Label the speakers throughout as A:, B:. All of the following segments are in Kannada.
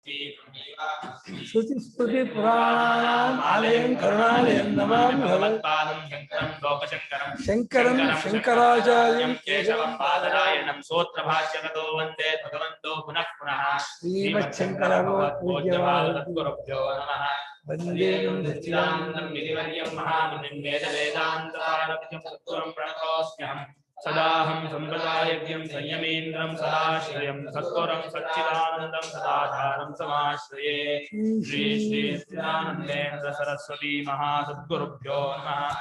A: श्रुति स्मृति पुराणानाम् आलयं करुणालयं नमामि
B: भगवत्पादं शङ्करं लोकशङ्करं
A: शङ्करं शङ्कराचार्यं
B: केशवं बादरायणं सूत्रभाष्यकृतो वन्दे भगवन्तो पुनः पुनः श्रीमच्छङ्करभगवत्पूज्यपादसद्गुरुभ्यो नमः वन्दे सच्चिदानन्दं विधिवर्यं महामुनिं वेदवेदान्तसारथिं सद्गुरुं प्रणतोऽस्म्यहम् सदाहं सम्प्रदायज्ञं संयमेन्द्रं सदाश्रयं सद्गुरुं सच्चिदानन्दं सदाधारं समाश्रये श्री श्री सच्चिदानन्देन्द्र सरस्वती महासद्गुरुभ्यो नमः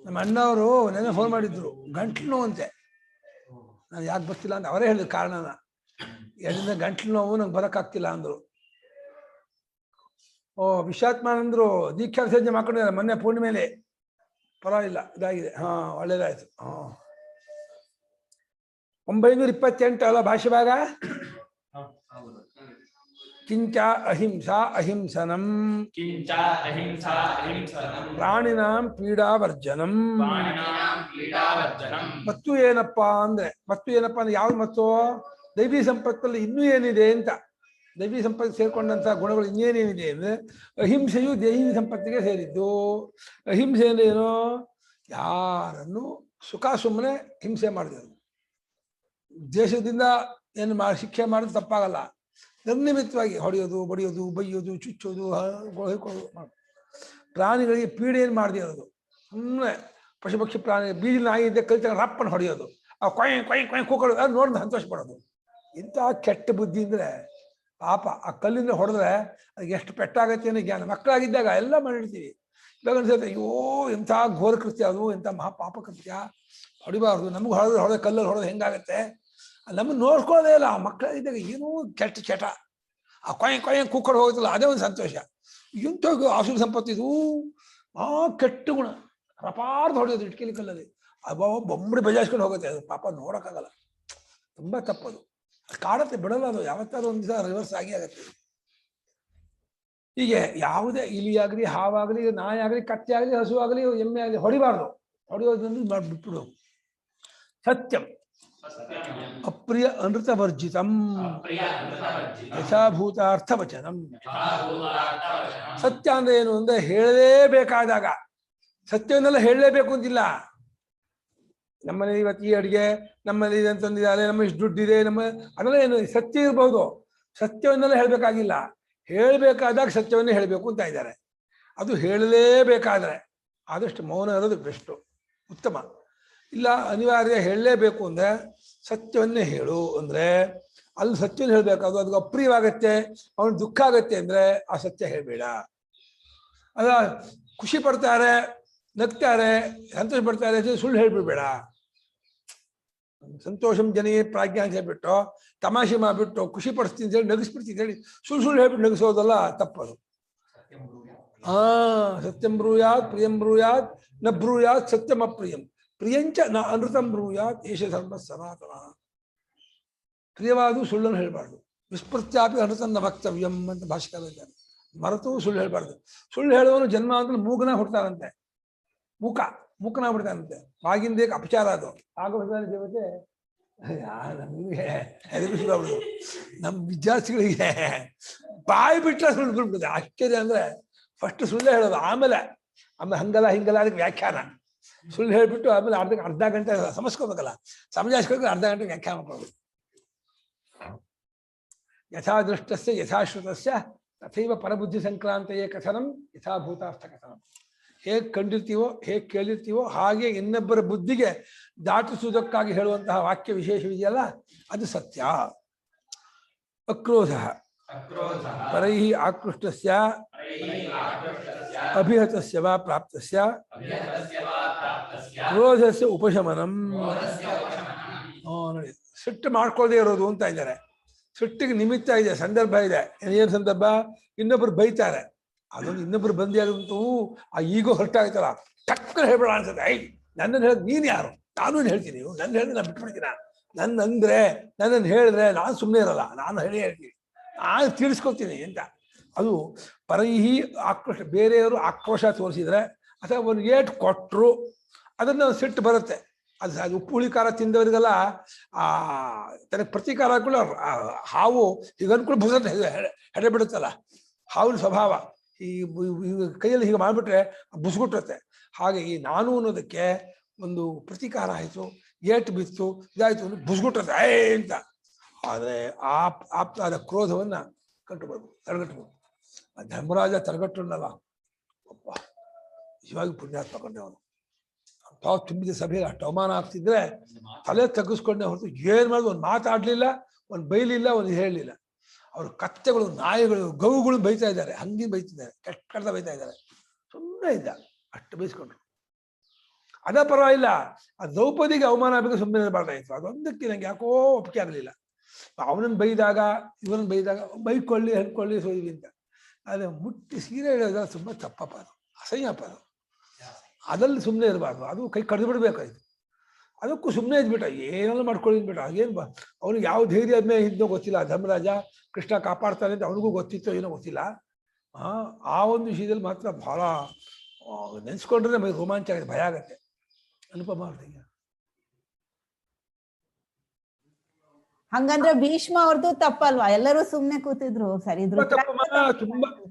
A: ನಮ್ಮ ಅಣ್ಣವರು ನೆನ್ನೆ ಫೋನ್ ಮಾಡಿದ್ರು ಗಂಟ್ಲು ನೋವು ಅಂತೆ ನಾನು ಯಾಕೆ ಬರ್ತಿಲ್ಲ ಅಂತ ಅವರೇ ಹೇಳಿದ್ರು ಕಾರಣನ ಎರಡರಿಂದ ಗಂಟ್ಲು ನೋವು ನಂಗೆ ಬರೋಕ್ಕಾಗ್ತಿಲ್ಲ ಅಂದರು ಓ ವಿಶ್ವಾತ್ಮಾನಂದರು ದೀಕ್ಷಾ ವಿಸರ್ಜನೆ ಮಾಡ್ಕೊಂಡಿದ್ದಾರೆ ಮೊನ್ನೆ ಪೂರ್ಣಿಮೆಲೆ ಪರವಾಗಿಲ್ಲ ಇದಾಗಿದೆ ಒಳ್ಳೇದಾಯ್ತು 928 ಅಲ್ಲ ಭಾಷೆ ಭಾಗ ಕಿಂಚ ಅಹಿಂಸಾ ಅಹಿಂಸನಂ ಪ್ರಾಣಿನಾಂ ಪೀಡಾವರ್ಜನಂ ಮತ್ತು ಏನಪ್ಪಾ ಅಂದ್ರೆ ಯಾವ್ದು ಮತ್ತು ದೈವಿ ಸಂಪತ್ತಲ್ಲಿ ಇನ್ನೂ ಏನಿದೆ ಅಂತ ದೈವಿ ಸಂಪತ್ತು ಸೇರ್ಕೊಂಡಂತಹ ಗುಣಗಳು ಇನ್ನೇನೇನಿದೆ ಅಂದ್ರೆ ಅಹಿಂಸೆಯು ದೈವಿ ಸಂಪತ್ತಿಗೆ ಸೇರಿದ್ದು ಅಹಿಂಸೆ ಅಂದ್ರೆ ಏನು ಯಾರನ್ನು ಸುಖ ಸುಮ್ಮನೆ ಹಿಂಸೆ ಮಾಡಿದ್ರು ದೇಶದಿಂದ ಏನು ಶಿಕ್ಷೆ ಮಾಡೋದು ತಪ್ಪಾಗಲ್ಲ ನಿರ್ನಿಮಿತ್ತವಾಗಿ ಹೊಡೆಯೋದು ಬಡಿಯೋದು ಬೈಯೋದು ಚುಚ್ಚೋದು ಪ್ರಾಣಿಗಳಿಗೆ ಪೀಡೆ ಏನು ಮಾಡಿರೋದು ಸುಮ್ಮನೆ ಪಶುಪಕ್ಷಿ ಪ್ರಾಣಿ ಬೀದಿ ನಾಯಿ ಇದ್ದೆ ಕಲಿತ ರಪ್ಪನ್ನು ಹೊಡೆಯೋದು ಆ ಕೊಯ್ ಕೊಯ್ ಕೊಯ್ ಕೂಕೊಳ್ಳೋದು ಅದು ನೋಡಿ ಸಂತೋಷ ಪಡೋದು ಇಂಥ ಕೆಟ್ಟ ಬುದ್ಧಿ ಅಂದರೆ ಪಾಪ ಆ ಕಲ್ಲಿಂದ ಹೊಡೆದ್ರೆ ಅದಕ್ಕೆ ಎಷ್ಟು ಪೆಟ್ಟಾಗತ್ತೆ ಅನ್ನೋ ಜ್ಞಾನ ಮಕ್ಕಳಾಗಿದ್ದಾಗ ಎಲ್ಲ ಮಾಡಿರ್ತೀವಿ ಇವಾಗ ಅನ್ಸುತ್ತೆ ಅಯ್ಯೋ ಎಂಥ ಘೋರ ಕೃತ್ಯ ಅದು ಎಂಥ ಮಹಾಪಾಪ ಕೃತ್ಯ ಹೊಡಿಬಾರ್ದು ನಮ್ಗೆ ಹೊಡೆದ್ರೆ ಕಲ್ಲಲ್ಲಿ ಹೊಡೆದು ಹೆಂಗಾಗತ್ತೆ ನಮಗೆ ನೋಡ್ಕೊಳ್ಳೋದೇ ಇಲ್ಲ ಆ ಮಕ್ಕಳಾಗಿದ್ದಾಗ ಏನೂ ಕೆಟ್ಟ ಚಟ ಆ ಕೊಯ್ ಕೊಯ್ ಕೂಕೊಂಡು ಹೋಗುತ್ತಲ್ಲ ಅದೇ ಒಂದು ಸಂತೋಷ ಇಂಥ ಆಸುರ ಸಂಪತ್ತಿದು ಆ ಕೆಟ್ಟ ಗುಣ ರಪಾರ್ದು ಹೊಡೆಯೋದು ಇಟ್ಕಿಲಿ ಕಲ್ಲಲ್ಲಿ ಅಬ್ಬ ಬೊಂಬಡಿ ಬಜಾಯಿಸ್ಕೊಂಡು ಹೋಗುತ್ತೆ ಅದು ಪಾಪ ನೋಡೋಕ್ಕಾಗಲ್ಲ ತುಂಬ ತಪ್ಪದು ಕಾಡತ್ತೆ ಬಿಡಲ್ಲ ಅದು ಯಾವತ್ತಾದ್ರೂ ಒಂದು ದಿವಸ ರಿವರ್ಸ್ ಆಗತ್ತೆ ಹೀಗೆ ಯಾವುದೇ ಇಲಿಯಾಗಲಿ ಹಾವಾಗಲಿ ನಾಯಿ ಆಗಲಿ ಕತ್ತೆ ಆಗಲಿ ಹಸು ಆಗಲಿ ಎಮ್ಮೆ ಆಗಲಿ ಹೊಡಿಬಾರ್ದು ಹೊಡೆಯೋದ್ರಿಂದ ಬಿಟ್ಬಿಡು ಸತ್ಯಂ ಅಪ್ರಿಯ ಅನೃತವರ್ಜಿತಂ ಯಥಾಭೂತಾರ್ಥವಚನಂ ಸತ್ಯ ಅಂದ್ರೆ ಏನು ಅಂದ್ರೆ ಹೇಳಲೇಬೇಕಾದಾಗ ಸತ್ಯವನ್ನೆಲ್ಲ ಹೇಳಲೇಬೇಕು ಅಂತಿಲ್ಲ ನಮ್ಮಲ್ಲಿ ಇವತ್ತು ಈ ಅಡುಗೆ ನಮ್ಮಲ್ಲಿ ಇದಂತಂದಿದ್ದಾರೆ ನಮ್ಮ ಇಷ್ಟು ದುಡ್ಡಿದೆ ನಮ್ಮ ಅದೆಲ್ಲ ಏನು ಸತ್ಯ ಇರ್ಬೋದು ಸತ್ಯವನ್ನೆಲ್ಲ ಹೇಳಬೇಕಾಗಿಲ್ಲ ಹೇಳಬೇಕಾದಾಗ ಸತ್ಯವನ್ನೇ ಹೇಳಬೇಕು ಅಂತ ಇದ್ದಾರೆ ಅದು ಹೇಳಲೇಬೇಕಾದ್ರೆ ಆದಷ್ಟು ಮೌನ ಇರೋದು ಬೆಸ್ಟು ಉತ್ತಮ ಇಲ್ಲ ಅನಿವಾರ್ಯ ಹೇಳಲೇಬೇಕು ಅಂದರೆ ಸತ್ಯವನ್ನೇ ಹೇಳು ಅಂದರೆ ಅಲ್ಲಿ ಸತ್ಯವನ್ನು ಹೇಳಬೇಕಾದ್ರು ಅದಕ್ಕೆ ಅಪ್ರಿಯವಾಗತ್ತೆ ಅವನು ದುಃಖ ಆಗತ್ತೆ ಅಂದರೆ ಆ ಸತ್ಯ ಹೇಳಬೇಡ ಅಲ್ಲ ಖುಷಿ ಪಡ್ತಾರೆ ನಗ್ತಾರೆ ಸಂತೋಷ ಪಡ್ತಾರೆ ಸುಳ್ಳು ಹೇಳ್ಬಿಡ್ಬೇಡ ಸಂತೋಷಂ ಜನೇ ಪ್ರಾಜ್ಞಾ ಅಂತ ಹೇಳ್ಬಿಟ್ಟು ತಮಾಷೆ ಮಾಡಿಬಿಟ್ಟು ಖುಷಿ ಪಡಿಸ್ತೀನಿ ಅಂತ ಹೇಳಿ ನಗಿಸ್ಬಿಡ್ತೀನಿ ಹೇಳಿ ಸುಳ್ಳು ಹೇಳ್ಬಿಟ್ಟು ನಗಿಸೋದಲ್ಲ ತಪ್ಪದು ಸತ್ಯಂ ಬ್ರೂಯಾತ್ ಪ್ರಿಯಂ ಬ್ರೂಯಾತ್ ನ ಬ್ರೂಯಾತ್ ಸತ್ಯಂ ಅಪ್ರಿಯಂ ಪ್ರಿಯಂಚ ನ ಅನೃತಂ ಬ್ರೂಯಾತ್ ಏಷ ಧರ್ಮ ಸನಾತನ ಪ್ರಿಯವಾದ ಸುಳ್ಳನ್ನು ಹೇಳಬಾರ್ದು ವಿಸ್ಮೃತ್ಯಾಪಿ ಅನೃತಂ ನ ವಕ್ತವ್ಯಂ ಅಂತ ಭಾಷೆಕಾರ ಇದ್ದಾರೆ ಮರೆತು ಸುಳ್ಳು ಹೇಳಬಾರ್ದು ಸುಳ್ಳು ಹೇಳುವನು ಜನ್ಮ ಅಂದ್ರೆ ಮೂಗನ ಹುಡ್ತಾರಂತೆ ಮೂಕನ ಬಿಡ್ತಾನಂತೆ ಆಗಿಂದ ಅಪಚಾರ ಅದು ಆಗೋಗ್ತಾನೆ ದೇವತೆ ನಮಗೆ ಹೆದರಿಸ್ಬಿಡೋದು ನಮ್ಮ ವಿದ್ಯಾರ್ಥಿಗಳಿಗೆ ಬಾಯಿ ಬಿಟ್ಟರೆ ಸುಳ್ಳು ಬಿಡ್ಬಿಡುತ್ತೆ ಆಶ್ಚರ್ಯ ಅಂದ್ರೆ ಫಸ್ಟ್ ಸುಳ್ಳು ಹೇಳೋದು ಆಮೇಲೆ ಹಂಗಲ್ಲ ಹಿಂಗಲ್ಲ ಅದಕ್ಕೆ ವ್ಯಾಖ್ಯಾನ ಸುಳ್ಳು ಹೇಳ್ಬಿಟ್ಟು ಆಮೇಲೆ ಅರ್ಧ ಗಂಟೆ ಸಮಸ್ಕೋಬೇಕಲ್ಲ ಸಮಜಾಯಿಸ್ಕೊಂಡು ಅರ್ಧ ಗಂಟೆ ವ್ಯಾಖ್ಯಾನ ಮಾಡ್ಬೋದು ಯಥಾದೃಷ್ಟಸ್ಯ ಯಥಾಶ್ರುತಸ್ಯ ತಥೈವ ಪರಬುದ್ಧಿ ಸಂಕ್ರಾಂತೆಯೇ ಕಥನಂ ಯಥಾಭೂತಾರ್ಥ ಕಥನಂ ಹೇಗೆ ಕಂಡಿರ್ತೀವೋ ಹೇಗೆ ಕೇಳಿರ್ತೀವೋ ಹಾಗೆ ಇನ್ನೊಬ್ಬರ ಬುದ್ಧಿಗೆ ದಾಟಿಸುವುದಕ್ಕಾಗಿ ಹೇಳುವಂತಹ ವಾಕ್ಯ ವಿಶೇಷವಿದೆಯಲ್ಲ ಅದು ಸತ್ಯ ಅಕ್ರೋಧ ಪರೈ ಆಕೃಷ್ಟಸ್ಯ ಅಭಿಹತಸ್ಯ ವಾ ಪ್ರಾಪ್ತಸ್ಯ ಕ್ರೋಧಸ್ಯ ಉಪಶಮನಂ ನೋಡಿ ಸಿಟ್ಟು ಮಾಡ್ಕೊಳ್ಳದೆ ಇರೋದು ಅಂತ ಇದ್ದಾರೆ ಸಿಟ್ಟಿಗೆ ನಿಮಿತ್ತ ಇದೆ ಸಂದರ್ಭ ಇದೆ ಏನು ಸಂದರ್ಭ ಇನ್ನೊಬ್ರು ಬೈತಾರೆ ಅದೊಂದು ಇನ್ನೊಬ್ರು ಬಂದಿ ಆದಂತೂ ಆ ಈಗೋ ಹೊರಟಾಗ್ತಲ್ಲ ಟಕ್ಕರ್ ಹೇಳ್ಬೇಡ ಅನ್ಸುತ್ತೆ ಐ ನನ್ನನ್ನು ಹೇಳಿದ್ ನೀನು ಯಾರು ನಾನು ಹೇಳ್ತೀನಿ ನನ್ನ ಹೇಳಿದ್ರೆ ನಾನು ಬಿಟ್ಬಿಡ್ತೀನ ನನ್ನನ್ನು ಹೇಳಿದ್ರೆ ನಾನು ಸುಮ್ಮನೆ ಇರಲ್ಲ ನಾನು ಹೇಳ್ತೀನಿ ನಾನು ತಿಳಿಸ್ಕೊಳ್ತೀನಿ ಅಂತ ಅದು ಪರೈಹಿ ಆಕ್ರೋಶ ಬೇರೆಯವರು ಆಕ್ರೋಶ ತೋರಿಸಿದ್ರೆ ಅಥವಾ ಒಂದು ಏಟು ಕೊಟ್ಟರು ಅದನ್ನು ಸಿಟ್ಟು ಬರುತ್ತೆ ಅದು ಉಪ್ಪು ಹುಳಿ ಖಾರ ತಿಂದವರಿಗೆಲ್ಲ ತನಗೆ ಪ್ರತೀಕಾರ ಕೂಡ ಹಾವು ಈಗ ಅನ್ಕೊಂಡು ಭುಜದ ಹೆಡೆ ಬಿಡುತ್ತಲ್ಲ, ಹಾವಿನ ಸ್ವಭಾವ ಈ ಕೈಯಲ್ಲಿ ಹೀಗೆ ಮಾಡಿಬಿಟ್ರೆ ಬುಸ್ಗುಟ್ಟಿರುತ್ತೆ. ಹಾಗೆ ಈ ನಾನು ಅನ್ನೋದಕ್ಕೆ ಒಂದು ಪ್ರತೀಕಾರ ಆಯಿತು, ಏಟು ಬಿತ್ತು, ಇದಾಯಿತು ಅಂದ್ರೆ ಬುಸ್ಗುಟ್ಟಿರುತ್ತೆ ಅಂತ. ಆದರೆ ಆದ ಕ್ರೋಧವನ್ನು ತಡೆಗಟ್ಟಬಹುದು. ಧರ್ಮರಾಜ ತಡೆಗಟ್ಟುಂಡಲ್ಲ, ಅಪ್ಪ ನಿಜವಾಗಿ ಪುಣ್ಯಾತ್ಮ ಕೊಂಡೆ ಅವನು. ತಾವು ತುಂಬಿದ ಸಭೆಯಲ್ಲಿ ಅಷ್ಟು ಅವಮಾನ ಆಗ್ತಿದ್ರೆ ತಲೆ ತಗ್ಗಿಸ್ಕೊಂಡೆ ಹೊರತು ಏನು ಮಾಡೋದು, ಒಂದು ಮಾತಾಡಲಿಲ್ಲ, ಒಂದು ಬೈಲಿಲ್ಲ, ಒಂದು ಹೇಳಲಿಲ್ಲ. ಅವರು ಕತ್ತೆಗಳು, ನಾಯಿಗಳು, ಗೋವುಗಳು ಬೈತಾ ಇದ್ದಾರೆ, ಹಂಗೆ ಬೈತಿದ್ದಾರೆ, ಕೆಟ್ಟ ಬೈತಾ ಇದ್ದಾರೆ. ಸುಮ್ಮನೆ ಇದ್ದ, ಅಷ್ಟು ಬೈಸ್ಕೊಂಡ್ರು. ಅದ ಪರವಾಗಿಲ್ಲ, ಆ ದ್ರೌಪದಿಗೆ ಅವಮಾನ ಆಗಬೇಕು, ಸುಮ್ಮನೆ ಇರಬಾರ್ದಾಯ್ತು. ಅದೊಂದಕ್ಕೆ ನಂಗೆ ಯಾಕೋ ಒಪ್ಪಿಗೆ ಆಗಲಿಲ್ಲ. ಅವನನ್ನು ಬೈದಾಗ ಇವನನ್ನು ಬೈದಾಗ ಬೈಕೊಳ್ಳಿ ಹೇಳ್ಕೊಳ್ಳಿ ಸೋದ್ವಿ ಅಂತ. ಆದರೆ ಮುಟ್ಟಿ ಸೀರೆ ಹೇಳೋದಾಗ ತುಂಬ ತಪ್ಪಪ್ಪ, ಅದು ಅಸಹ್ಯಪ್ಪ. ಅದು ಅದಲ್ಲಿ ಸುಮ್ಮನೆ ಇರಬಾರ್ದು, ಅದು ಕೈ ಕಡ್ದು ಬಿಡ್ಬೇಕಾಯ್ತು. ಅದಕ್ಕೂ ಸುಮ್ಮನೆ ಇದ್ಬಿಟ್ಟ, ಏನೆಲ್ಲ ಮಾಡ್ಕೊಳ್ಳಿ ಅಂದ್ಬಿಟ್ಟ. ಹಾಗೇನು ಅವನಿಗೆ ಯಾವ ಧೈರ್ಯ ಆದ್ಮೇಲೆ ಹಿಂದೋ ಗೊತ್ತಿಲ್ಲ. ಧರ್ಮರಾಜ ಕೃಷ್ಣ ಕಾಪಾಡ್ತಾನೆ ಅಂತ ಅವನಿಗೂ ಗೊತ್ತಿತ್ತೋ ಏನೋ ಗೊತ್ತಿಲ್ಲ. ಆ ಒಂದು ವಿಷಯದಲ್ಲಿ ಮಾತ್ರ ಬಹಳ ನೆನೆಸ್ಕೊಂಡ್ರೆ ನಮಗೆ ರೋಮಾಂಚ ಆಗುತ್ತೆ, ಭಯ ಆಗತ್ತೆ. ಅನುಪಮ ಅವ್ರಿಗೆ
C: ಹಂಗಂದ್ರೆ ಭೀಷ್ಮ ಅವ್ರದ್ದು ತಪ್ಪಲ್ವಾ? ಎಲ್ಲರೂ ಸುಮ್ನೆ ಕೂತಿದ್ರು ಸರಿ.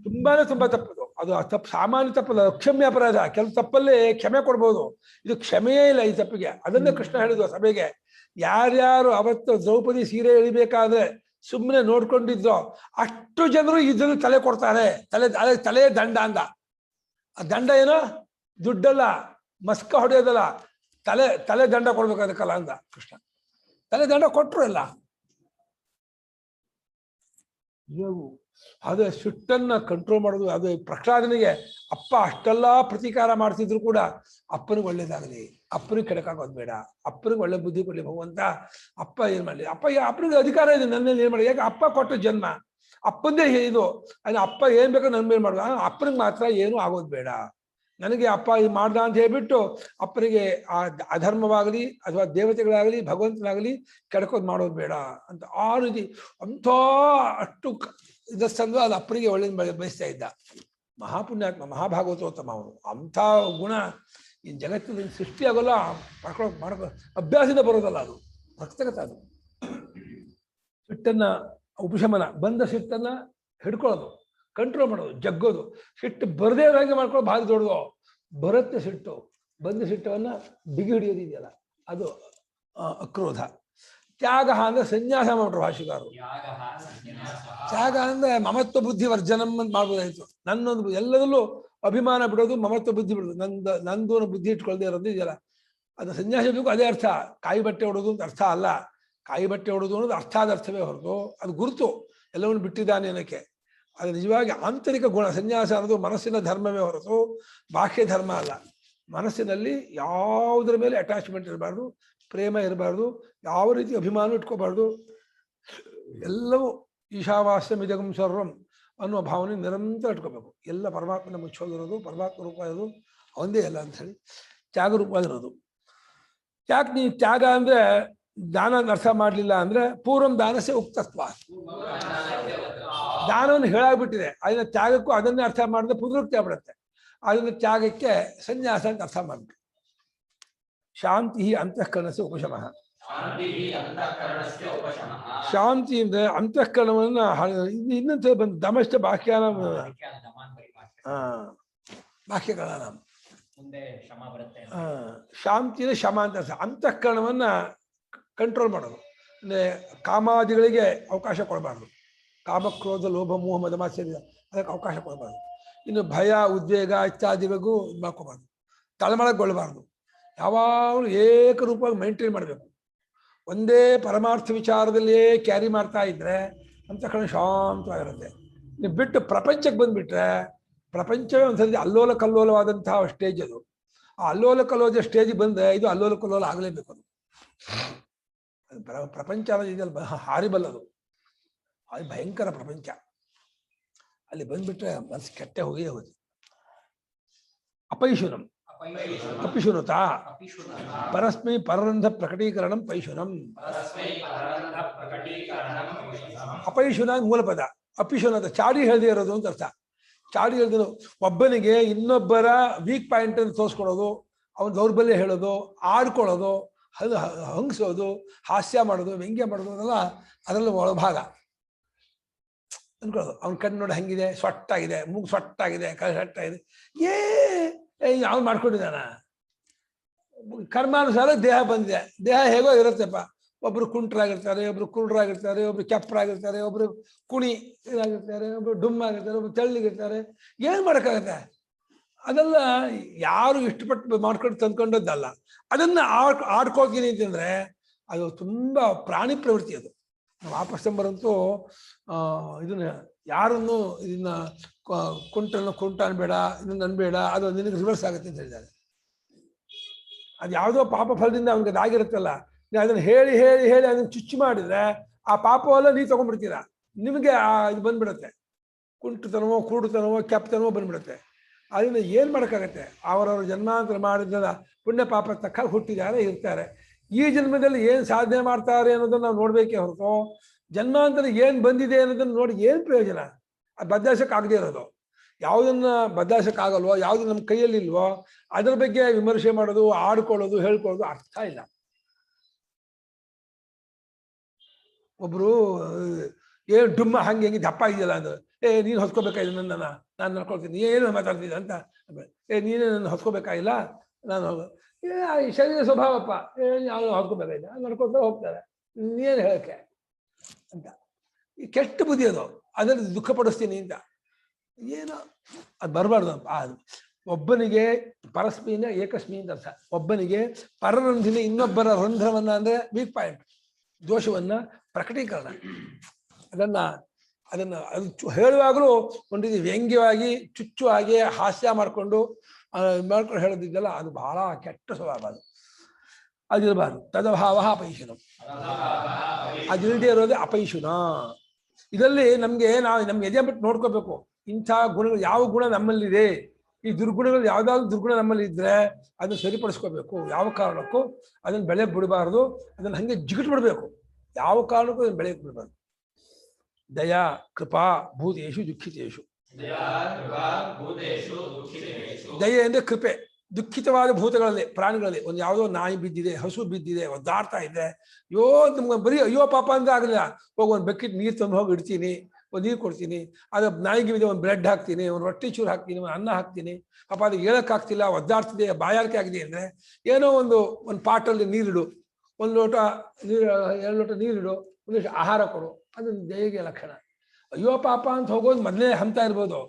A: ತುಂಬಾನೇ ತುಂಬಾ ತಪ್ಪದು. ಅದು ತಪ್ಪು ಸಾಮಾನ್ಯ ತಪ್ಪಲ್ಲ, ಅಕ್ಷಮ್ಯ ಅಪರಾಧ. ಕೆಲವು ತಪ್ಪಲ್ಲಿ ಕ್ಷಮೆ ಕೊಡ್ಬೋದು, ಇದು ಕ್ಷಮೆಯೇ ಇಲ್ಲ ಈ ತಪ್ಪಿಗೆ. ಅದನ್ನೇ ಕೃಷ್ಣ ಹೇಳಿದ್ವು ಸಭೆಗೆ. ಯಾರ್ಯಾರು ಅವತ್ತು ದ್ರೌಪದಿ ಸೀರೆ ಎಳಿಬೇಕಾದ್ರೆ ಸುಮ್ಮನೆ ನೋಡ್ಕೊಂಡಿದ್ರು ಅಷ್ಟು ಜನರು ಇದನ್ನು ತಲೆ ಕೊಡ್ತಾರೆ. ತಲೆ ದಂಡ ಅಂದ. ಆ ದಂಡ ಏನೋ ದುಡ್ಡಲ್ಲ, ಮಸ್ಕ ಹೊಡೆಯೋದಲ್ಲ, ತಲೆ ದಂಡ ಕೊಡ್ಬೇಕಾದಕ್ಕಲ್ಲ ಅಂದ ಕೃಷ್ಣ. ತಲೆ ದಂಡ ಕೊಟ್ರು ಎಲ್ಲ. ಅದು ಸಿಟ್ಟನ್ನ ಕಂಟ್ರೋಲ್ ಮಾಡೋದು. ಅದು ಪ್ರಹ್ಲಾದನಿಗೆ ಅಪ್ಪ ಅಷ್ಟೆಲ್ಲ ಪ್ರತೀಕಾರ ಮಾಡ್ತಿದ್ರು ಕೂಡ ಅಪ್ಪನಿಗೆ ಒಳ್ಳೇದಾಗಲಿ, ಅಪ್ಪನಿಗೆ ಕೆಡಕಾಗೋದು ಬೇಡ, ಅಪ್ಪನಿಗೆ ಒಳ್ಳೆ ಬುದ್ಧಿ ಕೊಡ್ಲಿ ಭಗವಂತ. ಅಪ್ಪ ಏನ್ ಮಾಡ್ಲಿ, ಅಪ್ಪನಿಗೆ ಅಧಿಕಾರ ಇದೆ ನನ್ನಲ್ಲಿ ಏನ್ ಮಾಡಿ. ಯಾಕೆ ಅಪ್ಪ ಕೊಟ್ಟ ಜನ್ಮ, ಅಪ್ಪಂದೇ ಇದು. ಅದೇ ಅಪ್ಪ ಏನ್ ಬೇಕೋ ನನ್ನ ಮೇಲೆ ಮಾಡುವ, ಅಪ್ಪನಿಗೆ ಮಾತ್ರ ಏನೂ ಆಗೋದು ಬೇಡ. ನನಗೆ ಅಪ್ಪ ಇದು ಮಾಡ್ದ ಅಂತ ಹೇಳ್ಬಿಟ್ಟು ಅಪ್ಪನಿಗೆ ಆ ಅಧರ್ಮವಾಗಲಿ ಅಥವಾ ದೇವತೆಗಳಾಗಲಿ ಭಗವಂತನಾಗಲಿ ಕೆಡಕೋದು ಮಾಡೋದು ಬೇಡ ಅಂತ. ಆ ರೀತಿ ಅಂಥ ಅಷ್ಟು ಇದಸ್ತಂದು ಅದು ಅಪ್ಪನಿಗೆ ಒಳ್ಳೆಯ ಬಯಸ್ತಾ ಇದ್ದ. ಮಹಾಪುಣ್ಯಾತ್ಮ, ಮಹಾಭಾಗವತೋತ್ತಮ ಅವನು. ಅಂಥ ಗುಣ ಈ ಜಗತ್ತಿನ ಸೃಷ್ಟಿ ಆಗೋಲ್ಲ, ಮಾಡ್ಕೊ ಅಭ್ಯಾಸದಿಂದ ಬರೋದಲ್ಲ, ಅದು ಭಕ್ತಗತ. ಅದು ಸಿಟ್ಟನ್ನ ಉಪಶಮನ, ಬಂದ ಸಿಟ್ಟನ್ನ ಹಿಡ್ಕೊಳ್ಳೋದು, ಕಂಟ್ರೋಲ್ ಮಾಡೋದು, ಜಗ್ಗೋದು. ಸಿಟ್ಟು ಬರದೇ ಇರೋಂಗೆ ಮಾಡ್ಕೊಳ್ಳೋದು ಭಾರಿ ದೊಡ್ಡದು. ಬರುತ್ತೆ ಸಿಟ್ಟು, ಬಂದ ಸಿಟ್ಟವನ್ನ ಬಿಗಿ ಹಿಡಿಯೋದಿದೆಯಲ್ಲ ಅದು ಅಕ್ರೋಧ. ತ್ಯಾಗ ಅಂದ್ರೆ ಸನ್ಯಾಸ ಮಾಡ್ರು ಭಾಷಿಕಾರರು. ತ್ಯಾಗ ಅಂದ್ರೆ ಮಮತ್ವ ಬುದ್ಧಿ ವರ್ಜನಂ ಅಂತ ಮಾಡ್ಬೋದಾಯ್ತು. ನನ್ನೊಂದು ಎಲ್ಲದಲ್ಲೂ ಅಭಿಮಾನ ಬಿಡೋದು, ಮಮತ್ವ ಬುದ್ಧಿ ಬಿಡೋದು, ನಂದು ಬುದ್ಧಿ ಇಟ್ಕೊಳ್ದೇ ಇರೋದು ಇದೆಯಲ್ಲ, ಅದು ಸನ್ಯಾಸ ಬೇಕು. ಅದೇ ಅರ್ಥ. ಕಾಯಿ ಬಟ್ಟೆ ಹೊಡೋದು ಅಂತ ಅರ್ಥ ಅಲ್ಲ. ಕಾಯಿ ಬಟ್ಟೆ ಹೊಡೋದು ಅನ್ನೋದು ಅರ್ಥಾದರ್ಥವೇ ಹೊರತು ಅದು ಗುರುತು ಎಲ್ಲವನ್ನು ಬಿಟ್ಟಿದ್ದಾನೆ ಅನ್ನೋಕ್ಕೆ. ಅದು ನಿಜವಾಗಿ ಆಂತರಿಕ ಗುಣ. ಸನ್ಯಾಸ ಅನ್ನೋದು ಮನಸ್ಸಿನ ಧರ್ಮವೇ ಹೊರತು ಬಾಹ್ಯ ಧರ್ಮ ಅಲ್ಲ. ಮನಸ್ಸಿನಲ್ಲಿ ಯಾವುದರ ಮೇಲೆ ಅಟ್ಯಾಚ್ಮೆಂಟ್ ಇರಬಾರ್ದು, ಪ್ರೇಮ ಇರಬಾರ್ದು, ಯಾವ ರೀತಿ ಅಭಿಮಾನ ಇಟ್ಕೋಬಾರ್ದು. ಎಲ್ಲವೂ ಈಶಾವಾಸ್ಯಂ ಇದಗಂ ಸರ್ವಂ ಅನ್ನುವ ಭಾವನೆ ನಿರಂತರ ಇಟ್ಕೋಬೇಕು. ಎಲ್ಲ ಪರಮಾತ್ಮನ ಮುಚ್ಚೋದಿರೋದು, ಪರಮಾತ್ಮ ರೂಪ ಇರೋದು ಒಂದೇ ಎಲ್ಲ ಅಂತ ಹೇಳಿ ತ್ಯಾಗ ರೂಪವಾಗಿರೋದು. ಯಾಕೆ ನೀ ತ್ಯಾಗ ಅಂದ್ರೆ ದಾನ ಅರ್ಥ ಮಾಡಲಿಲ್ಲ ಅಂದ್ರೆ ಪೂರ್ವಂ ದಾನಸೆ ಉಕ್ತತ್ವ, ದಾನವನ್ನು ಹೇಳಾಗ್ಬಿಟ್ಟಿದೆ. ಅದನ್ನ ತ್ಯಾಗಕ್ಕೂ ಅದನ್ನೇ ಅರ್ಥ ಮಾಡಿದ್ರೆ ಪುನರುಕ್ತಿ ಆಗ್ಬಿಡುತ್ತೆ. ಅದನ್ನ ತ್ಯಾಗಕ್ಕೆ ಸನ್ಯಾಸ ಅಂತ ಅರ್ಥ ಮಾಡ್ಬಿಟ್ಟು ಶಾಂತಿ ಅಂತಃಕರಣಸ ಉಪಶಮಃ. ಶಾಂತಿ ಅಂದ್ರೆ ಅಂತಃಕರಣವನ್ನ ಇನ್ನೊಂದು ಬಂದು ದಮಷ್ಟ ಬಾಹ್ಯಾನ ಬಾಹ್ಯಕರಣ ಶಾಂತಿನ ಶಮ ಅಂತ ಅರ್ಥ. ಅಂತಃಕರಣವನ್ನ ಕಂಟ್ರೋಲ್ ಮಾಡೋದು ಅಂದ್ರೆ ಕಾಮಾದಿಗಳಿಗೆ ಅವಕಾಶ ಕೊಡಬಾರ್ದು. ಕಾಮಕ್ರೋಧ ಲೋಭ ಮೋಹ ಮದ ಮಾತ್ಸರ್ಯ ಅದಕ್ಕೆ ಅವಕಾಶ ಕೊಡಬಾರ್ದು. ಇನ್ನು ಭಯ ಉದ್ವೇಗ ಇತ್ಯಾದಿಗಳಿಗೂ ಇದು ಮಾಡ್ಕೋಬಾರ್ದು, ತಳಮಳಗೊಳ್ಳಬಾರ್ದು. ಯಾವಾಗಲೂ ಏಕರೂಪವಾಗಿ ಮೇಂಟೈನ್ ಮಾಡಬೇಕು. ಒಂದೇ ಪರಮಾರ್ಥ ವಿಚಾರದಲ್ಲಿಯೇ ಕ್ಯಾರಿ ಮಾಡ್ತಾ ಇದ್ರೆ ಅಂತಃಕರಣ ಶಾಂತವಾಗಿರುತ್ತೆ. ನೀವು ಬಿಟ್ಟು ಪ್ರಪಂಚಕ್ಕೆ ಬಂದುಬಿಟ್ರೆ ಪ್ರಪಂಚವೇ ಒಂದ್ಸರಿ ಅಲ್ಲೋಲ ಕಲ್ಲೋಲವಾದಂತಹ ಸ್ಟೇಜ್ ಅದು. ಆ ಅಲ್ಲೋಲ ಕಲ್ಲೋದ ಸ್ಟೇಜಿಗೆ ಬಂದರೆ ಇದು ಅಲ್ಲೋಲ ಕಲ್ಲೋಲ ಆಗಲೇಬೇಕು. ಅದು ಪ್ರಪಂಚ ಇದೆಲ್ಲ ಹಾರಿಬಲ್, ಅದು ಅದು ಭಯಂಕರ ಪ್ರಪಂಚ. ಅಲ್ಲಿ ಬಂದ್ಬಿಟ್ರೆ ಮನಸ್ಸು ಕೆಟ್ಟೆ ಹೋಗಿ ಹೋಗಿ ಅಪೈಶುನಂ ಅಪಿಶುನತಾ ಪರಸ್ಮೈ ಪರರಂಧ ಪ್ರಕಟೀಕರಣಂ ಪೈಶುನಂ. ಅಪೈಶುನ ಮೂಲಪದ, ಅಪಿಶುನತ ಚಾಡಿ ಹೇಳದೇ ಇರೋದು ಅಂತ ಅರ್ಥ. ಚಾಡಿ ಹೇಳಿದ್ರು ಒಬ್ಬನಿಗೆ ಇನ್ನೊಬ್ಬರ ವೀಕ್ ಪಾಯಿಂಟ್ ಅನ್ನು ತೋರಿಸ್ಕೊಡೋದು, ಅವನ ದೌರ್ಬಲ್ಯ ಹೇಳೋದು, ಆಡ್ಕೊಳ್ಳೋದು, ಅದು ಹಂಗಿಸೋದು, ಹಾಸ್ಯ ಮಾಡೋದು, ವ್ಯಂಗ್ಯ ಮಾಡೋದು ಅದೆಲ್ಲ ಅದರಲ್ಲಿ ಒಳಭಾಗ ಅನ್ಕೊಳ್ಳೋದು. ಅವ್ನ ಕಣ್ಣು ನೋಡಿ ಹಂಗಿದೆ, ಸೊಟ್ಟಾಗಿದೆ, ಮೂಗು ಸೊಟ್ಟಾಗಿದೆ, ಕೈ ಸೊಟ್ಟಾಗಿದೆ, ಅವ್ನು ಮಾಡ್ಕೊಂಡಿದ್ದಾನ. ಕರ್ಮಾನುಸಾರ ದೇಹ ಬಂದಿದೆ. ದೇಹ ಹೇಗೋ ಇರುತ್ತೆಪ್ಪ. ಒಬ್ರು ಕುಂಟರಾಗಿರ್ತಾರೆ, ಒಬ್ರು ಕುರುಡರಾಗಿರ್ತಾರೆ, ಒಬ್ರು ಕೆಪ್ಪರಾಗಿರ್ತಾರೆ, ಒಬ್ರು ಕುಣಿ ಇದಾಗಿರ್ತಾರೆ, ಒಬ್ರು ಡುಮ್ಮಾಗಿರ್ತಾರೆ, ಒಬ್ರು ತೆಳ್ಳಿಗಿರ್ತಾರೆ. ಏನು ಮಾಡೋಕ್ಕಾಗತ್ತೆ? ಅದೆಲ್ಲ ಯಾರು ಇಷ್ಟಪಟ್ಟು ಮಾಡ್ಕೊಂಡು ತಂದ್ಕೊಂಡದ್ದಲ್ಲ. ಅದನ್ನ ಆಡ್ಕೋತೀನಿ ಅಂತಂದ್ರೆ ಅದು ತುಂಬಾ ಪ್ರಾಣಿ ಪ್ರವೃತ್ತಿ. ಅದು ವಾಪಸ್ತಂಬರಂತೂ ಇದನ್ನ ಯಾರನ್ನು ಇದನ್ನ ಕುಂಟ ಅನ್ಬೇಡ, ಇದನ್ನ ಅನ್ಬೇಡ, ಅದು ನಿನಗೆ ರಿವರ್ಸ್ ಆಗುತ್ತೆ ಅಂತ ಹೇಳಿದ್ದಾರೆ. ಅದು ಯಾವುದೋ ಪಾಪ ಫಲದಿಂದ ಅವನಿಗೆ ಅದಾಗಿರುತ್ತಲ್ಲ, ನೀವು ಅದನ್ನ ಹೇಳಿ ಹೇಳಿ ಹೇಳಿ ಅದನ್ನ ಚುಚ್ಚು ಮಾಡಿದ್ರೆ ಆ ಪಾಪವೆಲ್ಲ ನೀವು ತಗೊಂಡ್ಬಿಡ್ತೀರಾ. ನಿಮಗೆ ಇದು ಬಂದ್ಬಿಡುತ್ತೆ, ಕುಂಟತನವೋ ಕುರುಡುತನವೋ ಕೆಪ್ಪತನವೋ ಬಂದ್ಬಿಡುತ್ತೆ. ಅದರಿಂದ ಏನು ಮಾಡೋಕ್ಕಾಗತ್ತೆ? ಅವರವ್ರ ಜನ್ಮಾಂತರ ಮಾಡಿದ ಪುಣ್ಯ ಪಾಪ ತಕ್ಕ ಹುಟ್ಟಿದ್ದಾರೆ, ಇರ್ತಾರೆ. ಈ ಜನ್ಮದಲ್ಲಿ ಏನು ಸಾಧನೆ ಮಾಡ್ತಾರೆ ಅನ್ನೋದನ್ನ ನಾವು ನೋಡ್ಬೇಕೇ ಹೊರತು ಜನ್ಮಾಂತರ ಏನು ಬಂದಿದೆ ಅನ್ನೋದನ್ನ ನೋಡಿ ಏನು ಪ್ರಯೋಜನ? ಅದು ಬದಲಾಯಿಸೋಕ್ಕಾಗದೇ ಇರೋದು. ಯಾವುದನ್ನ ಬದಲಾಯಿಸೋಕ್ಕಾಗಲ್ವೋ, ಯಾವುದು ನಮ್ಮ ಕೈಯಲ್ಲಿ ಇಲ್ವೋ ಅದ್ರ ಬಗ್ಗೆ ವಿಮರ್ಶೆ ಮಾಡೋದು, ಆಡ್ಕೊಳ್ಳೋದು, ಹೇಳ್ಕೊಳ್ಳೋದು ಅರ್ಥ ಇಲ್ಲ. ಒಬ್ರು ಏನು ಡುಮ್ಮ ಹಂಗೆ ಹೆಂಗೆ ದಪ್ಪ ಇದೆಯಲ್ಲ ಅಂದ್ರೆ, ನೀನು ಹೊತ್ಕೋಬೇಕಾಗಿಲ್ಲ ನನ್ನ, ನಾನು ನಡ್ಕೊಳ್ತೀನಿ, ಏನು ಮಾತಾಡ್ತಿದ್ದೆ ಅಂತ. ನೀನೇ ನನ್ನ ಹೊತ್ಕೋಬೇಕಾಗಿಲ್ಲ, ನಾನು ಶರೀರ ಸ್ವಭಾವಪ್ಪ, ಯಾರು ಹೊತ್ಕೋಬೇಕಾಗಿಲ್ಲ, ನಡ್ಕೊತ ಹೋಗ್ತಾರೆ, ನೀನು ಹೇಳಕ್ಕೆ ಅಂತ. ಈ ಕೆಟ್ಟ ಬುದ್ಧಿ ಅದು. ಅದರಲ್ಲಿ ದುಃಖ ಪಡಿಸ್ತೀನಿ ಅಂತ ಏನೋ ಅದು ಬರಬಾರ್ದು. ಒಬ್ಬನಿಗೆ ಪರಸ್ಮೀನ ಏಕಸ್ಮಿ ಅಂತ ಅರ್ಥ. ಒಬ್ಬನಿಗೆ ಪರರಂಧ್ರಿನ ಇನ್ನೊಬ್ಬರ ರಂಧ್ರವನ್ನ ಅಂದ್ರೆ ವೀಕ್ ಪಾಯಿಂಟ್, ದೋಷವನ್ನ ಪ್ರಕಟೀಕರಣ. ಅದನ್ನ ಅದು ಹೇಳುವಾಗಲೂ ಒಂದು ರೀತಿ ವ್ಯಂಗ್ಯವಾಗಿ, ಚುಚ್ಚು ಹಾಗೆ ಹಾಸ್ಯ ಮಾಡ್ಕೊಂಡು ಹೇಳೋದಿದ್ದಲ್ಲ, ಅದು ಬಹಳ ಕೆಟ್ಟ ಸ್ವಭಾವ. ಅದಿರಬಾರ್ದು. ತದಭಾವ ಅಪೈಶುನಂ, ಅದಿಲ್ಲದೆ ಇರೋದೇ ಅಪೈಶುನ. ಇದರಲ್ಲಿ ನಮ್ಗೆ ನಮ್ಗೆ ಎದೆ ಬಿಟ್ಟು ನೋಡ್ಕೋಬೇಕು. ಇಂಥ ಗುಣಗಳು, ಯಾವ ಗುಣ ನಮ್ಮಲ್ಲಿದೆ, ಈ ದುರ್ಗುಣಗಳು ಯಾವ್ದಾದ್ರು ದುರ್ಗುಣ ನಮ್ಮಲ್ಲಿ ಇದ್ರೆ ಅದನ್ನ ಸರಿಪಡಿಸ್ಕೋಬೇಕು. ಯಾವ ಕಾರಣಕ್ಕೂ ಅದನ್ನ ಬೆಳೆ ಬಿಡಬಾರ್ದು, ಅದನ್ನ ಹಂಗೆ ಜಿಗಿಟ್ ಬಿಡ್ಬೇಕು. ಯಾವ ಕಾರಣಕ್ಕೂ ಅದನ್ನ ಬೆಳೆ ಬಿಡಬಾರ್ದು. ದಯಾ ಕೃಪಾ ಭೂತೇಶು ದುಃಖಿತೇಶು. ದಯೆ ಅಂದ್ರೆ ಕೃಪೆ. ದುಃಖಿತವಾದ ಭೂತಗಳಲ್ಲಿ, ಪ್ರಾಣಿಗಳಲ್ಲಿ, ಒಂದು ಯಾವುದೋ ನಾಯಿ ಬಿದ್ದಿದೆ, ಹಸು ಬಿದ್ದಿದೆ, ಒದ್ದಾಡ್ತಾ ಇದೆ, ನಮ್ಗೆ ಬರೀ ಅಯ್ಯೋ ಪಾಪ ಅಂತ ಆಗಲಿಲ್ಲ. ಹೋಗಿ ಒಂದು ಬಕೆಟ್ ನೀರು ತಂದು ಹೋಗಿ ಇಡ್ತೀನಿ, ಒಂದು ನೀರು ಕೊಡ್ತೀನಿ, ಅದು ನಾಯಿಗೆ ಬಿದ್ದೆ ಒಂದು ಬ್ರೆಡ್ ಹಾಕ್ತೀನಿ, ಒಂದು ರೊಟ್ಟಿ ಚೂರು ಹಾಕ್ತೀನಿ, ಒಂದು ಅನ್ನ ಹಾಕ್ತೀನಿ. ಪಾಪ ಅದು ಹೇಳಕ್ಕಾಗ್ತಿಲ್ಲ, ಒದ್ದಾಡ್ತಿದೆ, ಬಾಯಾರಿಕೆ ಆಗಿದೆ ಅಂದರೆ ಏನೋ ಒಂದು ಪಾಟಲ್ಲಿ ನೀರಿಡು, ಒಂದು ಲೋಟ ನೀರು, 2 ಲೋಟ ನೀರಿಡು, ಒಂದಿಷ್ಟು ಆಹಾರ ಕೊಡು. ಅದು ದಯೆಗೆ ಲಕ್ಷಣ. ಅಯ್ಯೋ ಪಾಪ ಅಂತ ಹೋಗೋದು ಮೊದಲೇ ಹಂತ ಇರ್ಬೋದು,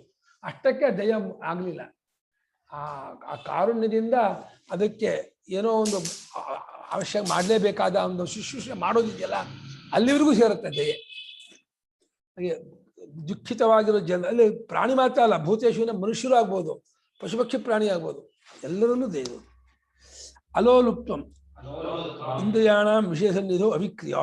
A: ಅಷ್ಟಕ್ಕೆ ದಯ ಆಗಲಿಲ್ಲ. ಆ ಕಾರುಣ್ಯದಿಂದ ಅದಕ್ಕೆ ಏನೋ ಒಂದು ಅವಶ್ಯ ಮಾಡಲೇಬೇಕಾದ ಒಂದು ಶುಶ್ರೂಷೆ ಮಾಡೋದಿದೆಯಲ್ಲ, ಅಲ್ಲಿವರೆಗೂ ಸೇರುತ್ತೆ ದಯೆ. ಹಾಗೆ ದುಃಖಿತವಾಗಿರೋ ಅಲ್ಲಿ ಪ್ರಾಣಿ ಮಾತ್ರ ಅಲ್ಲ, ಭೂತೇಶುವಿನ ಮನುಷ್ಯರು ಆಗ್ಬೋದು, ಪಶುಪಕ್ಷಿ ಪ್ರಾಣಿ ಆಗ್ಬೋದು, ಎಲ್ಲರಲ್ಲೂ ದಯೆ. ಅಲೋಲುಪ್ತಂ ಇಂದ್ರಿಯಾಣ ವಿಷಯ ಸನ್ನಿಧೋ ಅವಿಕ್ರಿಯ.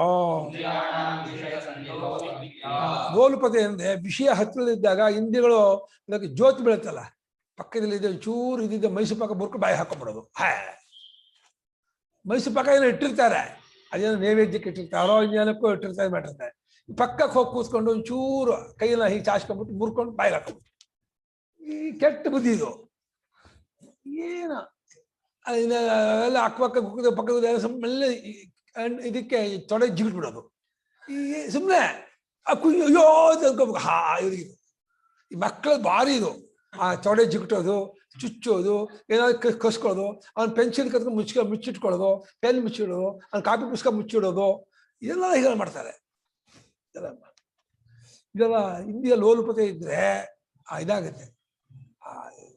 A: ಲೋಲುಪತೆ ಅಂದ್ರೆ ವಿಷಯ ಹತ್ತಿರದಿದ್ದಾಗ ಇಂದ್ರಿಯಗಳು ಅದಕ್ಕೆ ಜ್ಯೋತಿ ಬೀಳುತ್ತಲ್ಲ, ಪಕ್ಕದಲ್ಲಿ ಇದೆ ಚೂರು ಇದ್ದಿದ್ದ ಮೈಸೂರು ಪಾಕ ಬುರ್ಕೊಂಡು ಬಾಯಿ ಹಾಕೊಂಡ್ಬಿಡೋದು. ಮೈಸೂರು ಪಾಕ ಏನೋ ಇಟ್ಟಿರ್ತಾರೆ, ಅದೇನೋ ನೈವೇದ್ಯಕ್ಕೆ ಇಟ್ಟಿರ್ತಾರೋ ಇನ್ನೇನಕ್ಕೂ ಇಟ್ಟಿರ್ತಾರೆ, ಮಾಡಿರ್ತಾರೆ. ಪಕ್ಕಕ್ಕೆ ಹೋಗಿ ಕೂತ್ಕೊಂಡು ಒಂಚೂರು ಕೈಯನ್ನ ಹೀಗೆ ಚಾಚ್ಕೊಂಡ್ಬಿಟ್ಟು ಮುರ್ಕೊಂಡು ಬಾಯಿ ಹಾಕೊಂಡ್ಬಿಟ್ಟು, ಈ ಕೆಟ್ಟ ಬುದ್ಧಿ ಇದು. ಏನು ಎಲ್ಲ ಅಕ್ಕಪಕ್ಕ ಪಕ್ಕದ ಇದಕ್ಕೆ ತೊಡೆ ಜಿಗಿಟ್ಬಿಡೋದು. ಈ ಸುಮ್ಮನೆ ಅಯ್ಯೋ ಅನ್ಕೋಬೇಕು. ಇವ್ರಿಗಿದು ಈ ಮಕ್ಕಳ ಭಾರಿ ಇದು. ಆ ತೊಡೆ ಜಿಗಿಟೋದು, ಚುಚ್ಚೋದು, ಏನಾದ್ರು ಕಸ್ಕೊಳ್ಳೋದು, ಅವ್ನ ಪೆನ್ಸಿಲ್ ಕತ್ಕೊಂಡು ಮುಚ್ಚಿಟ್ಕೊಳ್ಳೋದು, ಪೆನ್ ಮುಚ್ಚಿಡೋದು, ಅವ್ನ ಕಾಪಿ ಪುಸ್ತಕ ಮುಚ್ಚಿಡೋದು, ಇದೆಲ್ಲ ಹೀಗೆ ಮಾಡ್ತಾರೆ. ಇದೆಲ್ಲ ಇಂದಿಯ ಲೋಲುಪತೆ ಇದ್ರೆ ಇದಾಗತ್ತೆ.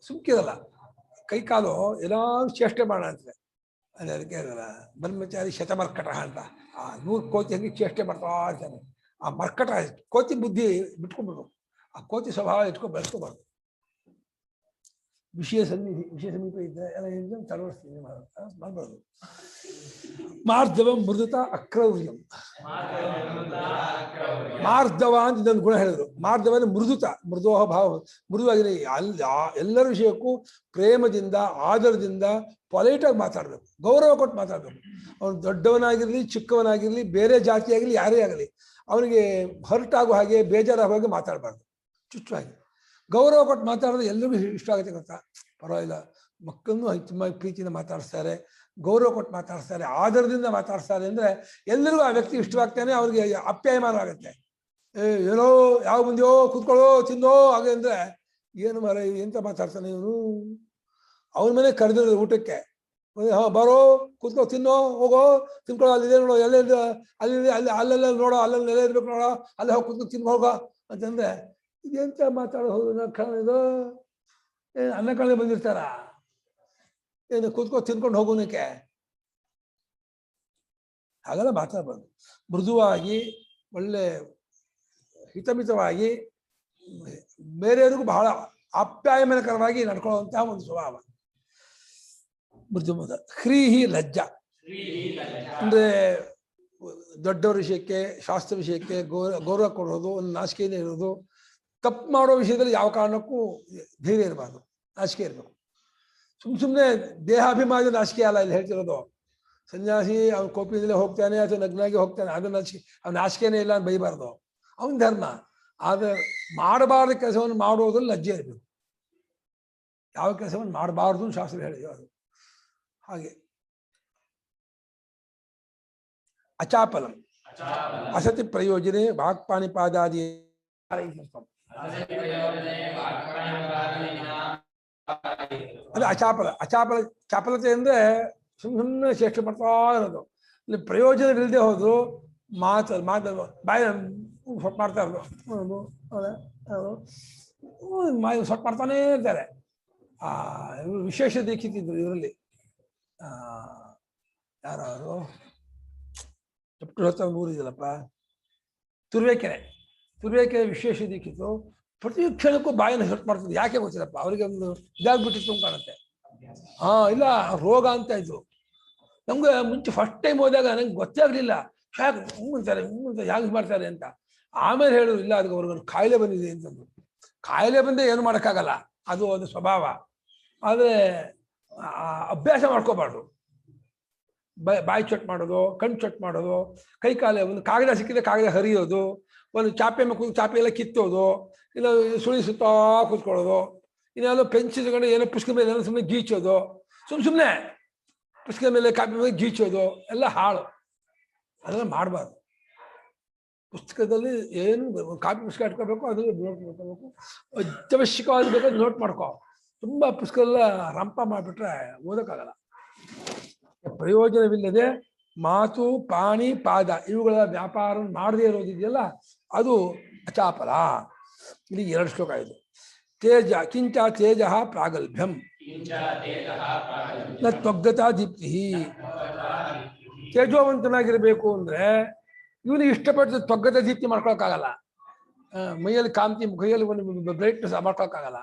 A: ಸುಮ್ಕಿರಲ್ಲ, ಕೈ ಕಾಲು ಏನಾದ್ರು ಚೇಷ್ಟೆ ಮಾಡೋಣ ಅಂತಾರೆ. ಅದಕ್ಕೆ ಬ್ರಹ್ಮಚಾರಿ ಶತಮರ್ಕಟ ಅಂತ 100 ಕೋತಿ ಹಂಗೆ ಚೇಷ್ಟೆ ಮಾಡ್ತಾ ಇರ್ತಾನೆ. ಆ ಮರ್ಕಟ ಕೋತಿ ಬುದ್ಧಿ ಬಿಟ್ಕೊಂಡ್ಬಿಡ್ಬೇಕು, ಆ ಕೋತಿ ಸ್ವಭಾವ ಬೆಳೆಸ್ಕೋಬಾರ್ದು. ವಿಷಯ ಸಮೀಪ ಇದ್ದರೆ ಎಲ್ಲ ತಡವಡಿಸ್ತೀನಿ ಮಾಡಬಾರ್ದು. ಮಾರ್ಧವ ಮೃದುತ ಅಕ್ರೌರ್ಯಂ. ಮಾರ್ಧವ ಅಂತ ಇದೊಂದು ಗುಣ ಹೇಳಿದ್ರು. ಮಾರ್ಧವ ಅಂದ್ರೆ ಮೃದುತ, ಮೃದೋಹ ಭಾವ, ಮೃದುವಾಗಿದೆ. ಎಲ್ಲರ ವಿಷಯಕ್ಕೂ ಪ್ರೇಮದಿಂದ, ಆದರದಿಂದ, ಪೊಲೈಟಾಗಿ ಮಾತಾಡ್ಬೇಕು, ಗೌರವ ಕೊಟ್ಟು ಮಾತಾಡ್ಬೇಕು. ಅವನು ದೊಡ್ಡವನಾಗಿರ್ಲಿ, ಚಿಕ್ಕವನಾಗಿರ್ಲಿ, ಬೇರೆ ಜಾತಿಯಾಗಿರ್ಲಿ, ಯಾರೇ ಆಗಲಿ, ಅವನಿಗೆ ಹರ್ಟ್ ಆಗೋ ಹಾಗೆ, ಬೇಜಾರಾಗೋ ಹಾಗೆ ಮಾತಾಡಬಾರ್ದು. ಚುಚ್ಚುವಾಗಿ ಗೌರವ ಕೊಟ್ಟು ಮಾತಾಡೋದು ಎಲ್ಲರಿಗೂ ಇಷ್ಟ ಆಗುತ್ತೆ. ಗೊತ್ತಾ, ಪರವಾಗಿಲ್ಲ, ಮಕ್ಕಳನ್ನು ತುಂಬ ಪ್ರೀತಿಯಿಂದ ಮಾತಾಡಿಸ್ತಾರೆ, ಗೌರವ ಕೊಟ್ಟು ಮಾತಾಡಿಸ್ತಾರೆ, ಆದರದಿಂದ ಮಾತಾಡಿಸ್ತಾರೆ ಅಂದ್ರೆ ಎಲ್ಲರಿಗೂ ಆ ವ್ಯಕ್ತಿ ಇಷ್ಟವಾಗ್ತಾನೆ, ಅವ್ರಿಗೆ ಅಪ್ಯಾಯಮಾನ ಆಗುತ್ತೆ. ಏನೋ ಯಾವ ಬಂದ್ಯೋ ಕೂತ್ಕೊಳ್ಳೋ ತಿಂದೋ ಹಾಗೆ ಅಂದ್ರೆ ಏನು ಮರ ಎಂತ ಮಾತಾಡ್ತಾನೆ ಇವನು, ಅವನ ಮನೆ ಕರೆದಿರೋದು ಊಟಕ್ಕೆ, ಹಾ ಬರೋ ಕೂತ್ಕೋ ತಿನ್ನೋ ಹೋಗೋ ತಿನ್ಕೊಳ್ಳೋ, ಅಲ್ಲಿದೆ ನೋಡೋ ಎಲ್ಲ ಅಲ್ಲಿ ಅಲ್ಲೆಲ್ಲ ನೋಡೋ, ಅಲ್ಲೆಲ್ಲ ನೆಲೆ ಇರ್ಬೇಕು ನೋಡೋ, ಅಲ್ಲೇ ಹೋಗಿ ಕೂತ್ಕೊ ತಿನ್ಕೊ ಹೋಗೋ ಅಂತಂದ್ರೆ ಇದೆಂತ ಮಾತಾಡೋದು ಇದು ಅನ್ನ ಕಳೆ ಬಂದಿರ್ತಾರ, ಏನು ಕೂತ್ಕೋ ತಿನ್ಕೊಂಡು ಹೋಗೋನಕ್ಕೆ ಹಾಗೆಲ್ಲ ಮಾತಾಡ್ಬಾರ್ದು. ಮೃದುವಾಗಿ ಒಳ್ಳೆ ಹಿತಮಿತವಾಗಿ ಬೇರೆಯವರಿಗೂ ಬಹಳ ಆಪ್ಯಾಯಮನಕರವಾಗಿ ನಡ್ಕೊಳ್ಳುವಂತಹ ಒಂದು ಸ್ವಭಾವ. ಮೃದುಮದ ಹ್ರೀಹಿ ಲಜ್ಜ ಅಂದ್ರೆ ದೊಡ್ಡವರ ವಿಷಯಕ್ಕೆ, ಶಾಸ್ತ್ರ ವಿಷಯಕ್ಕೆ ಗೌರವ ಕೊಡೋದು, ಒಂದು ನಾಚಿಕೆನೇ ಇರೋದು. ತಪ್ಪು ಮಾಡೋ ವಿಷಯದಲ್ಲಿ ಯಾವ ಕಾರಣಕ್ಕೂ ಧೈರ್ಯ ಇರಬಾರ್ದು, ನಾಚಿಕೆ ಇರಬೇಕು. ಸುಮ್ಮನೆ ದೇಹಾಭಿಮಾನದ ನಾಚಿಕೆ ಅಲ್ಲ ಇಲ್ಲಿ ಹೇಳ್ತಿರೋದು. ಸನ್ಯಾಸಿ ಅವ್ನ ಕೋಪಿಯಿಂದಲೇ ಹೋಗ್ತಾನೆ ಅಥವಾ ನಗ್ನಾಗಿ ಹೋಗ್ತಾನೆ, ಅದು ನಾಚಿಕೆ, ಅವ್ನ ನಾಚಿಕೆನೇ ಇಲ್ಲ ಅಂತ ಬೈಬಾರ್ದು, ಅವನ ಧರ್ಮ. ಆದರೆ ಮಾಡಬಾರ್ದ ಕೆಲಸವನ್ನು ಮಾಡೋದ್ರಲ್ಲಿ ಲಜ್ಜೆ ಇರಬೇಕು. ಯಾವ ಕೆಲಸವನ್ನು ಮಾಡಬಾರ್ದು ಶಾಸ್ತ್ರ ಹೇಳಿದೆ ಅದು ಹಾಗೆ. ಅಚಾಪಲಂ ಅಸತಿ ಪ್ರಯೋಜನೆ ವಾಕ್ಪಾಣಿಪಾದಾದಿ ಅದು ಅಚಾಪಲ. ಚಾಪಲತೆ ಅಂದ್ರೆ ಸುಮ್ಮನೆ ಚೇಷ್ಟೆ ಮಾಡ್ತಾ ಇರೋದು, ಇಲ್ಲಿ ಪ್ರಯೋಜನವಿಲ್ಲದೆ ಹೋದ್ರು ಮಾತು ಬಾಯಿ ಸೊಟ್ಟು ಮಾಡ್ತಾ ಇರೋದು, ಸೊಟ್ಟು ಮಾಡ್ತಾನೇ ಇರ್ತಾರೆ. ಇವರು ವಿಶೇಷ ದೀಕ್ಷಿತಿದ್ರು ಇವರಲ್ಲಿ, ಯಾರು ಚಪ್ಟು ಊರಿದಲ್ಲಪ್ಪ, ತುರುವೇಕೆರೆ ವಿಶೇಷ ದೀಕ್ಷಿತು. ಪ್ರತಿ ಕ್ಷಣಕ್ಕೂ ಬಾಯಿನ ಸೊಟ್ಟು ಮಾಡ್ತಿದ್ರು, ಯಾಕೆ ಗೊತ್ತಿಲ್ಲಪ್ಪ, ಅವರಿಗೆ ಒಂದು ಇದಾಗ್ಬಿಟ್ಟಿತ್ತು ಅಂತ ಕಾಣುತ್ತೆ. ಇಲ್ಲ ರೋಗ ಅಂತ ಇದ್ರು. ನಮ್ಗೆ ಮುಂಚೆ ಫಸ್ಟ್ ಟೈಮ್ ಹೋದಾಗ ನಂಗೆ ಗೊತ್ತೇ ಆಗಲಿಲ್ಲ, ಯಾಕೆ ಅಂತಾರೆ ಯಾಕೆ ಮಾಡ್ತಾರೆ ಅಂತ. ಆಮೇಲೆ ಹೇಳಿದ್ರು ಇಲ್ಲ, ಅದಕ್ಕೆ ಅವ್ರಿಗೊಂದು ಕಾಯಿಲೆ ಬಂದಿದೆ ಅಂತಂದು. ಕಾಯಿಲೆ ಬಂದೆ ಏನು ಮಾಡೋಕ್ಕಾಗಲ್ಲ, ಅದು ಒಂದು ಸ್ವಭಾವ. ಆದರೆ ಅಭ್ಯಾಸ ಮಾಡ್ಕೋಬಾರ್ದು. ಬಾಯಿ ಚೊಟ್ಟು ಮಾಡೋದು, ಕಣ್ಣು ಚೊಟ್ಟು ಮಾಡೋದು, ಕೈ ಕಾಲ ಒಂದು ಕಾಗದ ಸಿಕ್ಕಿದ್ರೆ ಕಾಗದ ಹರಿಯೋದು, ಒಂದು ಚಾಪೆ ಚಾಪೆ ಎಲ್ಲ ಕಿತ್ತೋದು, ಇಲ್ಲ ಸುಳಿಸುತ್ತಾ ಕೂತ್ಕೊಳ್ಳೋದು, ಇನ್ನೆಲ್ಲೋ ಪೆನ್ಸಿಲ್ ತಗೊಂಡು ಏನೋ ಪುಸ್ತಕ ಮೇಲೆ ಏನೋ ಸುಮ್ಮನೆ ಗೀಚೋದು, ಸುಮ್ಮನೆ ಪುಸ್ತಕದ ಮೇಲೆ ಕಾಪಿ ಮೇಲೆ ಗೀಚೋದು ಎಲ್ಲ ಹಾಳು. ಅದೆಲ್ಲ ಮಾಡಬಾರ್ದು. ಪುಸ್ತಕದಲ್ಲಿ ಏನು ಕಾಪಿ ಪುಸ್ತಕ ಇಟ್ಕೋಬೇಕು, ಅದು ನೋಟ್ ಮಾಡ್ಕೋಬೇಕು, ಅತ್ಯವಶ್ಯಕವಾದ ಬೇಕಾದ್ರೆ ನೋಟ್ ಮಾಡ್ಕೋ. ತುಂಬ ಪುಸ್ತಕ ಎಲ್ಲ ರಂಪ ಮಾಡಿಬಿಟ್ರೆ ಓದೋಕ್ಕಾಗಲ್ಲ. ಪ್ರಯೋಜನವಿಲ್ಲದೆ ಮಾತು, ಪಾಣಿ, ಪಾದ ಇವುಗಳ ವ್ಯಾಪಾರ ಮಾಡದೇ ಇರೋದಿದೆಯಲ್ಲ, ಅದು ಅಚಾಪಲ. ಇಲ್ಲಿ 2 ಶ್ಲೋಕ ಇದೆ. ತೇಜ ಕಿಂಚ ತೇಜ ಪ್ರಾಗಲ್ಭ್ಯಂ ನ ತ್ವಗ್ಗತಾ ದೀಪ್ತಿ. ತೇಜೋವಂತನಾಗಿರ್ಬೇಕು ಅಂದ್ರೆ ಇವನಿಗೆ ಇಷ್ಟಪಟ್ಟು ತ್ವಗ್ಗತ ದೀಪ್ತಿ ಮಾಡ್ಕೊಳಕ್ಕಾಗಲ್ಲ. ಮೈಯಲ್ಲಿ ಕಾಂತಿ, ಮುಖದಲ್ಲಿ ಒಂದು ಬ್ರೈಟ್ನೆಸ್ ಮಾಡ್ಕೊಳಕ್ಕಾಗಲ್ಲ.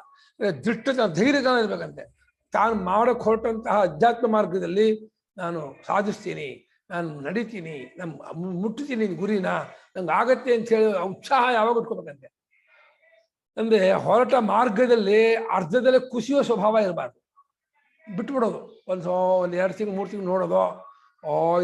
A: ದೃಷ್ಟತನ, ಧೈರ್ಯತನ ಇರ್ಬೇಕಂತೆ. ತಾನು ಮಾಡಕ್ಕೆ ಹೊರಟಂತಹ ಅಧ್ಯಾತ್ಮ ಮಾರ್ಗದಲ್ಲಿ ನಾನು ಸಾಧಿಸ್ತೀನಿ, ನಾನು ನಡಿತೀನಿ, ಮುಟ್ಟುತ್ತೀನಿ ಗುರಿನ, ನಂಗೆ ಆಗತ್ತೆ ಅಂತ ಹೇಳಿ ಉತ್ಸಾಹ ಯಾವಾಗ ಉಟ್ಕೋಬೇಕಂತೆ. ಅಂದ್ರೆ ಹೊರಟ ಮಾರ್ಗದಲ್ಲಿ ಅರ್ಧದಲ್ಲೇ ಕುಸಿಯೋ ಸ್ವಭಾವ ಇರಬಾರ್ದು, ಬಿಟ್ಬಿಡೋದು. ಒಂದು 2 ತಿಂಗಳು 3 ತಿಂಗಳು ನೋಡೋದು,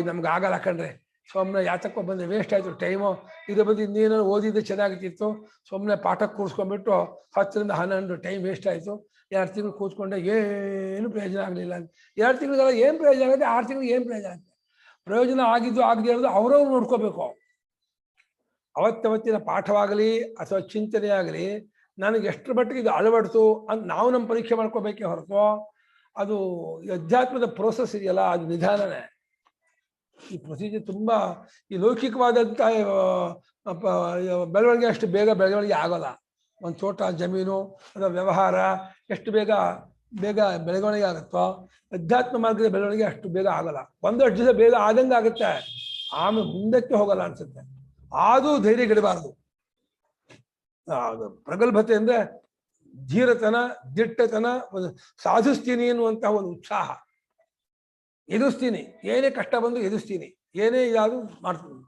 A: ಇದು ನಮ್ಗೆ ಆಗಲ್ಲ ಕಣ್ರೆ, ಸುಮ್ಮನೆ ಯಾತಕ್ಕೋ ಬಂದೆ, ವೇಸ್ಟ್ ಆಯಿತು ಟೈಮು, ಇದ್ರ ಬಂದು ಇನ್ನೇನೋ ಓದಿದ್ದು ಚೆನ್ನಾಗಿತ್ತು, ಸುಮ್ಮನೆ ಪಾಠಕ್ಕೆ ಕೂರಿಸ್ಕೊಂಡ್ಬಿಟ್ಟು 10 ರಿಂದ 12 ಟೈಮ್ ವೇಸ್ಟ್ ಆಯಿತು, 2 ತಿಂಗಳು ಕೂತ್ಕೊಂಡೆ ಏನು ಪ್ರಯೋಜನ ಆಗಲಿಲ್ಲ ಅಂತ. 2 ತಿಂಗಳಿಗೆಲ್ಲ ಏನು ಪ್ರಯೋಜನ ಆಗುತ್ತೆ, 6 ತಿಂಗಳಿಗೆ ಏನು ಪ್ರಯೋಜನ ಆಗುತ್ತೆ? ಪ್ರಯೋಜನ ಆಗಿದ್ದು ಆಗದೆ ಇರೋದು ಅವರವ್ರು ನೋಡ್ಕೋಬೇಕು. ಅವತ್ತವತ್ತಿನ ಪಾಠವಾಗಲಿ ಅಥವಾ ಚಿಂತನೆ ಆಗಲಿ ನನಗೆ ಎಷ್ಟರ ಮಟ್ಟಿಗೆ ಇದು ಅಳವಡಿತು ಅಂತ ನಾವು ನಮ್ಮ ಪರೀಕ್ಷೆ ಮಾಡ್ಕೋಬೇಕೇ ಹೊರತು, ಅದು ಅಧ್ಯಾತ್ಮದ ಪ್ರೋಸೆಸ್ ಇದೆಯಲ್ಲ, ಅದು ನಿಧಾನನೇ. ಈ ಪ್ರೊಸೀಜರ್ ತುಂಬ ಈ ಲೌಕಿಕವಾದಂಥ ಬೆಳವಣಿಗೆ ಅಷ್ಟು ಬೇಗ ಬೆಳವಣಿಗೆ ಆಗೋಲ್ಲ. ಒಂದು ತೋಟ, ಜಮೀನು ಅಥವಾ ವ್ಯವಹಾರ ಎಷ್ಟು ಬೇಗ ಬೆಳವಣಿಗೆ ಆಗುತ್ತೋ, ಅಧ್ಯಾತ್ಮ ಮಾರ್ಗದ ಬೆಳವಣಿಗೆ ಅಷ್ಟು ಬೇಗ ಆಗೋಲ್ಲ. ಒಂದಷ್ಟು ದಿವಸ ಬೇಗ ಆದಂಗೆ ಆಗುತ್ತೆ, ಆಮೇಲೆ ಮುಂದಕ್ಕೆ ಹೋಗಲ್ಲ ಅನ್ಸುತ್ತೆ. ಆದರೂ ಧೈರ್ಯಗೆಡಬಾರ್ದು. ಪ್ರಗಲ್ಭತೆ ಅಂದ್ರೆ ಧೀರತನ, ದಿಟ್ಟತನ, ಒಂದು ಸಾಧಿಸ್ತೀನಿ ಎನ್ನುವಂತಹ ಒಂದು ಉತ್ಸಾಹ. ಎದುರಿಸ್ತೀನಿ, ಏನೇ ಕಷ್ಟ ಬಂದು ಎದುರಿಸ್ತೀನಿ, ಏನೇ ಯಾವುದು ಮಾಡ್ತೀನಿ,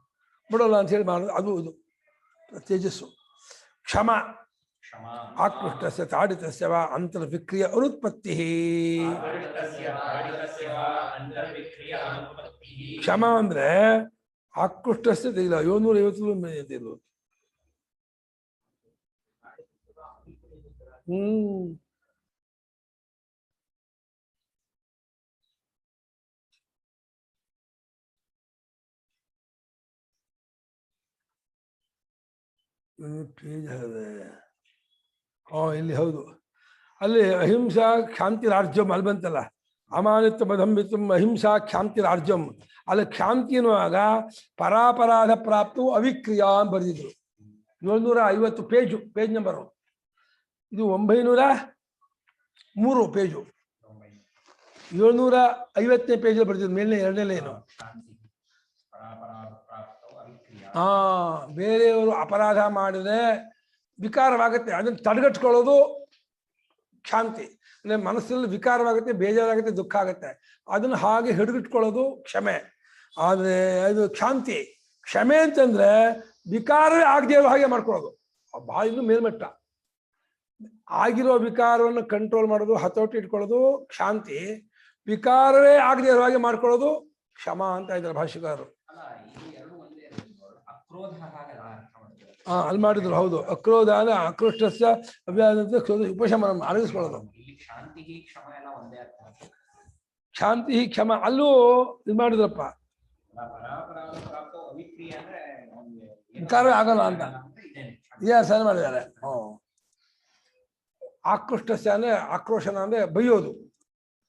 A: ಬಿಡೋಲ್ಲ ಅಂತ ಹೇಳಿ ಮಾಡೋದು, ಅದು ಇದು ತೇಜಸ್ಸು. ಕ್ಷಮ ಆಕೃಷ್ಟಸ್ಯ ತಾಡಿತಸ್ಯ ವಾ ಅಂತರ್ವಿಕ್ರಿಯ ಅನುತ್ಪತ್ತಿ. ಕ್ಷಮ ಅಂದ್ರೆ ಆಕೃಷ್ಟಸ್ಯ ಇಲ್ಲ 750 ಹ್ಮ್ ಪೇಜ್ ಇಲ್ಲಿ ಹೌದು, ಅಲ್ಲಿ ಅಹಿಂಸಾ ಕ್ಷಾಂತಿ ರಾಜ್ಯಂ ಅಲ್ಲಿ ಬಂತಲ್ಲ, ಅಮಾನಿತ್ವ ಮದಂಬಿತ್ವಂ ಅಹಿಂಸಾ ಕ್ಷಾಂತಿ ರಾಜ್ಯಂ. ಅಲ್ಲಿ ಕ್ಷಾಂತಿ ಎನ್ನುವಾಗ ಪರಾಪರಾಧ ಪ್ರಾಪ್ತವು ಅವಿಕ್ರಿಯಾ ಅಂತ ಬರೆದಿದ್ರು. 750 ಪೇಜ್ ನಂಬರು. ಇದು 903 ಪೇಜು. 750ನೇ ಪೇಜಲ್ಲಿ ಬರೆದಿದ್ರು. ಮೇಲಿನ 2ನೇ ಲೈನು. ಬೇರೆಯವರು ಅಪರಾಧ ಮಾಡಿದ್ರೆ ವಿಕಾರವಾಗುತ್ತೆ, ಅದನ್ನು ತಡೆಗಟ್ಕೊಳ್ಳೋದು ಕ್ಷಾಂತಿ. ಅಂದ್ರೆ ಮನಸ್ಸಲ್ಲಿ ವಿಕಾರವಾಗುತ್ತೆ, ಬೇಜಾರಾಗುತ್ತೆ, ದುಃಖ ಆಗುತ್ತೆ, ಅದನ್ನು ಹಾಗೆ ಹಿಡಿದಿಟ್ಕೊಳ್ಳೋದು ಕ್ಷಮೆ. ಆದ್ರೆ ಅದು ಕ್ಷಾಂತಿ. ಕ್ಷಮೆ ಅಂತಂದ್ರೆ ವಿಕಾರವೇ ಆಗದೆ ಇರೋ ಹಾಗೆ ಮಾಡ್ಕೊಳ್ಳೋದು, ಭಾಳ ಇನ್ನು ಮೇಲ್ಮಟ್ಟ. ಆಗಿರೋ ವಿಕಾರವನ್ನು ಕಂಟ್ರೋಲ್ ಮಾಡೋದು, ಹತೋಟಿ ಇಟ್ಕೊಳ್ಳೋದು ಕ್ಷಾಂತಿ. ವಿಕಾರವೇ ಆಗದೆ ಇರೋ ಹಾಗೆ ಮಾಡ್ಕೊಳ್ಳೋದು ಕ್ಷಮ ಅಂತ ಇದ್ದಾರೆ ಭಾಷ್ಯಕಾರರು. ಅಲ್ಲಿ ಮಾಡಿದ್ರು. ಹೌದು, ಅಕ್ರೋಧ ಅಂದ್ರೆ ಆಕ್ರೋಷ್ಟಸ್ಯ ಉಪಶಮನ ಅಡಗಿಸ್ಕೊಳ್ಳೋದು. ಶಾಂತಿ ಕ್ಷಮ ಅಲ್ಲೂ ಇದು ಮಾಡಿದ್ರಪ್ಪ, ವಿಕಾರ ಆಗಲ್ಲ ಅಂತ ಸರಿ ಮಾಡಿದ್ದಾರೆ. ಆಕೃಷ್ಟಸ್ಯ ಅಂದ್ರೆ ಆಕ್ರೋಶನ ಅಂದ್ರೆ ಬೈಯೋದು,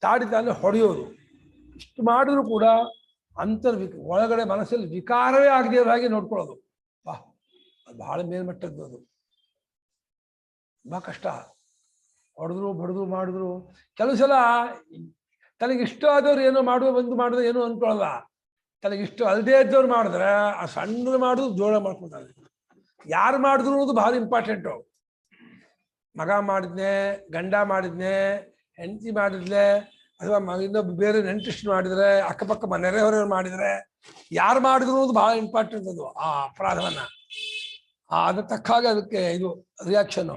A: ತಾಡಿತ ಅಂದ್ರೆ ಹೊಡೆಯೋದು. ಇಷ್ಟು ಮಾಡಿದ್ರು ಕೂಡ ಒಳಗಡೆ ಮನಸ್ಸಲ್ಲಿ ವಿಕಾರವೇ ಆಗದೆ ಇರೋ ಹಾಗೆ ನೋಡ್ಕೊಳ್ಳೋದು. ಅದು ಬಹಳ ಮೇಲ್ಮಟ್ಟದ್ದು. ಅದು ತುಂಬಾ ಕಷ್ಟ. ಹೊಡೆದ್ರು ಬಡಿದ್ರು ಮಾಡಿದ್ರು. ಕೆಲವು ಸಲ ತನಗಿಷ್ಟ ಆದವ್ರು ಏನೋ ಮಾಡಿದ್ರೆ ಏನೋ ಅನ್ಕೊಳ್ಳಲ್ಲ. ತನಗಿಷ್ಟ ಅಲ್ಲದೆ ಇದ್ದವ್ರು ಮಾಡಿದ್ರೆ ಆ ಸಣ್ಣದು ಮಾಡೋದು ಜೋಳ ಮಾಡ್ಕೊಳ್ತಾರೆ. ಯಾರು ಮಾಡಿದ್ರು ಅನ್ನೋದು ಭಾಳ ಇಂಪಾರ್ಟೆಂಟು. ಮಗ ಮಾಡಿದ್ನೆ, ಗಂಡ ಮಾಡಿದ್ನೆ, ಹೆಂಡತಿ ಮಾಡಿದ್ಲೆ, ಅಥವಾ ಇನ್ನೊಬ್ಬ ಬೇರೆ ನೆಂಟಿಷ್ಟು ಮಾಡಿದ್ರೆ, ಅಕ್ಕಪಕ್ಕ ನೆರೆಹೊರೆಯವ್ರು ಮಾಡಿದ್ರೆ, ಯಾರು ಮಾಡಿದ್ರು ಅನ್ನೋದು ಭಾಳ ಇಂಪಾರ್ಟೆಂಟ್. ಅದು ಆ ಅಪರಾಧವನ್ನ ಅದ್ರ ತಕ್ಕ ಹಾಗೆ ಅದಕ್ಕೆ ಇದು ರಿಯಾಕ್ಷನ್.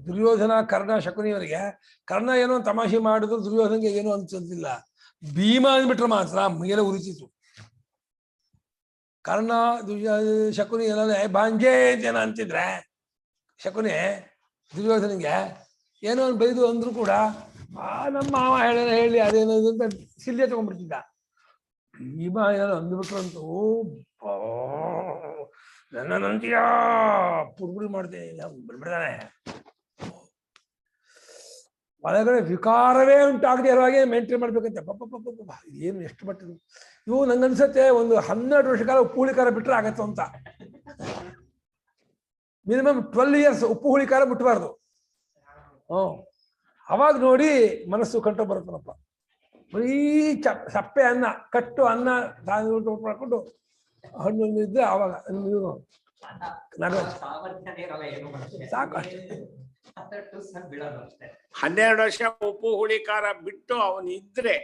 A: ದುರ್ಯೋಧನ, ಕರ್ಣ, ಶಕುನಿಯವರಿಗೆ ಕರ್ಣ ಏನೋ ತಮಾಷೆ ಮಾಡಿದ್ರು ದುರ್ಯೋಧನಿಗೆ ಏನೋ ಅನ್ಸೋದಿಲ್ಲ. ಭೀಮ ಅಂದ್ಬಿಟ್ರೆ ಮಾತ್ರ ಮೇಲೆ ಉರಿತಿತ್ತು. ಕರ್ಣ ಶಕುನಿ ಏನಾದ್ರೆ ಬಾಂಜೆ ಜನ ಅಂತಿದ್ರೆ, ಶಕುನಿ ದುರ್ಯೋಧನಿಗೆ ಏನೋ ಒಂದು ಬೈದು ಅಂದ್ರು ಕೂಡ ನಮ್ಮ ಮಾವ ಹೇಳಿ ಅದೇನದು ಅಂತ ಸಿಲ್ಲೆ ತಗೊಂಡ್ಬಿಡ್ತಿದ್ದ. ಭೀಮ ಏನಾದ್ರು ಅಂದ್ಬಿಟ್ರಂತೂ ನನ್ನಂತೀಯ ಪುಡ್ಬುಡಿ ಮಾಡ್ತೇನೆ ಬಿಡ್ಬಿಡ್ತಾನೆ. ಒಳಗಡೆ ವಿಕಾರವೇ ಉಂಟಾಗದೆ ಇರುವಾಗೆ ಮೇಂಟೈನ್ ಮಾಡ್ಬೇಕಂತೆ. ಪಪ್ಪ ಏನು ಎಷ್ಟು ಮಟ್ಟದ್ದು ಇವು ನಂಗನ್ಸತ್ತೆ. ಒಂದು 12 ವರ್ಷ ಕಾಲ ಉಪ್ಪು ಹುಳಿಕಾರ ಬಿಟ್ರೆ ಆಗತ್ತು ಅಂತ. ಮಿನಿಮಮ್ 12 years ಉಪ್ಪು ಹುಳಿಕಾರ ಬಿಟ್ಟಬಾರ್ದು. ಅವಾಗ ನೋಡಿ ಮನಸ್ಸು ಕಂಟ್ರೋಲ್ ಬರುತ್ತನಪ್ಪ. ಬರೀ ಸಪ್ಪೆ ಅನ್ನ, ಕಟ್ಟು ಅನ್ನ ಮಾಡ್ಕೊಂಡು ಹಣ್ಣು ಇದ್ರೆ ಅವಾಗ ಸಾಕು ಅಷ್ಟೇ.
D: 12 ವರ್ಷ ಉಪ್ಪು ಹುಳಿ ಖಾರ ಬಿಟ್ಟು ಅವನು ಇದ್ರೆ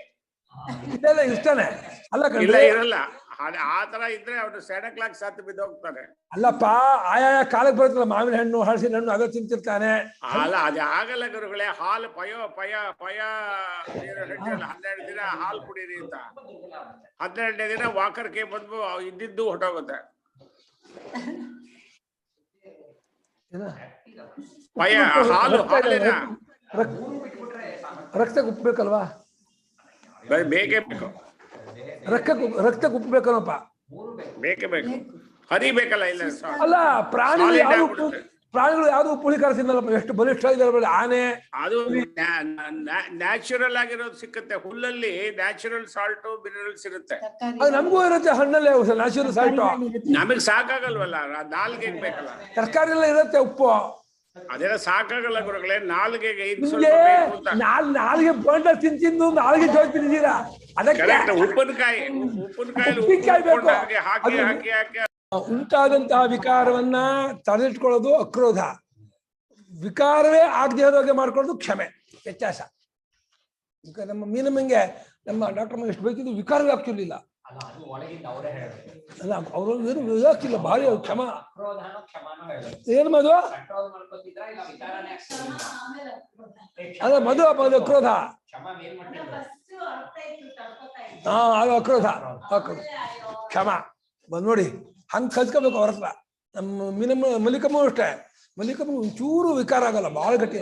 A: ಇದೆಲ್ಲ ಇಷ್ಟನೇ ಅಲ್ಲ.
D: ಇರಲ್ಲ. ಆ ತರ ಇದ್ರೆ ಅವನು ಸೆಡಕ್ಲಾಕ್ ಸತ್ತು ಬಿದ್ದೋಗ್ತಾನೆ.
A: ಅಲ್ಲಪ್ಪ, ಆಯಾಯ ಕಾಲಕ್ಕೆ ಬರುತ್ತಲ್ಲ, ಮಾವಿನ ಹಣ್ಣು, ಹಲಸಿನ ಹಣ್ಣು ಅದ ತಿಂತಿರ್ತಾನೆ.
D: ಅಲ್ಲ, ಅದೇ ಆಗಲ್ಲ ಗುರುಗಳೇ. ಹಾಲು ಪಯ 12 ದಿನ ಹಾಲು ಕುಡೀರಿ ಅಂತ. 12ನೇ ದಿನ ವಾಕರ್ಗೆ ಬಂದು ಇದ್ದಿದ್ದು ಹೊಟ್ಟೋಗುತ್ತೆ. ಪಯ ಹಾಲು
A: ರಕ್ತಕ್ಕೆ ಉಪ್ಪು ಬೇಕಲ್ವಾ?
D: ಬೇಕೇ ಬೇಕು.
A: ರಕ್ತಕ್ಕೆ ಉಪ್ಪು ಬೇಕಲ್ಲಪ್ಪ,
D: ಬೇಕೇ ಬೇಕು. ಹರಿಬೇಕಲ್ಲ. ಇಲ್ಲ
A: ಅಲ್ಲ, ಪ್ರಾಣಿಗಳು ಯಾವ್ದು ಉಪ್ಪು ಹುಳಿ ಖಾರ ತಿನ್ನಲ್ಲಪ್ಪ. ಎಷ್ಟು ಬಲಿಷ್ಠ ಇದ್ದಾರೆ ಆನೆ. ಅದು
D: ನ್ಯಾಚುರಲ್ ಆಗಿರೋದು ಸಿಕ್ಕುತ್ತೆ. ಹುಲ್ಲಲ್ಲಿ ನ್ಯಾಚುರಲ್ ಸಾಲ್ಟ್ ಮಿನರಲ್ಸ್ ಇರುತ್ತೆ.
A: ಅದು ನಮಗೂ ಇರುತ್ತೆ. ಹಣ್ಣಲ್ಲಿ ನ್ಯಾಚುರಲ್ ಸಾಲ್ಟ್
D: ನಮಗ್ ಸಾಕಾಗಲ್ವಲ್ಲ, ನಾಲ್ಗೆ ಬೇಕಲ್ಲ.
A: ತರಕಾರಿ ಎಲ್ಲ ಇರುತ್ತೆ ಉಪ್ಪು.
D: ಅದೆಲ್ಲ ಸಾಕಾಗಲ್ಲ ಗುರುಗಳೇ. ನಾಲ್ಗೆಗೆ
A: ನಾಲ್ಗೆ ಬೋಂಡ ತಿಂದು ನಾಲ್ಗೆ ಜೋಗಿ ತಿಂದಿದ್ದೀರಾ? ಅದಕ್ಕೆ
D: ಉಪ್ಪಿನಕಾಯಿ ಹಾಕಿ ಹಾಕಿ ಹಾಕಿ
A: ಉಂಟಾದಂತಹ ವಿಕಾರವನ್ನ ತಡೆದಿಟ್ಕೊಳ್ಳೋದು ಅಕ್ರೋಧ. ವಿಕಾರವೇ ಆಗದೆ ಹೋದಾಗೆ ಮಾಡ್ಕೊಳ್ಳೋದು ಕ್ಷಮೆ. ವ್ಯತ್ಯಾಸ. ನಮ್ಮ ಮೀನಮ್ಮಂಗೆ ನಮ್ಮ ಡಾಕ್ಟರ್ ಎಷ್ಟು ಬೇಕಿದ್ದು ವಿಕಾರವೇ ಆಗ್ತಿರ್ಲಿಲ್ಲ. ಅಲ್ಲ, ಅವರು ಏನು ಆಗ್ತಿಲ್ಲ. ಭಾರಿ ಕ್ಷಮ. ಏನು ಮಧು? ಅದ ಮಧು ಅಕ್ರೋಧ. ಅದು ಅಕ್ರೋಧ. ಕ್ಷಮ ಬಂದ್ ನೋಡಿ, ಹಂಗೆ ಕಲ್ತ್ಕೋಬೇಕು ಅವ್ರ ಹತ್ರ. ನಮ್ಮ ಮೀನಮ್ಮ ಮಲ್ಲಿಕಮ್ಮ ಅಷ್ಟೇ. ಮಲ್ಲಿಕಮ್ಮ ಒಂಚೂರು ವಿಕಾರ ಆಗಲ್ಲ, ಭಾಳ ಗಟ್ಟಿ.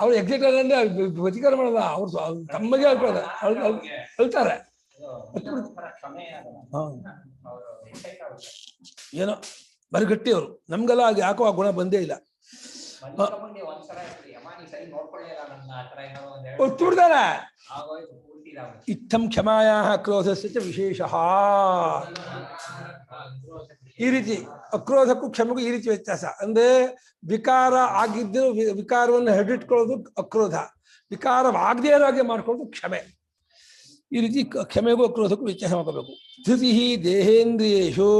A: ಅವ್ರು ಎಕ್ಸಿಟ್ ಅಂದ್ರೆ ಪ್ರತಿಕಾರ ಮಾಡಲ್ಲ. ಅವ್ರು ತಮ್ಮಗೆ ಅಳ್ತಾರೆ. ಏನೋ ಬರೀ ಗಟ್ಟಿ ಅವರು, ನಮ್ಗೆಲ್ಲ ಅದು ಯಾಕೋ ಆ ಗುಣ ಬಂದೇ ಇಲ್ಲ. ಒತ್ತುಬಿಡ್ತಾರೆ. ಇತ್ತಂ ಕ್ಷಮಾಯಾ ಕ್ರೋಧಸ್ಯ ಚ ವಿಶೇಷಃ. ಈ ರೀತಿ ಅಕ್ರೋಧಕ್ಕೂ ಕ್ಷಮೆಗೂ ಈ ರೀತಿ ವ್ಯತ್ಯಾಸ. ಅಂದ್ರೆ ವಿಕಾರ ಆಗಿದ್ದು ವಿಕಾರವನ್ನು ಹಿಡಿಟ್ಕೊಳ್ಳೋದು ಅಕ್ರೋಧ, ವಿಕಾರವಾಗದೇ ಇರೋ ಹಾಗೆ ಮಾಡ್ಕೊಳ್ಳೋದು ಕ್ಷಮೆ. ಈ ರೀತಿ ಕ್ಷಮೆಗೂ ಅಕ್ರೋಧಕ್ಕೂ ವ್ಯತ್ಯಾಸ ಮಾಡ್ಕೋಬೇಕು. ಧೃತಿ ದೇಹೇಂದ್ರಿಯೇಷು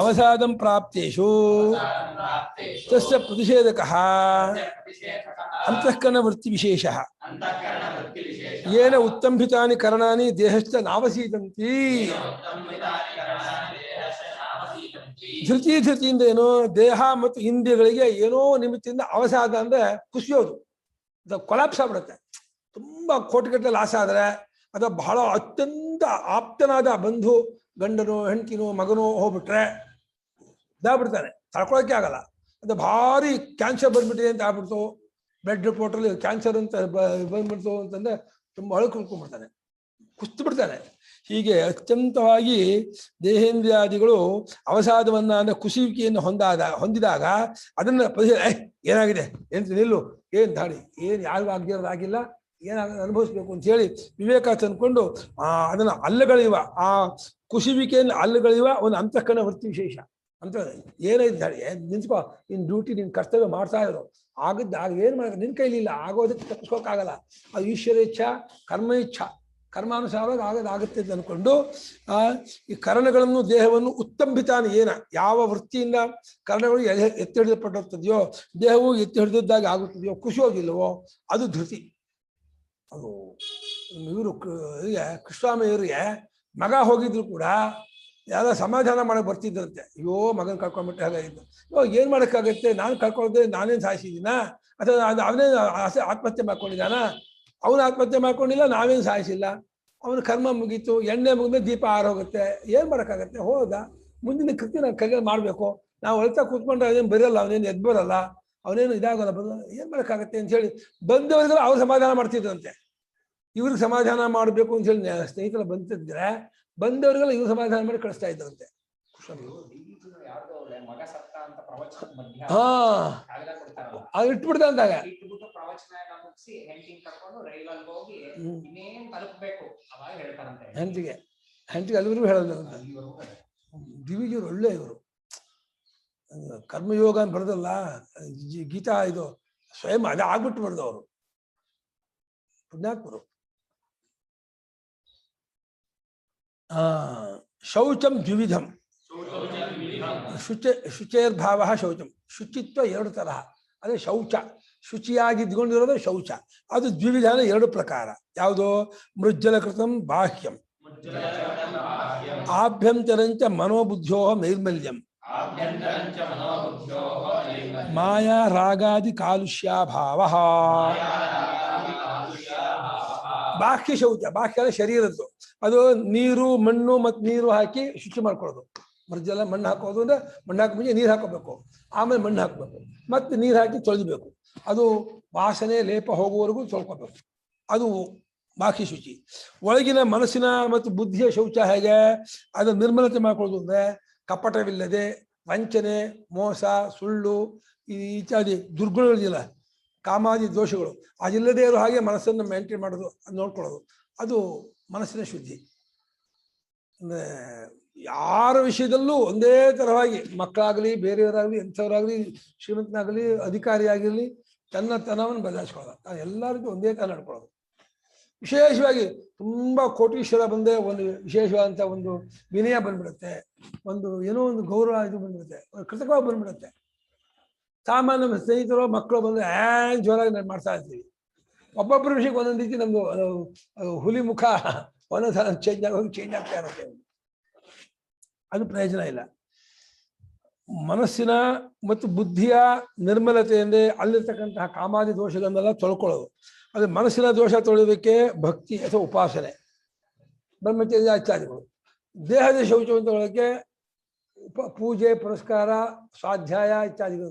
A: ಅವಸಾದಂ ಪ್ರಾಪ್ತೇಷು ತಸ್ಯ ಪ್ರತಿಷೇಧಕಃ ಅಂತಃಕರಣ ವೃತ್ತಿ ವಿಶೇಷಃ ಯೇನ ಉತ್ತಂಭಿತಾನಿ ಕರಣಾನಿ ದೇಹಶ್ಚ ನಾವಸೀದಂತಿ. ಧೃತಿಯಿಂದ ಏನೋ ದೇಹ ಮತ್ತು ಇಂದ್ರಿಯಗಳಿಗೆ ಏನೋ ನಿಮಿತ್ತದಿಂದ ಅವಸಾದ ಅಂದ್ರೆ ಕುಸಿಯೋದು, ಅದು ಕೊಲಾಪ್ಸ್ ಆಗ್ಬಿಡುತ್ತೆ. ತುಂಬಾ ಕೋಟಿಗಟ್ಟಲೆ ಲಾಸ ಆದ್ರೆ ಅಥವಾ ಬಹಳ ಅತ್ಯಂತ ಆಪ್ತನಾದ ಬಂಧು, ಗಂಡನೋ ಹೆಂಡತಿನೋ ಮಗನೋ ಹೋಗ್ಬಿಟ್ರೆ ಇದಾಗ್ಬಿಡ್ತಾನೆ, ತಡ್ಕೊಳಕ್ಕೆ ಆಗಲ್ಲ. ಅದು ಭಾರಿ ಕ್ಯಾನ್ಸರ್ ಬಂದ್ಬಿಟ್ಟಿದೆ ಅಂತ ಆಗ್ಬಿಡ್ತು, ಬ್ಲಡ್ ರಿಪೋರ್ಟಲ್ಲಿ ಕ್ಯಾನ್ಸರ್ ಅಂತ ಬಂದ್ಬಿಡ್ತು ಅಂತಂದ್ರೆ ತುಂಬ ಅಳ್ಕೊಂಡ್ಬಿಡ್ತಾನೆ, ಕುಸ್ತು ಬಿಡ್ತಾನೆ. ಹೀಗೆ ಅತ್ಯಂತವಾಗಿ ದೇಹೇಂದ್ರಿಯಾದಿಗಳು ಅವಸಾದವನ್ನ ಅಂದ್ರೆ ಕುಸಿಯುವಿಕೆಯನ್ನು ಹೊಂದಿದಾಗ ಅದನ್ನ ಏನಾಗಿದೆ ಏನ್ ನಿಲ್ಲು, ಏನ್ ದಾಡಿ, ಏನ್ ಯಾರಿಗೂ ಆಗಿಲ್ಲ, ಏನಾಗ ಅನುಭವಿಸ್ಬೇಕು ಅಂತ ಹೇಳಿ ವಿವೇಕ ತಂದ್ಕೊಂಡು ಅದನ್ನ ಅಲ್ಲಗಳೆಯುವ, ಆ ಕುಸಿಯುವಿಕೆಯನ್ನು ಅಲ್ಲಗಳೆಯುವ ಒಂದು ಅಂತಃಕರಣ ವೃತ್ತಿ ವಿಶೇಷ ಅಂತ. ಏನೈತೆ ದಾಡಿ, ನಿಂತ್ಕೋ, ನಿನ್ ಡ್ಯೂಟಿ ನಿನ್ ಕರ್ತವ್ಯ ಮಾಡ್ತಾ ಇರೋ, ಆಗ ಏನ್ ಮಾಡ ನಿನ್ ಕೈಲಿಲ್ಲ, ಆಗೋದಕ್ಕೆ ತಪ್ಪಿಸ್ಕೋಕ್ಕಾಗಲ್ಲ. ಅದು ಈಶ್ವರ ಇಚ್ಛಾ, ಕರ್ಮ ಇಚ್ಛಾ, ಕರ್ಮಾನುಸಾರವಾಗಿ ಆಗುತ್ತೆ ಅಂತ ಅನ್ಕೊಂಡು ಈ ಕರ್ಣಗಳನ್ನು ದೇಹವನ್ನು ಉತ್ತಂಭಿತಾನೆ ಏನ ಯಾವ ವೃತ್ತಿಯಿಂದ ಕರ್ಣಗಳು ಎತ್ತಿ ಹಿಡಿದಪಟ್ಟಿರ್ತದೆಯೋ, ದೇಹವು ಎತ್ತಿ ಹಿಡಿದಿದ್ದಾಗ ಆಗುತ್ತದೆಯೋ, ಕುಸಿಯೋದಿಲ್ಲವೋ ಅದು ಧೃತಿ. ಅದು ಇವರು ಕೃಷ್ಣಾಮಯ್ಯರಿಗೆ ಮಗ ಹೋಗಿದ್ರು ಕೂಡ ಯಾರೋ ಸಮಾಧಾನ ಮಾಡಕ್ ಬರ್ತಿದ್ರಂತೆ. ಅಯ್ಯೋ ಮಗನ ಕಳ್ಕೊಂಡ್ಬಿಟ್ಟೆ ಹಾಗಾಗಿದ್ದು. ಏನ್ ಮಾಡಕ್ಕಾಗತ್ತೆ, ನಾನು ಕಳ್ಕೊಳ್ಳೋದೇ ನಾನೇನ್ ಸಾಯಿಸಿದ್ದೀನ, ಅಥವಾ ಅವನೇ ಆತ್ಮಹತ್ಯೆ ಮಾಡ್ಕೊಂಡಿದ್ದಾನ? ಅವನು ಆತ್ಮಹತ್ಯೆ ಮಾಡ್ಕೊಂಡಿಲ್ಲ, ನಾವೇನು ಸಾಯಿಸಿಲ್ಲ. ಅವನ ಕರ್ಮ ಮುಗೀತು, ಎಣ್ಣೆ ಮುಗಿದ್ಮೇಲೆ ದೀಪ ಆರೋಗುತ್ತೆ, ಏನ್ ಮಾಡೋಕ್ಕಾಗತ್ತೆ? ಹೋದ ಮುಂದಿನ ಕೃತ್ಯ ನಾವು ಕೈಯಲ್ಲಿ ಮಾಡ್ಬೇಕು. ನಾವು ಹೊಳ್ತಾ ಕೂತ್ಕೊಂಡ್ರೆ ಅದೇನು ಬರಲ್ಲ, ಅವನೇನು ಎದ್ದು ಬರಲ್ಲ, ಅವನೇನು ಇದಾಗಲ್ಲ, ಬರಲ್ಲ, ಏನ್ ಮಾಡೋಕ್ಕಾಗತ್ತೆ ಅಂತ ಹೇಳಿ ಬಂದವರಿಗೆಲ್ಲ ಅವ್ರು ಸಮಾಧಾನ ಮಾಡ್ತಿದ್ರಂತೆ. ಇವ್ರಿಗೆ ಸಮಾಧಾನ ಮಾಡಬೇಕು ಅಂತ ಹೇಳಿ ಸ್ನೇಹಿತರು ಬಂತಿದ್ರೆ ಬಂದವರಿಗೆಲ್ಲ ಇವ್ರು ಸಮಾಧಾನ ಮಾಡಿ ಕಳಿಸ್ತಾ ಇದ್ರಂತೆ. ಹಾ ಅದು ಇಟ್ಬಿಡ್ತಾ ಅಂದಾಗ ಹೆಂಡತಿಗೆ ಅಲ್ಲಿವರೆಗೂ ಹೇಳೋದು. ದಿವಿಜಿಯವರು ಒಳ್ಳೆ ಇವರು ಕರ್ಮಯೋಗ ಅಂತ ಬರೋದಲ್ಲ, ಗೀತಾ ಇದು ಸ್ವಯಂ ಅದೇ ಆಗ್ಬಿಟ್ಟು ಬರೆದವರು ಪುಣ್ಯಾತ್ಮರು. ಶೌಚಂ ದ್ವಿವಿಧಂ, ಶುಚೇರ್ಭಾವ ಶೌಚಂ. ಶುಚಿತ್ವ ಎರಡು ತರಹ, ಅದೇ ಶೌಚ, ಶುಚಿಯಾಗಿದ್ದುಕೊಂಡಿರೋದು ಶೌಚ. ಅದು ದ್ವಿವಿಧಾನ, ಎರಡು ಪ್ರಕಾರ. ಯಾವುದು? ಮೃಜ್ಜಲಕೃತಂ ಬಾಹ್ಯಂ, ಆಭ್ಯಂತರಂಚ ಮನೋಬುದ್ಧ್ಯೋ ನೈರ್ಮಲ್ಯಂ, ಮಾಯಾ ರಾಗಾದಿ ಕಾಲುಷ್ಯಾಭಾವ. ಬಾಹ್ಯ ಶೌಚ, ಬಾಹ್ಯ ಶರೀರದ್ದು, ಅದು ನೀರು ಮಣ್ಣು ಮತ್ತು ನೀರು ಹಾಕಿ ಶುಚಿ ಮಾಡ್ಕೊಳ್ಳೋದು. ಮರ್ಜೆಲ್ಲ ಮಣ್ಣು ಹಾಕೋದು ಅಂದ್ರೆ ಮಣ್ಣು ಹಾಕೋ ಮುಂಚೆ ನೀರು ಹಾಕೋಬೇಕು, ಆಮೇಲೆ ಮಣ್ಣು ಹಾಕಬೇಕು, ಮತ್ತೆ ನೀರು ಹಾಕಿ ತೊಳೆದಬೇಕು. ಅದು ವಾಸನೆ ಲೇಪ ಹೋಗುವವರೆಗೂ ತೊಳ್ಕೊಬೇಕು. ಅದು ಬಾಹ್ಯ ಶುಚಿ. ಒಳಗಿನ ಮನಸ್ಸಿನ ಮತ್ತು ಬುದ್ಧಿಯ ಶೌಚ ಹೇಗೆ? ಅದನ್ನು ನಿರ್ಮಲತೆ ಮಾಡ್ಕೊಳ್ಳೋದು ಅಂದ್ರೆ ಕಪಟವಿಲ್ಲದೆ, ವಂಚನೆ, ಮೋಸ, ಸುಳ್ಳು ಇತ್ಯಾದಿ ದುರ್ಗುಣಗಳಿಲ್ಲ, ಕಾಮಾದಿ ದೋಷಗಳು ಅದಿಲ್ಲದೆ ಇರೋ ಹಾಗೆ ಮನಸ್ಸನ್ನು ಮೇಂಟೈನ್ ಮಾಡೋದು, ಅದು ನೋಡ್ಕೊಳ್ಳೋದು, ಅದು ಮನಸ್ಸಿನ ಶುದ್ಧಿ. ಅಂದರೆ ಯಾರ ವಿಷಯದಲ್ಲೂ ಒಂದೇ ತರವಾಗಿ, ಮಕ್ಕಳಾಗಲಿ, ಬೇರೆಯವರಾಗಲಿ, ಎಂಥವರಾಗಲಿ, ಶ್ರೀಮಂತನಾಗಲಿ, ಅಧಿಕಾರಿ ಆಗಿರಲಿ, ತನ್ನತನವನ್ನು ಬದಲಾಯಿಸ್ಕೊಳ್ಳೋದು, ಎಲ್ಲರಿಗೂ ಒಂದೇ ತರ ನಡ್ಕೊಳ್ಳೋದು. ವಿಶೇಷವಾಗಿ ತುಂಬ ಕೋಟೀಶ್ವರ ಬಂದರೆ ಒಂದು ವಿಶೇಷವಾದಂಥ ಒಂದು ವಿನಯ ಬಂದ್ಬಿಡುತ್ತೆ, ಒಂದು ಏನೋ ಒಂದು ಗೌರವ ಇದು ಬಂದ್ಬಿಡುತ್ತೆ, ಕೃತಕವಾಗಿ ಬಂದ್ಬಿಡುತ್ತೆ. ಸಾಮಾನ್ಯ ಸ್ನೇಹಿತರು ಮಕ್ಕಳು ಬಂದರೆ ಜೋರಾಗಿ ನಾವು ಮಾಡ್ತಾ ಇರ್ತೀವಿ. ಒಬ್ಬೊಬ್ಬರ ವಿಷಯಕ್ಕೆ ಒಂದೊಂದು ರೀತಿ ನಮ್ದು ಹುಲಿ ಮುಖ ಒಂದೊಂದ್ಸಲ ಚೇಂಜ್ ಆಗ್ತಾ ಇರುತ್ತೆ. ಅದು ಪ್ರಯೋಜನ ಇಲ್ಲ. ಮನಸ್ಸಿನ ಮತ್ತು ಬುದ್ಧಿಯ ನಿರ್ಮಲತೆ ಅಂದರೆ ಅಲ್ಲಿರ್ತಕ್ಕಂತಹ ಕಾಮಾದಿ ದೋಷಗಳನ್ನೆಲ್ಲ ತೊಳ್ಕೊಳ್ಳೋದು. ಅದು ಮನಸ್ಸಿನ ದೋಷ ತೊಳೆಯೋದಕ್ಕೆ ಭಕ್ತಿ ಅಥವಾ ಉಪಾಸನೆ, ಬ್ರಹ್ಮಚರ್ಯ ಇತ್ಯಾದಿಗಳು. ದೇಹದ ಶೌಚವನ್ನು ತೊಗೊಳ್ಳೋಕ್ಕೆ ಪೂಜೆ, ಪುರಸ್ಕಾರ, ಸ್ವಾಧ್ಯಾಯ ಇತ್ಯಾದಿಗಳು.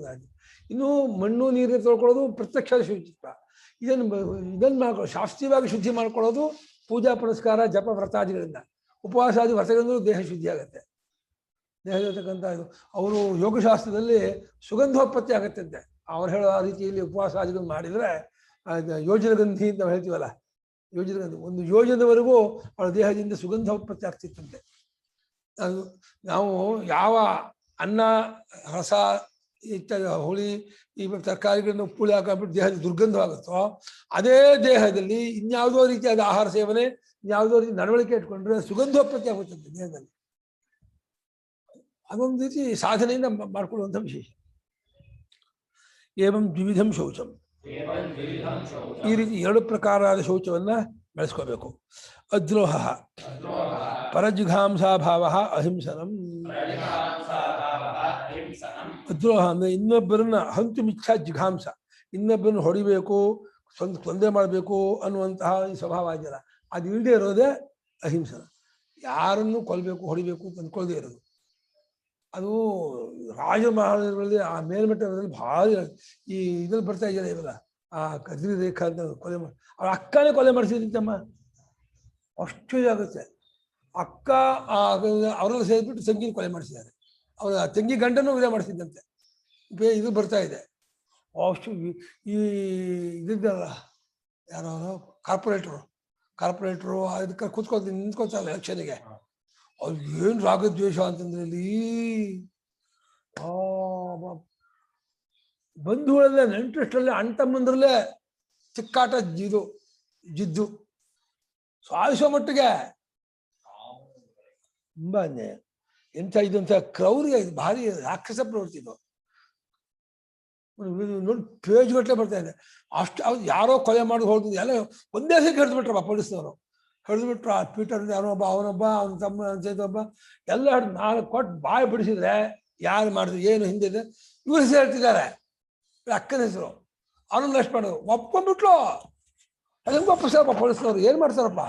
A: ಇನ್ನು ಮಣ್ಣು ನೀರು ತೊಳ್ಕೊಳ್ಳೋದು ಪ್ರತ್ಯಕ್ಷ ಶುಚಿತ್ವ. ಇದನ್ನು ಮಾಡ್ಕೊಳ್ಳೋದು, ಶಾಸ್ತ್ರೀಯವಾಗಿ ಶುದ್ಧಿ ಮಾಡ್ಕೊಳ್ಳೋದು ಪೂಜಾ ಪುನಸ್ಕಾರ ಜಪ ವ್ರತಾದಿಗಳಿಂದ. ಉಪವಾಸಾದಿ ವ್ರತಗಳಿಂದಲೂ ದೇಹ ಶುದ್ಧಿ ಆಗುತ್ತೆ. ದೇಹದಲ್ಲಿರ್ತಕ್ಕಂಥ ಇದು ಅವರು ಯೋಗಶಾಸ್ತ್ರದಲ್ಲಿ ಸುಗಂಧೋತ್ಪತ್ತಿ ಆಗುತ್ತಂತೆ. ಅವ್ರು ಹೇಳೋ ಆ ರೀತಿಯಲ್ಲಿ ಉಪವಾಸಾದಿಗಳು ಮಾಡಿದರೆ ಯೋಜನಗಂಧಿ ಅಂತ ನಾವು ಹೇಳ್ತೀವಲ್ಲ, ಯೋಜನಗಂಧಿ 1 ಯೋಜನದವರೆಗೂ ಅವಳ ದೇಹದಿಂದ ಸುಗಂಧ ಉತ್ಪತ್ತಿ ಆಗ್ತಿತ್ತಂತೆ. ಅದು ನಾವು ಯಾವ ಅನ್ನ ರಸ ಇತ್ಯಾದಿ ಹುಳಿ ಈ ತರಕಾರಿಗಳನ್ನು ಉಪ್ಪುಳಿ ಹಾಕಿಬಿಟ್ಟು ದೇಹದ ದುರ್ಗಂಧವಾಗುತ್ತೋ ಅದೇ ದೇಹದಲ್ಲಿ ಇನ್ಯಾವುದೋ ರೀತಿಯಾದ ಆಹಾರ ಸೇವನೆ, ಇನ್ಯಾವುದೋ ರೀತಿ ನಡವಳಿಕೆ ಇಟ್ಕೊಂಡ್ರೆ ಸುಗಂಧೋತ್ಪತ್ತಿ ಆಗುತ್ತಂತೆ ದೇಹದಲ್ಲಿ. ಅದೊಂದು ರೀತಿ ಸಾಧನೆಯಿಂದ ಮಾಡ್ಕೊಳ್ಳುವಂಥ ವಿಶೇಷ. ಏವಂ ದ್ವಿವಿಧಂ ಶೌಚಂ, ಈ ರೀತಿ 2 ಪ್ರಕಾರದ ಶೌಚವನ್ನ ಬೆಳೆಸ್ಕೋಬೇಕು. ಅದ್ರೋಹ ಪರಜಿಘಾಂಸಾಭಾವ ಅಹಿಂಸನಂ. ಅದ್ರೋಹ ಅಂದ್ರೆ ಇನ್ನೊಬ್ಬರನ್ನ ಹಂತು ಮಿಚ್ಛಾ ಜಿಘಾಂಸ, ಇನ್ನೊಬ್ಬರನ್ನ ಹೊಡಿಬೇಕು, ತೊಂದರೆ ಮಾಡಬೇಕು ಅನ್ನುವಂತಹ ಈ ಸ್ವಭಾವ ಇದೆಯಲ್ಲ, ಅದು ಇಲ್ಲದೆ ಇರೋದೇ ಅಹಿಂಸನ. ಯಾರನ್ನು ಕೊಲ್ಲಬೇಕು ಹೊಡಿಬೇಕು ಅಂತ ಅಂದ್ಕೊಳ್ಳದೆ ಇರೋದು. ಅದು ರಾಜ ಮಹಾರಾಜರಲ್ಲಿ ಆ ಮೇಲ್ಮಟ್ಟದಲ್ಲಿ ಭಾಳ ಈ ಇದ್ರಲ್ಲಿ ಬರ್ತಾ ಇದೆಯಲ್ಲ ಇವಾಗ ಆ ಕದ್ರಿ ರೇಖಾ ಅಂತ ಕೊಲೆ ಮಾಡಿ ಅವ್ರ ಅಕ್ಕನೇ ಕೊಲೆ ಮಾಡಿಸಿದಂತಮ್ಮ. ಅಷ್ಟು ಇದಾಗುತ್ತೆ. ಅಕ್ಕ ಅವರೆಲ್ಲ ಸೇರಿಬಿಟ್ಟು ತಂಗಿನ ಕೊಲೆ ಮಾಡಿಸಿದ್ದಾರೆ. ಅವರ ತಂಗಿ ಗಂಡನೂ ಇದೇ ಮಾಡಿಸಿದ್ದಂತೆ. ಇದು ಬರ್ತಾ ಇದೆ ಅಷ್ಟು. ಈ ಇದಿದ್ದಲ್ಲ ಯಾರೋ ಕಾರ್ಪೊರೇಟ್ರು ಅದಕ್ಕೆ ನಿಂತ್ಕೊಳ್ತಾರಲ್ಲ ಎಲೆಕ್ಷನ್ಗೆ, ಅವ್ರಿಗೆ ಏನು ರಾಗದ್ವೇಷ ಅಂತಂದ್ರೆ ಇಲ್ಲಿ ಬಂಧುಗಳಲ್ಲೇ ನೆಂಟರಷ್ಟರಲ್ಲೇ ಅಣ್ತಮ್ಮಂದ್ರಲ್ಲೇ ಚಿಕ್ಕಾಟ ಜಿದ್ದು ಸಾಯಿಸೋ ಮಟ್ಟಿಗೆ ತುಂಬಾ ಅನ್ಯಾಯ. ಎಂಥ ಇದಂಥ ಕ್ರೌರ್ಯ, ಇದು ಭಾರಿ ರಾಕ್ಷಸ ಪ್ರವೃತ್ತಿ ಇದು. ನೋಡಿ ಪೇಜ್ ಗಟ್ಟಲೆ ಬರ್ತಾ ಇದೆ. ಅಷ್ಟು ಅವ್ರು ಯಾರೋ ಕೊಲೆ ಮಾಡಿ ಹೋಗ್ತದೆ ಎಲ್ಲ ಒಂದೇ ಸಲ ಹಿಡಿದ್ಬಿಟ್ರಪ್ಪ ಪೊಲೀಸ್ನವರು. ಹಿಡಿದ್ಬಿಟ್ರು. ಆ ಟ್ವೀಟರ್ ಅವನೊಬ್ಬ ಅವನ ತಮ್ಮ ಒಬ್ಬ ಎಲ್ಲ ಹಿಡಿದು 4 ಕೊಟ್ಟು ಬಾಯಿ ಬಿಡಿಸಿದ್ರೆ ಯಾರು ಮಾಡಿದ್ರು ಏನು ಹಿಂದೆ ಇದೆ ಇವ್ರ ಹೆಸರು ಹೇಳ್ತಿದ್ದಾರೆ, ಅಕ್ಕನ ಹೆಸರು. ಅವನನ್ನ ಅಷ್ಟು ಮಾಡೋದು ಒಪ್ಕೊಂಡ್ಬಿಟ್ಲು. ಅದಕ್ಕೆ ಒಪ್ಪಿಸ್ತಾರಪ್ಪ ಪೊಲೀಸ್ನವ್ರು. ಏನು ಮಾಡ್ತಾರಪ್ಪ?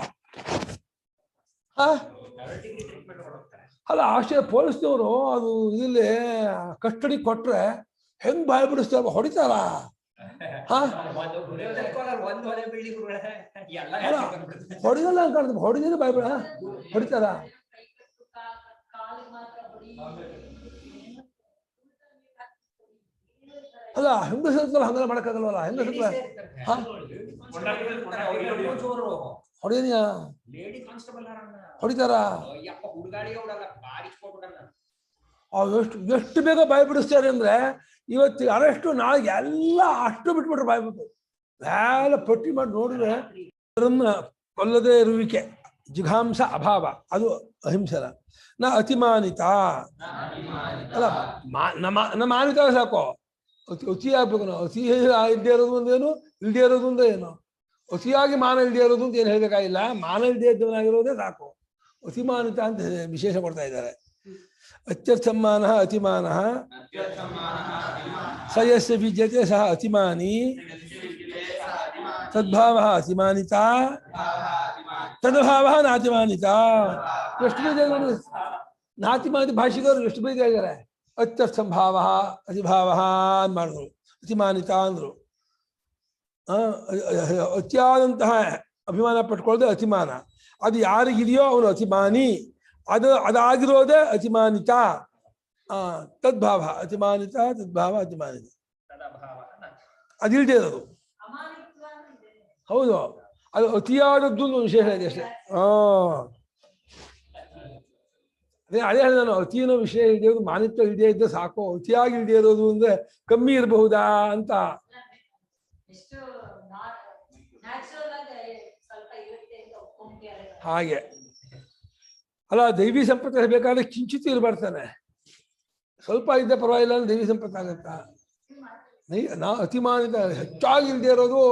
A: ಅಲ್ಲ ಆಶ್ಚರ್ಯ. ಪೊಲೀಸ್ನವರು ಅದು ಇಲ್ಲಿ ಕಸ್ಟಡಿ ಕೊಟ್ರೆ ಹೆಂಗ್ ಬಾಯಿ ಬಿಡಿಸ್ತಾರ? ಹೊಡಿತಾರ? ಹೊಡಿದಲ್ಲ ಅಂತ ಕಾಣ್ತದೆ. ಹೊಡಿದ್ರೆ ಬಾಯಿ ಬಿಡ ಹೊಡಿತಾರ? ಅಲ್ಲ ಹೆಂಗಸಲ್ಲ ಹಂಗೆಲ್ಲ ಮಾಡಕ್ಕಾಗಲ್ವಲ್ಲ. ಹೆಂಗಸಲ್ಲ ಹೊಡಿದೀಯಾ? ಹೊಡಿತಾರ? ಎಷ್ಟು ಬೇಗ ಬಾಯಿ ಬಿಡಿಸ್ತಾರೆ ಅಂದ್ರೆ ಇವತ್ತು ಅರೆಸ್ಟು, ನಾಳೆ ಎಲ್ಲ ಅಷ್ಟು ಬಿಟ್ಬಿಟ್ರೆ ಬಾಯಿ ಬಿಟ್ಟು ಎಲ್ಲ ಪಟ್ಟಿ ಮಾಡಿ ನೋಡಿದ್ರೆ ಕೊಲ್ಲದೇ ಇರುವಿಕೆ ಜಿಘಾಂಸ ಅಭಾವ ಅದು ಅಹಿಂಸನ. ನ ಅತಿಮಾನಿತ ಅಲ್ಲ ಮಾನಿತ ಸಾಕು. ಅತಿ ಆಗ್ಬೇಕು. ನಾವು ಅತಿ ಇಲ್ಲದೆ ಇರೋದು ಒಂದೇನು, ಇಲ್ಲದೆ ಇರೋದು ಒಂದೇ ಏನು. ಅತಿಯಾಗಿ ಮಾನ ಇಲ್ಲದೆ ಇರೋದು ಅಂತ ಏನು ಹೇಳ್ಬೇಕಾಗಿಲ್ಲ. ಮಾನ ಇಲ್ಲದೆ ಇದ್ದವನಾಗಿರೋದೇ ಸಾಕು. ಅತಿಮಾನಿತ ಅಂತ ವಿಶೇಷ ಕೊಡ್ತಾ ಇದ್ದಾರೆ. ಅತ್ಯರ್ಥಮಾನ ಅತಿಮಾನ ಸ ಯಸ್ಯ ವಿದ್ಯತೆ ಸಹ ಅತಿಮಾನಿ ತದ್ಭಾವ ಅತಿಮಾನಿತ ತದ್ಭಾವ ನಾತಿಮಾನಿತ. ಎಷ್ಟು ಬೇಗ ನಾತಿಮಾನಿತ ಭಾಷೆದವರು ಎಷ್ಟು ಬೇಗ ಇದ್ದಾರೆ. ಅತ್ಯರ್ಥಂಭಾವ ಅತಿಭಾವ ಅಂತ ಮಾಡಿದ್ರು, ಅತಿಮಾನಿತ ಅಂದ್ರು. ಅತಿಯಾದಂತಹ ಅಭಿಮಾನ ಪಟ್ಕೊಳ್ಳೋದು ಅತಿಮಾನ. ಅದು ಯಾರಿಗಿದೆಯೋ ಅವನು ಅತಿಮಾನಿ. ಅದಾಗಿರೋದೇ ಅತಿಮಾನಿತ. ತದ್ಭಾವ ಅತಿಮಾನಿತ ತದ್ಭಾವ ಅತಿಮಾನಿತ. ಅದಿಲ್ದೇ ಇರೋದು ಹೌದು. ಅದು ಅತಿಯಾದದ್ದು ಒಂದು ವಿಶೇಷ ಇದೆ ಅಷ್ಟೇ. ಅದೇ ಹೇಳಿದೆ ನಾನು, ಅತಿಯೋ ವಿಷಯ ಇಲ್ಲದೆ ಇರೋದು, ಮಾನಿತ್ವ ಇಲ್ಲದೆ ಇದ್ದ ಸಾಕು. ಅತಿಯಾಗಿ ಇಲ್ಲದೆ ಇರೋದು ಅಂದ್ರೆ ಕಮ್ಮಿ ಇರಬಹುದಾ ಅಂತ. ಹಾಗೆ ಅಲ್ಲ, ದೈವಿ ಸಂಪತ್ತು ಬೇಕಾದ್ರೆ ಕಿಂಚಿತ್ ಇರಬಾರ್ತಾನೆ. ಸ್ವಲ್ಪ ಇದ್ದ ಪರವಾಗಿಲ್ಲ ಅಂದ್ರೆ ದೈವಿ ಸಂಪತ್ತು ಆಗತ್ತಾ? ನಾವು ಅತಿಮಾನಿತ ಹೆಚ್ಚಾಗಿ ಇಲ್ಲದೆ ಇರೋದು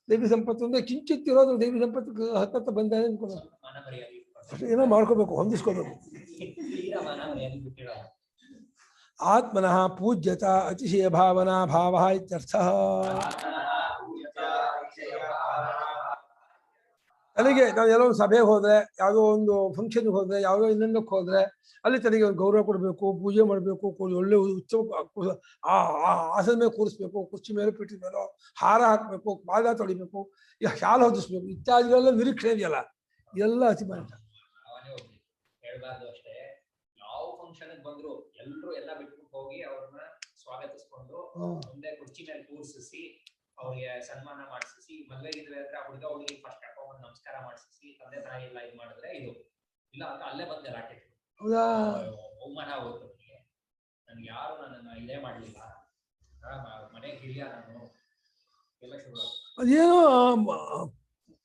A: ದೈವಿ ಸಂಪತ್ತು ಅಂದ್ರೆ, ಕಿಂಚಿತ್ ಇರೋದು ದೈವಿ ಸಂಪತ್ತು ಹತ್ತ ಬಂದಾನೆ ಅನ್ಕೋಬೇಕು. ಏನೋ ಮಾಡ್ಕೋಬೇಕು, ಹೊಂದಿಸ್ಕೋಬೇಕು. ಆತ್ಮನಃ ಪೂಜ್ಯತ ಅತಿಶಯ ಭಾವನಾ ಭಾವ ಇತ್ಯರ್ಥ. ತನಗೆ ನಾವು ಎಲ್ಲೋ ಒಂದು ಸಭೆಗೆ ಹೋದ್ರೆ, ಯಾವುದೋ ಒಂದು ಫಂಕ್ಷನ್ಗೆ ಹೋದ್ರೆ, ಯಾವುದೋ ಇನ್ನೊಂದಕ್ಕೆ ಹೋದ್ರೆ ಅಲ್ಲಿ ತನಗೆ ಒಂದು ಗೌರವ ಕೊಡಬೇಕು, ಪೂಜೆ ಮಾಡಬೇಕು, ಒಳ್ಳೆ ಉತ್ಸವ ಆಸನ ಮೇಲೆ ಕೂರಿಸ್ಬೇಕು, ಕುರ್ಚಿ ಮೇಲೆ ಪೀಠದ ಮೇಲೆ ಹಾರ ಹಾಕಬೇಕು, ಪಾದ ತೊಳಿಬೇಕು, ಶಾಲೆ ಹೊದಿಸ್ಬೇಕು ಇತ್ಯಾದಿಗಳೆಲ್ಲ ನಿರೀಕ್ಷೆ ಇದೆಯಲ್ಲ. ಎಲ್ಲ ಅತಿಮಾನ.
E: ಹೇಳ್ಬಾರ್ದು ಅಷ್ಟೇ. ಯಾವ ಫಂಕ್ಷನ್ ಬಂದ್ರು ಎಲ್ರು ಎಲ್ಲ ಬಿಟ್ಬಿಟ್ಟು ಹೋಗಿ ಅವ್ರನ್ನ ಸ್ವಾಗತಿಸ್ಕೊಂಡು ಮುಂದೆ ಕುರ್ಚಿ ಮೇಲೆ ಕೂರಿಸಿ ಅವ್ರಿಗೆ ಸನ್ಮಾನ ಮಾಡಿಸಿ, ಮದ್ವೆ ಗಿದ್ವೆ ಅಂದ್ರೆ ಆ ಹುಡುಗ ಹುಡುಗಿ ಫಸ್ಟ್ ಹಾಕೊಂಡ್ಬಂದು ನಮಸ್ಕಾರ ಮಾಡಿಸಿ ತಂದೆ ತಾಯಿ ಎಲ್ಲ ಇದು ಮಾಡಿದ್ರೆ ಇದು ಇಲ್ಲ ಅಂತ ಅಲ್ಲೇ ಬಂದೆ ರಾಕೆ ಅವಮಾನ ಆಗುತ್ತೆ ನನಗೆ. ನನ್ಗೆ ಯಾರು ನನ್ನನ್ನ ಇದೇ ಮಾಡ್ಲಿಲ್ಲ, ಮನೆ ಹಿರಿಯ ನಾನು ಎಲ್ಲ ಶುರು.
A: ಅದೇನೋ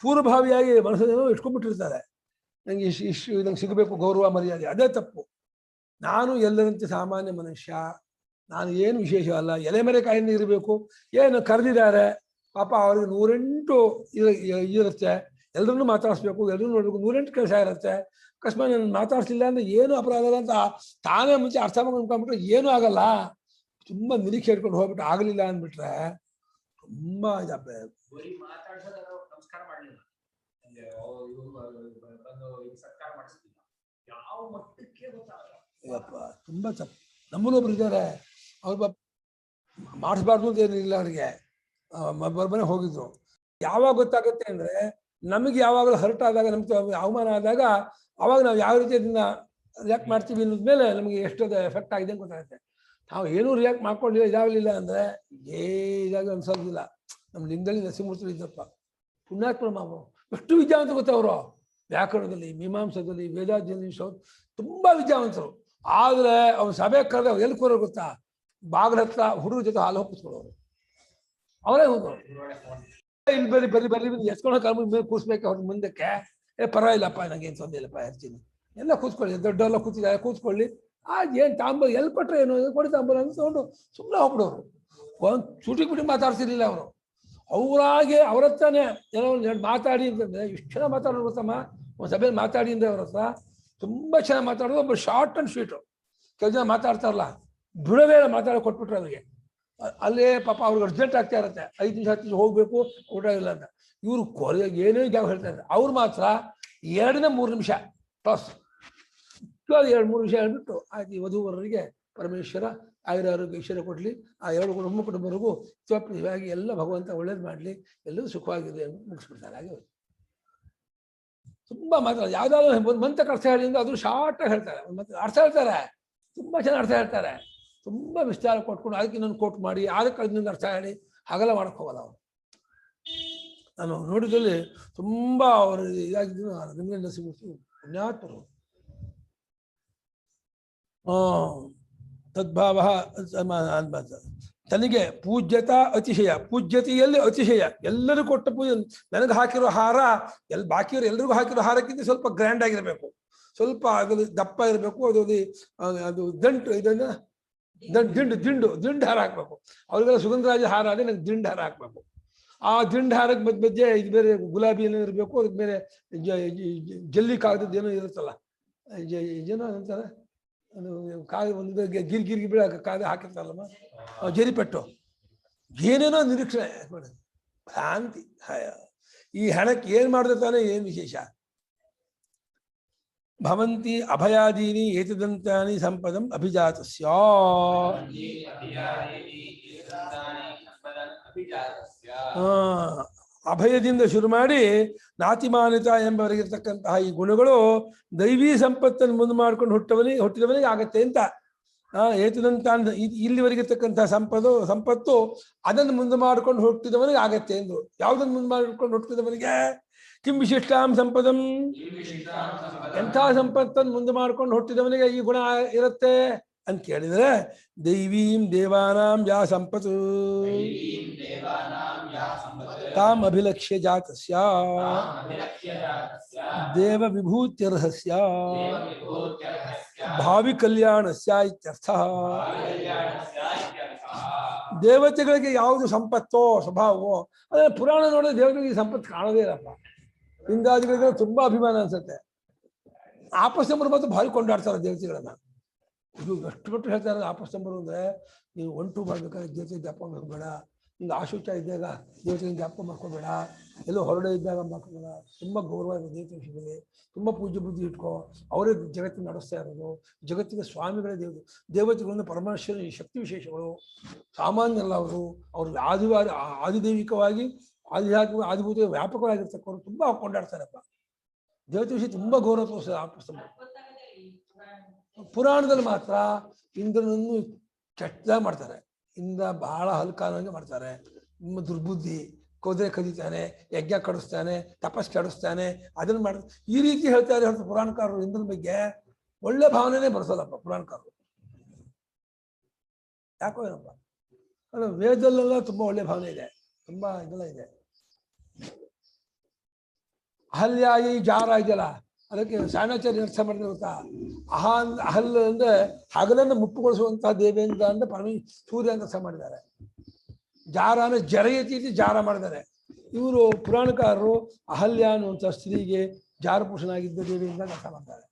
A: ಪೂರ್ವಭಾವಿಯಾಗಿ ಮನಸ್ಸೇನೋ ಇಟ್ಕೊಂಡ್ಬಿಟ್ಟಿರ್ತಾರೆ, ನಂಗೆ ಇಷ್ಟು ನಂಗೆ ಸಿಗಬೇಕು ಗೌರವ ಮರ್ಯಾದೆ. ಅದೇ ತಪ್ಪು. ನಾನು ಎಲ್ಲರಂತೆ ಸಾಮಾನ್ಯ ಮನುಷ್ಯ, ನಾನು ಏನು ವಿಶೇಷ ಅಲ್ಲ, ಎಲೆ ಮರೆ ಕಾಯಿಂದ ಇರಬೇಕು. ಏನು ಕರೆದಿದ್ದಾರೆ ಪಾಪ, ಅವ್ರಿಗೆ 108 ಇರುತ್ತೆ, ಎಲ್ಲರನ್ನೂ ಮಾತಾಡಿಸ್ಬೇಕು, ಎಲ್ಲರೂ ನೋಡ್ಬೇಕು, 108 ಕೆಲಸ ಇರುತ್ತೆ. ಅಕಸ್ಮಾತ್ ನಾನು ಮಾತಾಡ್ಸಿಲ್ಲ ಅಂದ್ರೆ ಏನು ಅಪರಾಧ ಅಂತ ತಾನೇ ಮುಂಚೆ ಅರ್ಥ ಮಾಡ್ಕೊಂಡ್ಬಿಟ್ರೆ ಏನೂ ಆಗಲ್ಲ. ತುಂಬ ನಿರೀಕ್ಷೆ ಇಟ್ಕೊಂಡು ಹೋಗ್ಬಿಟ್ಟು ಆಗಲಿಲ್ಲ ಅಂದ್ಬಿಟ್ರೆ ತುಂಬಾ
E: ನಮಸ್ಕಾರ ಮಾಡಲಿಲ್ಲ, ಸತ್ಕಾರ ಮಾಡಿಸ್ತಿಲ್ಲ, ಯಾವ ಮಟ್ಟಕ್ಕೆ ಗೊತ್ತಾಗಲ್ಲ.
A: ತುಂಬಾ ತಪ್ಪು. ನಮ್ಮನ್ನೊಬ್ರು ಇದ್ದಾರೆ, ಅವ್ರು ಮಾಡಿಸ್ಬಾರ್ದು ಅಂತ ಏನಿಲ್ಲ, ಅವ್ರಿಗೆ ಬರ್ಬನೆ ಹೋಗಿದ್ರು. ಯಾವಾಗ ಗೊತ್ತಾಗುತ್ತೆ ಅಂದ್ರೆ ನಮಗೆ ಯಾವಾಗಲೂ ಹರ್ಟ್ ಆದಾಗ, ನಮ್ಗೆ ಅವಮಾನ ಆದಾಗ, ಅವಾಗ ನಾವು ಯಾವ ರೀತಿ ಅದನ್ನ ರಿಯಾಕ್ಟ್ ಮಾಡ್ತೀವಿ ಅನ್ನೋದ್ಮೇಲೆ ನಮಗೆ ಎಷ್ಟೊಂದು ಎಫೆಕ್ಟ್ ಆಗಿದೆ ಅಂತ ಗೊತ್ತಾಗುತ್ತೆ. ನಾವು ಏನೂ ರಿಯಾಕ್ಟ್ ಮಾಡ್ಕೊಂಡಿಲ್ಲ, ಇದಾಗಲಿಲ್ಲ ಅಂದ್ರೆ ಇದಾಗ ಅನ್ಸೋದಿಲ್ಲ. ನಮ್ಮ ಲಿಂಗದಲ್ಲಿ ನರಸಿಂಹಮೂರ್ತಿ ಇದ್ದಪ್ಪ, ಪುಣ್ಯಾತ್ಮ ಮಾವು, ಎಷ್ಟು ವಿದ್ಯಾವಂತ ಗೊತ್ತವರು. ವ್ಯಾಕರಣದಲ್ಲಿ, ಮೀಮಾಂಸದಲ್ಲಿ, ವೇದಾಧ್ಯದಲ್ಲಿ ತುಂಬಾ ವಿದ್ಯಾವಂತರು. ಆದ್ರೆ ಅವ್ನು ಸಭೆ ಕರೆದ ಎಲ್ಲಿ ಕೂರೋ ಗೊತ್ತಾ, ಬಾಗಿಲ ಹತ್ರ ಹುಡುಗರ ಜೊತೆ ಹಾಲು ಹೋಗಿಸ್ಕೊಳ್ಳೋರು. ಅವರೇ ಹೋಗೋರು. ಇಲ್ಲಿ ಬರ್ರಿ ಎಸ್ಕೊಂಡು ಕಾಲ ಮೇಲೆ ಕೂರ್ಸ್ಬೇಕು ಅವ್ರ ಮುಂದಕ್ಕೆ. ಪರವಾಗಿಲ್ಲಪ್ಪ, ನಂಗೆ ಏನು ತೊಂದರೆ ಇಲ್ಲಪ್ಪ, ಇರ್ತೀನಿ, ಎಲ್ಲ ಕೂತ್ಕೊಳ್ಳಿ, ದೊಡ್ಡವೆಲ್ಲ ಕೂತಿದ್ದಾರೆ, ಕೂತ್ಕೊಳ್ಳಿ. ಏನು ತಾಂಬ ಎಲ್ಲಿ ಕೊಟ್ರೆ ಏನು ಕೊಡಿ ತಾಂಬೂಲ ಅಂತ ತಗೊಂಡು ಸುಮ್ಮನೆ ಹೋಗ್ಬಿಡೋರು. ಒಂದು ಚುಟಿಗೆ ಮಾತಾಡ್ತಿರ್ಲಿಲ್ಲ ಅವರು. ಅವರಾಗೆ ಅವ್ರ ಹತ್ರನೇ ಏನೋ ಮಾತಾಡಿ ಅಂತಂದ್ರೆ ಇಷ್ಟು ಚೆನ್ನಾಗಿ ಮಾತಾಡೋರು ಗೊತ್ತಮ್ಮ. ಒಂದು ಸಭೆಯಲ್ಲಿ ಮಾತಾಡಿ ಅಂದ್ರೆ ಅವ್ರ ಹತ್ರ ತುಂಬಾ ಚೆನ್ನಾಗಿ ಮಾತಾಡೋದು. ಒಬ್ಬ ಶಾರ್ಟ್ ಅಂಡ್ ಸ್ವೀಟು. ಕೆಲವು ಜನ ಮಾತಾಡ್ತಾರಲ್ಲ, ಬಿಡವೇ ಮಾತಾಡೋ ಕೊಟ್ಬಿಟ್ರೆ ಅವ್ರಿಗೆ. ಅಲ್ಲೇ ಪಾಪ ಅವ್ರಿಗೆ ಅರ್ಜೆಂಟ್ ಆಗ್ತಾ ಇರುತ್ತೆ, 5 ನಿಮಿಷ 10 ನಿಮಿಷ ಹೋಗ್ಬೇಕು, ಊಟ ಇಲ್ಲ ಅಂತ. ಇವ್ರು ಕೊನೆಗೆ ಏನೇನು ಜಾಗ ಹೇಳ್ತಾ ಇದ್ದಾರೆ. ಅವ್ರು ಮಾತ್ರ 2-3 ನಿಮಿಷ ಪ್ಲಸ್ 2-3 ನಿಮಿಷ ಹೇಳ್ಬಿಟ್ಟು ಆಯ್ತು, ಈ ವಧುವರರಿಗೆ ಪರಮೇಶ್ವರ ಆಯುರಾರೋಗ್ಯ ಐಶ್ವರ್ಯ ಕೊಡ್ಲಿ, ಆ 2 ಕುಟುಂಬವರೆಗೂ ಸ್ವಪ್ನವಾಗಿ ಎಲ್ಲ ಭಗವಂತ ಒಳ್ಳೇದು ಮಾಡಲಿ, ಎಲ್ಲರೂ ಸುಖವಾಗಿದೆ ಅಂತ ಮುಗಿಸ್ಬಿಡ್ತಾರೆ. ಹಾಗೆ ತುಂಬಾ ಮಾತಾಡ, ಯಾವ್ದಾದ್ರು ಒಂದು ಮಂತ್ರಕ್ಕೆ ಅರ್ಥ ಹೇಳಿಂದ ಅದು ಶಾರ್ಟ್ ಆಗಿ ಹೇಳ್ತಾರೆ. ಒಂದು ಅರ್ಥ ಹೇಳ್ತಾರೆ, ತುಂಬಾ ಚೆನ್ನಾಗಿ ಅರ್ಥ ಹೇಳ್ತಾರೆ. ತುಂಬಾ ವಿಸ್ತಾರ ಕೊಟ್ಕೊಂಡು ಅದಕ್ಕೆ ಇನ್ನೊಂದು ಕೋಟ್ ಮಾಡಿ ಅದಕ್ಕೆ ಇನ್ನೊಂದು ಅರ್ಥ ಹೇಳಿ ಹಾಗೆಲ್ಲ ಮಾಡಕ್ ಹೋಗಲ್ಲ ಅವರು. ನಾನು ನೋಡಿದಲ್ಲಿ ತುಂಬಾ ಅವರು ಇದಾಗಿದ್ದು ಲಿಂಗ ನರಸಿಂಹಮೂರ್ತಿ ಪುಣ್ಯಾತ್ಮರು. ತದ್ಭಾವ ತನಗೆ ಪೂಜ್ಯತಾ ಅತಿಶಯ, ಪೂಜ್ಯತೆಯಲ್ಲಿ ಅತಿಶಯ. ಎಲ್ಲರೂ ಕೊಟ್ಟ ಪೂಜೆ, ನನಗೆ ಹಾಕಿರೋ ಹಾರ ಬಾಕಿಯವರು ಎಲ್ರಿಗೂ ಹಾಕಿರೋ ಹಾರಕ್ಕಿಂತ ಸ್ವಲ್ಪ ಗ್ರ್ಯಾಂಡ್ ಆಗಿರ್ಬೇಕು, ಸ್ವಲ್ಪ ಅದು ದಪ್ಪ ಇರಬೇಕು. ಅದು ದಂಟು ಇದನ್ನ ದಿಂಡು ಹಾರ ಹಾಕ್ಬೇಕು. ಅವ್ರಿಗೆಲ್ಲ ಸುಗಂಧರಾಜ ಹಾರ ಆದ್ರೆ ನಂಗೆ ದಿಂಡು ಹಾರ ಹಾಕ್ಬೇಕು. ಆ ದಿಂಡು ಹಾರಕ್ಕೆ ಮಧ್ಯೆ ಇದು ಬೇರೆ ಗುಲಾಬಿ ಏನೋ ಇರಬೇಕು, ಅದಕ್ಕೆ ಬೇರೆ ಜಲ್ಲಿ ಕಾಗದದ್ದು ಏನೋ ಇರುತ್ತಲ್ಲ, ಏನೋ ಅಂತಾರೆ ಅದು ಕಾಗ ಒಂದು ಗಿರ್ಗಿ ಬೀಳ ಕಾಗ ಹಾಕಿರ್ತಾರಲ್ಲಮ್ಮ, ಜರಿಪೆಟ್ಟು, ಏನೇನೋ ನಿರೀಕ್ಷಣೆ ಮಾಡಿ ಭ್ರಾಂತಿ. ಈ ಹಣಕ್ಕೆ ಏನ್ ಮಾಡಿದ್ರೆ ತಾನೇ ಏನ್ ವಿಶೇಷ. ಭವಂತಿ ಅಭಯಾದೀನಿ ಏತದಂತಾನಿ ಸಂಪದಂ ಅಭಿಜಾತಸ್ಯ. ಅಭಯದಿಂದ ಶುರು ಮಾಡಿ ನಾತಿಮಾನಿತ ಎಂಬವರೆಗಿರ್ತಕ್ಕಂತಹ ಈ ಗುಣಗಳು ದೈವೀ ಸಂಪತ್ತನ್ನು ಮುಂದೆ ಮಾಡ್ಕೊಂಡು ಹುಟ್ಟಿದವನಿಗೆ ಆಗತ್ತೆ ಅಂತ. ಏತದಂತ ಇಲ್ಲಿವರೆಗಿರ್ತಕ್ಕಂತಹ ಸಂಪತ್ತು ಅದನ್ನು ಮುಂದೆ ಮಾಡ್ಕೊಂಡು ಹುಟ್ಟಿದವನಿಗೆ ಆಗತ್ತೆ ಎಂದು. ಯಾವುದನ್ನು ಮುಂದೆ ಮಾಡ್ಕೊಂಡು ಹುಟ್ಟಿದವನಿಗೆ ಕಿಂ ವಿಶಿಷ್ಟಾಂ ಸಂಪದಂ, ಎಂಥ ಸಂಪತ್ತನ್ನು ಮುಂದೆ ಮಾಡ್ಕೊಂಡು ಹುಟ್ಟಿದವನಿಗೆ ಈ ಗುಣ ಇರುತ್ತೆ ಅಂತ ಕೇಳಿದ್ರೆ, ದೈವೀಂ ದೇವಾನಾಂ ಯಾ ಸಂಪತ್ತು ತಾಂ ಅಭಿಲಕ್ಷ್ಯ ಜಾತಸ್ಯ ದೇವ ವಿಭೂತ್ಯರ್ಹಸ್ಯ ಭಾವಿ ಕಲ್ಯಾಣಸ್ಯ ಇತ್ಯರ್ಥಃ. ದೇವತೆಗಳಿಗೆ ಯಾವುದು ಸಂಪತ್ತೋ ಸ್ವಭಾವವೋ ಅದೇ ಪುರಾಣ ನೋಡಿದ್ರೆ ದೇವತೆಗಳಿಗೆ ಸಂಪತ್ತು ಕಾಣೋದೇ ಇರಪ್ಪ. ಹಿಂದಾದಿಗಳಿಗೆ ತುಂಬಾ ಅಭಿಮಾನ ಅನ್ಸುತ್ತೆ. ಆಪಸ್ತಂಬರು ಮತ್ತು ಭಾರಿ ಕೊಂಡಾಡ್ತಾರೆ ದೇವತೆಗಳನ್ನ. ಇದು ಎಷ್ಟು ಮಟ್ಟು ಹೇಳ್ತಾರೆ ಆಪಸ್ತಂಬರು ಅಂದ್ರೆ, ನೀವು 1-2 ಮಾಡ್ಬೇಕಾದ್ರೆ ದೇವತೆ ಜ್ಞಾಪಕ ಮಾಡ್ಕೋಬೇಡ, ನಿಂಗೆ ಆಶುಚ ಇದ್ದಾಗ ದೇವತೆಗೆ ಜ್ಞಾಪಕ ಮಾಡ್ಕೋಬೇಡ, ಎಲ್ಲೋ ಹೊರಡೆ ಇದ್ದಾಗ ಮಾಡ್ಕೋಬೇಡ. ತುಂಬ ಗೌರವ ಇದೆ ದೇವತೆ ವಿಷಯದಲ್ಲಿ, ತುಂಬ ಪೂಜ್ಯ ಬುದ್ಧಿ ಇಟ್ಕೋ. ಅವರೇ ಜಗತ್ತಿನ ನಡೆಸ್ತಾ ಇರೋದು, ಜಗತ್ತಿನ ಸ್ವಾಮಿಗಳೇ ದೇವತೆಗಳನ್ನು ಪರಮೇಶ್ವರನ ಶಕ್ತಿ ವಿಶೇಷಗಳು, ಸಾಮಾನ್ಯ ಅಲ್ಲ ಅವರು. ಆದಿದೈವಿಕವಾಗಿ ಆದಿಭೂತ ವ್ಯಾಪಕವಾಗಿರ್ತಕ್ಕವರು ತುಂಬ ಕೊಂಡಾಡ್ತಾರಪ್ಪ. ದೇವತೆ ವಿಷಯ ತುಂಬಾ ಗೌರವ ತೋರಿಸಿದ ಆ ಪುಸ್ತಕ. ಪುರಾಣದಲ್ಲಿ ಮಾತ್ರ ಇಂದ್ರನನ್ನು ಕೆಟ್ಟದಾಗ ಮಾಡ್ತಾರೆ, ಇಂದ್ರ ಬಹಳ ಹಲ್ಕಾನಂಗೆ ಮಾಡ್ತಾರೆ, ನಿಮ್ಮ ದುರ್ಬುದ್ಧಿ, ಕುದುರೆ ಕದೀತಾನೆ, ಯಜ್ಞ ಕಡಿಸ್ತಾನೆ, ತಪಸ್ ಕೆಡಿಸ್ತಾನೆ, ಅದನ್ನ ಮಾಡ್ತಾರೆ ಈ ರೀತಿ ಹೇಳ್ತಾರೆ ಹೊರತು ಪುರಾಣಕಾರರು ಇಂದ್ರನ ಬಗ್ಗೆ ಒಳ್ಳೆ ಭಾವನೆನೇ ಬರೆಸೋಲ್ಲಪ್ಪ ಪುರಾಣಕಾರರು. ಯಾಕೋ ಏನಪ್ಪ, ಅದು ವೇದಲ್ಲೆಲ್ಲ ತುಂಬಾ ಒಳ್ಳೆ ಭಾವನೆ ಇದೆ, ತುಂಬಾ ಇದೆಲ್ಲ ಇದೆ. ಅಹಲ್ಯಾಯಿ ಜಾರ ಇದೆಯಲ್ಲ, ಅದಕ್ಕೆ ಸಾಣಾಚಾರ್ಯ ಅರ್ಥ ಮಾಡಿದ್ರೆ ಗೊತ್ತಾ, ಅಹಲ್ ಅಂದ್ರೆ ಹಗಲನ್ನು ಮುಪ್ಪುಗೊಳಿಸುವಂತಹ ದೇವೇಂದ್ರ ಅಂದ್ರೆ ಸೂರ್ಯ ಅಂತ ಅರ್ಥ ಮಾಡಿದ್ದಾರೆ. ಜಾರ ಅಂದ್ರೆ ಜರಯತಿ ಜಾರ ಮಾಡಿದ್ದಾರೆ. ಇವರು ಪುರಾಣಕಾರರು ಅಹಲ್ಯ ಅನ್ನುವಂಥ ಸ್ತ್ರೀಗೆ ಜಾರ ಪುರುಷನಾಗಿದ್ದ ದೇವೇಂದ್ರ ಅರ್ಥ ಮಾಡ್ತಾರೆ.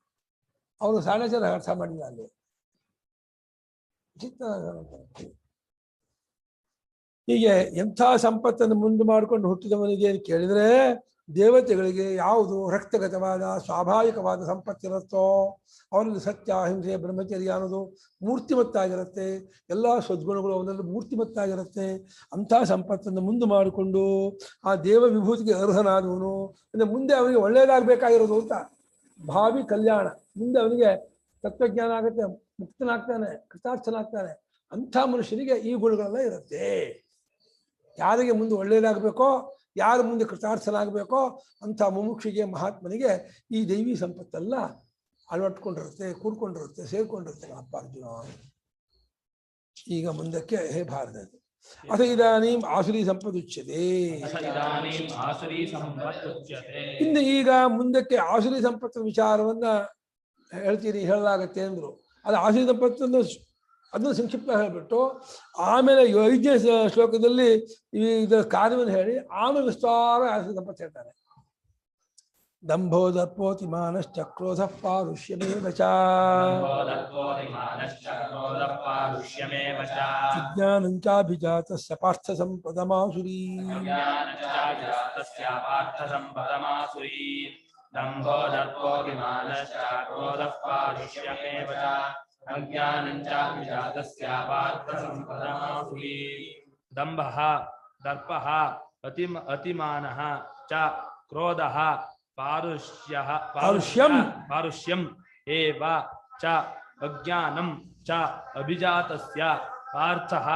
A: ಅವರು ಸಾಣಾಚಾರ್ಯ ಅರ್ಥ ಮಾಡಿಲ್ಲ ಅಲ್ಲಿ. ಹೀಗೆ ಎಂಥ ಸಂಪತ್ತನ್ನು ಮುಂದೆ ಮಾಡಿಕೊಂಡು ಹುಟ್ಟಿದವನಿಗೆ ಕೇಳಿದ್ರೆ, ದೇವತೆಗಳಿಗೆ ಯಾವುದು ರಕ್ತಗತವಾದ ಸ್ವಾಭಾವಿಕವಾದ ಸಂಪತ್ತಿರುತ್ತೋ ಅವರಲ್ಲಿ ಸತ್ಯ, ಅಹಿಂಸೆ, ಬ್ರಹ್ಮಚರ್ಯ ಅನ್ನೋದು ಮೂರ್ತಿಮತ್ತಾಗಿರುತ್ತೆ. ಎಲ್ಲ ಸದ್ಗುಣಗಳು ಅವನಲ್ಲಿ ಮೂರ್ತಿಮತ್ತಾಗಿರುತ್ತೆ. ಅಂಥ ಸಂಪತ್ತನ್ನು ಮುಂದೆ ಮಾಡಿಕೊಂಡು ಆ ದೇವ ವಿಭೂತಿಗೆ ಅರ್ಹನಾದವನು ಅಂದರೆ ಮುಂದೆ ಅವನಿಗೆ ಒಳ್ಳೆಯದಾಗಬೇಕಾಗಿರೋದು ಅಂತ ಭಾವಿ ಕಲ್ಯಾಣ, ಮುಂದೆ ಅವನಿಗೆ ತತ್ವಜ್ಞಾನ ಆಗುತ್ತೆ, ಮುಕ್ತನಾಗ್ತಾನೆ, ಕೃತಾರ್ಥನಾಗ್ತಾನೆ. ಅಂಥ ಮನುಷ್ಯನಿಗೆ ಈ ಗುಣಗಳೆಲ್ಲ ಇರುತ್ತೆ. ಯಾರಿಗೆ ಮುಂದೆ ಒಳ್ಳೆಯದಾಗಬೇಕೋ, ಯಾರು ಮುಂದೆ ಕೃತಾರ್ಥನಾಗಬೇಕೋ ಅಂಥ ಮುಮುಕ್ಷಿಗೆ, ಮಹಾತ್ಮನಿಗೆ ಈ ದೈವಿ ಸಂಪತ್ತೆಲ್ಲ ಅಳವಟ್ಕೊಂಡಿರುತ್ತೆ, ಕೂಡ್ಕೊಂಡಿರುತ್ತೆ, ಸೇರ್ಕೊಂಡಿರುತ್ತೆ. ಅಪ್ಪ ಅರ್ಜುನ ಈಗ ಮುಂದಕ್ಕೆ ಹೇ ಭಾರತ ಅಥ ಇದಾನೀಂ ಆಸುರಿ ಸಂಪದುಚ್ಯತೆ. ಇನ್ನು ಈಗ ಮುಂದಕ್ಕೆ ಆಸುರಿ ಸಂಪತ್ತಿನ ವಿಚಾರವನ್ನ ಹೇಳ್ತೀನಿ, ಹೇಳಲಾಗತ್ತೆ ಅಂದ್ರು. ಅದು ಆಸುರಿ ಸಂಪತ್ತನ್ನು ಅದನ್ನು ಸಂಕ್ಷಿಪ್ತ ಹೇಳಿಬಿಟ್ಟು ಆಮೇಲೆ 5ನೇ ಶ್ಲೋಕದಲ್ಲಿ ಇದರ ಕಾರ್ಯವನ್ನು ಹೇಳಿ ಆಮೇಲೆ ವಿಸ್ತಾರ ಆಸುರಿ ಸಂಪತ್ತು ಹೇಳ್ತಾರೆ. ದಂಭೋ ದರ್ಪೋತಿ ಮಾನಶ್ಚ ಕ್ರೋಧ ಪಾರುಷ್ಯಮೇವ ಚ ವಿಜ್ಞಾನಂ ಚಾಭಿಜಾತಸ್ಯ ಪಾರ್ಥ ಸಂಪದಮಾಸುರೀ.
B: ದಂಭೋ ದರ್ಪೋಭಿಮಾನಶ್ಚ ಕ್ರೋಧಃ ಪಾರುಷ್ಯಮೇವ ಚ ಅಜ್ಞಾನಂ ಚಾಭಿಜಾತಸ್ಯ ಪಾರ್ಥ ಸಂಪದಮಾಸುರೀ. ದಂಭಃ ದರ್ಪಃ ಅತಿಮಾನಃ ಚ ಕ್ರೋಧಃ ಪಾರುಷ್ಯಂ ಏವ ಚ ಅಜ್ಞಾನಂ ಚ ಅಭಿಜಾತಸ್ಯ ಪಾರ್ಥಃ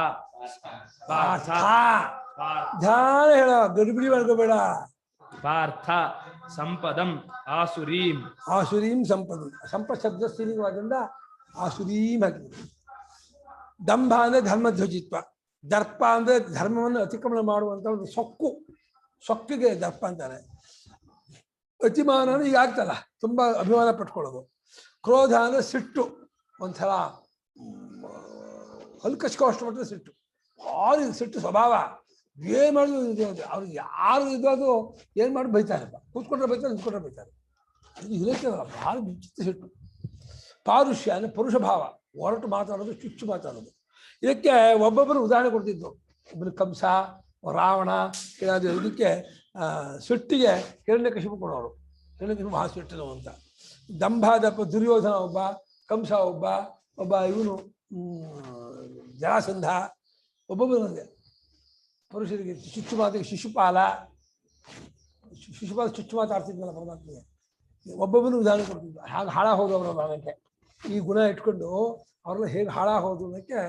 A: ಧ್ಯಾನ ಹೇಳ, ಗಡಿಬಿಡಿ ಮಾಡ್ಕೋಬೇಡ.
B: ಪಾರ್ಥ ಸಂಪದಂ ಆಸುರೀಂ.
A: ಆಸುರೀಂ ಸಂಪದ, ಸಂಪತ್ ಶಬ್ದ ಸ್ತ್ರೀಲಿಂಗವಾದ್ರಿಂದ ಆಸುರೀಂ ಹಾಕಿದ್ರು. ದಂಭ ಅಂದ್ರೆ ಧರ್ಮಧ್ವಜಿತ್ವ, ದರ್ಪ ಅಂದ್ರೆ ಧರ್ಮವನ್ನು ಅತಿಕ್ರಮಣ ಮಾಡುವಂತ ಒಂದು ಸೊಕ್ಕಿಗೆ ದರ್ಪ ಅಂತಾರೆ. ಅತಿಮಾನ ಅಂದ್ರೆ ಈಗ ಆಗ್ತಲ್ಲ, ತುಂಬಾ ಅಭಿಮಾನ ಪಟ್ಕೊಳ್ಳೋದು. ಕ್ರೋಧ ಅಂದ್ರೆ ಸಿಟ್ಟು, ಒಂಥರ ಹಲ್ಕಚ್ಕೋಷ್ಟು ಮಟ್ಟ ಸಿಟ್ಟು, ಭಾರಿ ಸಿಟ್ಟು ಸ್ವಭಾವ. ಏನ್ ಮಾಡಿದ್ರು ಅವ್ರಿಗೆ ಯಾರು ಇದ್ದು ಏನ್ ಮಾಡಿ ಬೈತಾರಪ್ಪ, ಕೂತ್ಕೊಂಡ್ರೆ ಬೈತಾರೆ, ನಿಂತ್ಕೊಂಡ್ರೆ ಬೈತಾರೆ. ಅದು ಇರತ್ತಲ್ಲ, ಭಾಳ ವಿಚಿತ್ರ ಸಿಟ್ಟು. ಪಾರುಷ್ಯ ಅಂದ್ರೆ ಪುರುಷ ಭಾವ, ಹೊರಟು ಮಾತಾಡೋದು, ಚುಚ್ಚು ಮಾತಾಡೋದು. ಇದಕ್ಕೆ ಒಬ್ಬೊಬ್ಬರು ಉದಾಹರಣೆ ಕೊಡ್ತಿದ್ದು. ಒಬ್ಬರು ಕಂಸ, ರಾವಣ, ಏನಾದ್ರು ಇದಕ್ಕೆ ಸಿಟ್ಟಿಗೆ ಹಿರಣ್ಯಕಶಿಪು ಕೊಡೋರು. ಹಿರಣ್ಯಕಶಿಪು ಮಹಾ ಸಿಟ್ಟನು ಅಂತ. ದಂಭ ದಪ್ಪ ದುರ್ಯೋಧನ ಒಬ್ಬ, ಕಂಸ ಒಬ್ಬ ಇವನು ಜರಾಸಂಧ. ಒಬ್ಬೊಬ್ಬರು ನನಗೆ ಪುರುಷರಿಗೆ ಚುಚ್ಚು ಮಾತಿಗೆ ಶಿಶುಪಾಲ ಚುಚ್ಚು ಮಾತಾಡ್ತಿದ್ನಲ್ಲ ಪರಮಾತ್ಮಗೆ. ಒಬ್ಬೊಬ್ಬರು ಉದಾಹರಣೆ ಕೊಡ್ತಿದ್ದ. ಹಾಗೆ ಹಾಳ ಹೋದು ಅವರ ಅನ್ನೋಕ್ಕೆ, ಈ ಗುಣ ಇಟ್ಕೊಂಡು ಅವ್ರೆಲ್ಲ ಹೇಗೆ ಹಾಳ ಹೋದು ಅನ್ನೋಕ್ಕೆ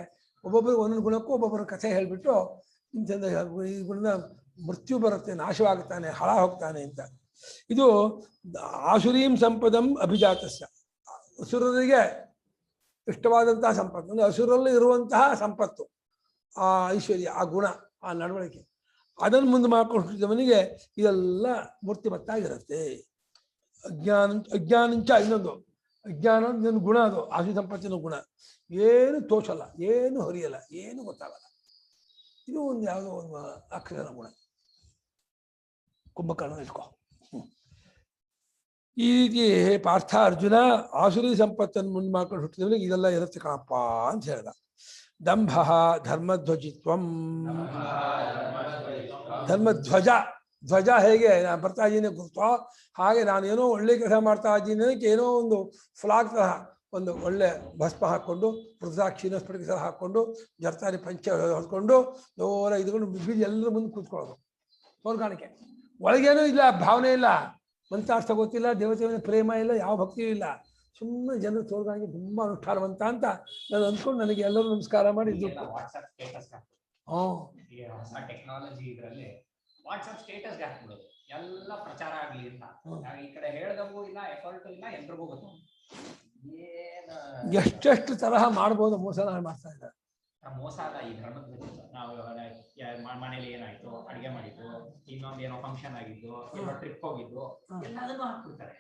A: ಒಬ್ಬೊಬ್ಬರಿಗೆ ಒಂದೊಂದು ಗುಣಕ್ಕೂ ಒಬ್ಬೊಬ್ಬರ ಕಥೆ ಹೇಳಿಬಿಟ್ಟು ಇಂಥದ್ದು ಈ ಗುಣದ ಮೃತ್ಯು ಬರುತ್ತೆ, ನಾಶವಾಗುತ್ತಾನೆ, ಹಾಳ ಹೋಗ್ತಾನೆ ಅಂತ. ಇದು ಆಸುರೀಂ ಸಂಪದಂ ಅಭಿಜಾತಸ್ಯ, ಅಸುರರಿಗೆ ಇಷ್ಟವಾದಂತಹ ಸಂಪತ್ತು, ಅಂದರೆ ಅಸುರಲ್ಲಿ ಇರುವಂತಹ ಸಂಪತ್ತು, ಆ ಐಶ್ವರ್ಯ, ಆ ಗುಣ, ಆ ನಡವಳಿಕೆ, ಅದನ್ನು ಮುಂದೆ ಮಾಡ್ಕೊಂಡಿದ್ದವನಿಗೆ ಇದೆಲ್ಲ ಮೂರ್ತಿಮತ್ತಾಗಿರುತ್ತೆ. ಅಜ್ಞಾನಂಚ ಇನ್ನೊಂದು ಅಜ್ಞಾನ ಇನ್ನೊಂದು ಗುಣ, ಅದು ಆಸು ಸಂಪತ್ತಿನ ಗುಣ. ಏನು ತೋಚಲ್ಲ, ಏನು ಹರಿಯಲ್ಲ, ಏನು ಗೊತ್ತಾಗಲ್ಲ. ಇದು ಒಂದು ಯಾವುದೋ ಒಂದು ಅಕ್ಷರ ಗುಣ. ಕುಂಭಕರ್ಣ ಇಟ್ಕೋ. ಈ ರೀತಿ ಪಾರ್ಥ ಅರ್ಜುನ ಆಸುರಿ ಸಂಪತ್ತನ್ನು ಮುಂದೆ ಮಾಡ್ಕೊಂಡು ಹುಟ್ಟಿದವನಿಗೆ ಇದೆಲ್ಲ ಇರುತ್ತೆ ಕಣಪ್ಪ ಅಂತ ಹೇಳ್ದ. ದಂಭ ಧರ್ಮಧ್ವಜಿತ್ವಂ, ಧರ್ಮಧ್ವಜ. ಧ್ವಜ ಹೇಗೆ ನಾನು ಬರ್ತಾ ಇದ್ದೀನಿ ಗುರುತೋ ಹಾಗೆ ನಾನೇನೋ ಒಳ್ಳೆ ಕೆಲಸ ಮಾಡ್ತಾ ಇದ್ದೀನಿ ಅನ್ನೋಕ್ಕೆ ಏನೋ ಒಂದು ಫ್ಲಾಗ್ ತರಹ ಒಂದು ಒಳ್ಳೆ ಭಸ್ಮ ಹಾಕ್ಕೊಂಡು, ರುದ್ರಾಕ್ಷಿನ ಸ್ಫಟಿಕ ಸಲ ಹಾಕ್ಕೊಂಡು, ಜರ್ತಾರಿ ಪಂಚ ಹೊಡ್ಕೊಂಡು ಜೋರ ಇದ್ಕೊಂಡು ಬೀದಿ ಎಲ್ಲರ ಮುಂದೆ ಕೂತ್ಕೊಳ್ಳೋದು. ತೋರ್ಗಾಣಿಕೆ. ಒಳಗೇನೂ ಇಲ್ಲ, ಭಾವನೆ ಇಲ್ಲ, ಮಂತ್ರಾರ್ಥ ಗೊತ್ತಿಲ್ಲ, ದೇವತೆ ಮೇಲೆ ಪ್ರೇಮ ಇಲ್ಲ, ಯಾವ ಭಕ್ತಿಯೂ ಇಲ್ಲ, ಸುಮ್ಮನೆ ಜನರು ತೋರ್ದಾಗಿ ತುಂಬಾ ಅನುಷ್ಠಾನವಂತ ಅಂತ ನಾನು ಅಂದ್ಕೊಂಡು ನನಗೆ ಎಲ್ಲರೂ ನಮಸ್ಕಾರ ಮಾಡಿ ಇದ್ದು.
E: ವಾಟ್ಸ್ಆಪ್ ಸ್ಟೇಟಸ್ ಹೊಸ ಟೆಕ್ನಾಲಜಿ ಇದರಲ್ಲಿ ವಾಟ್ಸ್ಆಪ್ ಸ್ಟೇಟಸ್ ಹಾಕ್ಬಿಡೋದು ಎಲ್ಲ ಪ್ರಚಾರ ಆಗ್ಲಿ ಅಂತ. ಈ ಕಡೆ ಹೇಳ್ದಂಗೂ ಇಲ್ಲ, ಎಫರ್ಟ್ ಇಲ್ಲ, ಎಲ್ರಿಗೂ ಗೊತ್ತು.
A: ಎಷ್ಟೆಷ್ಟು ತರಹ ಮಾಡ್ಬೋದು ಮೋಸ ಮಾಡ್ತಾ ಇದ್ದಾರೆ.
E: ಮೋಸ ಅಲ್ಲ, ಈ ಧರ್ಮದ ನಾವು ಮನೇಲಿ ಏನಾಯ್ತು, ಅಡಿಗೆ ಮಾಡಿದ್ದು, ಇನ್ನೊಂದು ಏನೋ ಫಂಕ್ಷನ್ ಆಗಿದ್ದು, ಏನೋ ಟ್ರಿಪ್ ಹೋಗಿದ್ದು, ಎಲ್ಲದನ್ನೂ ಹಾಕ್ಬಿಡ್ತಾರೆ.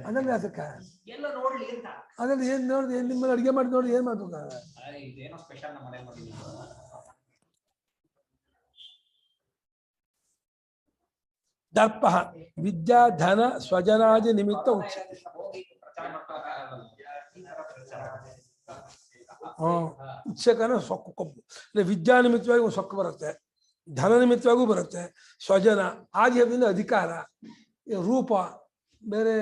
A: ಅದನ್ನ ಅದಕ್ಕೆ
E: ಎಲ್ಲ ನೋಡ್ಲಿ ಅಂತ.
A: ಅದ್ರಲ್ಲಿ ಏನ್ ನೋಡಿದ್ ನಿಮ್ಮಲ್ಲಿ ಅಡಿಗೆ ಮಾಡಿ ನೋಡಿ ಏನ್ ಮಾಡ್ಬೇಕು,
E: ಇದೇನೋ ಸ್ಪೆಷಲ್ ನಮ್ಮ ಮನೇಲಿ ಮಾಡಿದ್ದೀವಿ.
A: ದರ್ಪ ವಿದ್ಯಾ ಧನ ಸ್ವಜನಾದಿ ನಿಮಿತ್ತ ಉತ್ಸಕನ ಸೊಕ್ಕು ಕೊಬ್ಬು. ವಿದ್ಯಾ ನಿಮಿತ್ತವಾಗಿ ಒಂದು ಸೊಕ್ಕು ಬರುತ್ತೆ, ಧನ ನಿಮಿತ್ತವಾಗೂ ಬರುತ್ತೆ, ಸ್ವಜನ ಆದಿಯಿಂದ ಅಧಿಕಾರ, ರೂಪ, ಬೇರೆ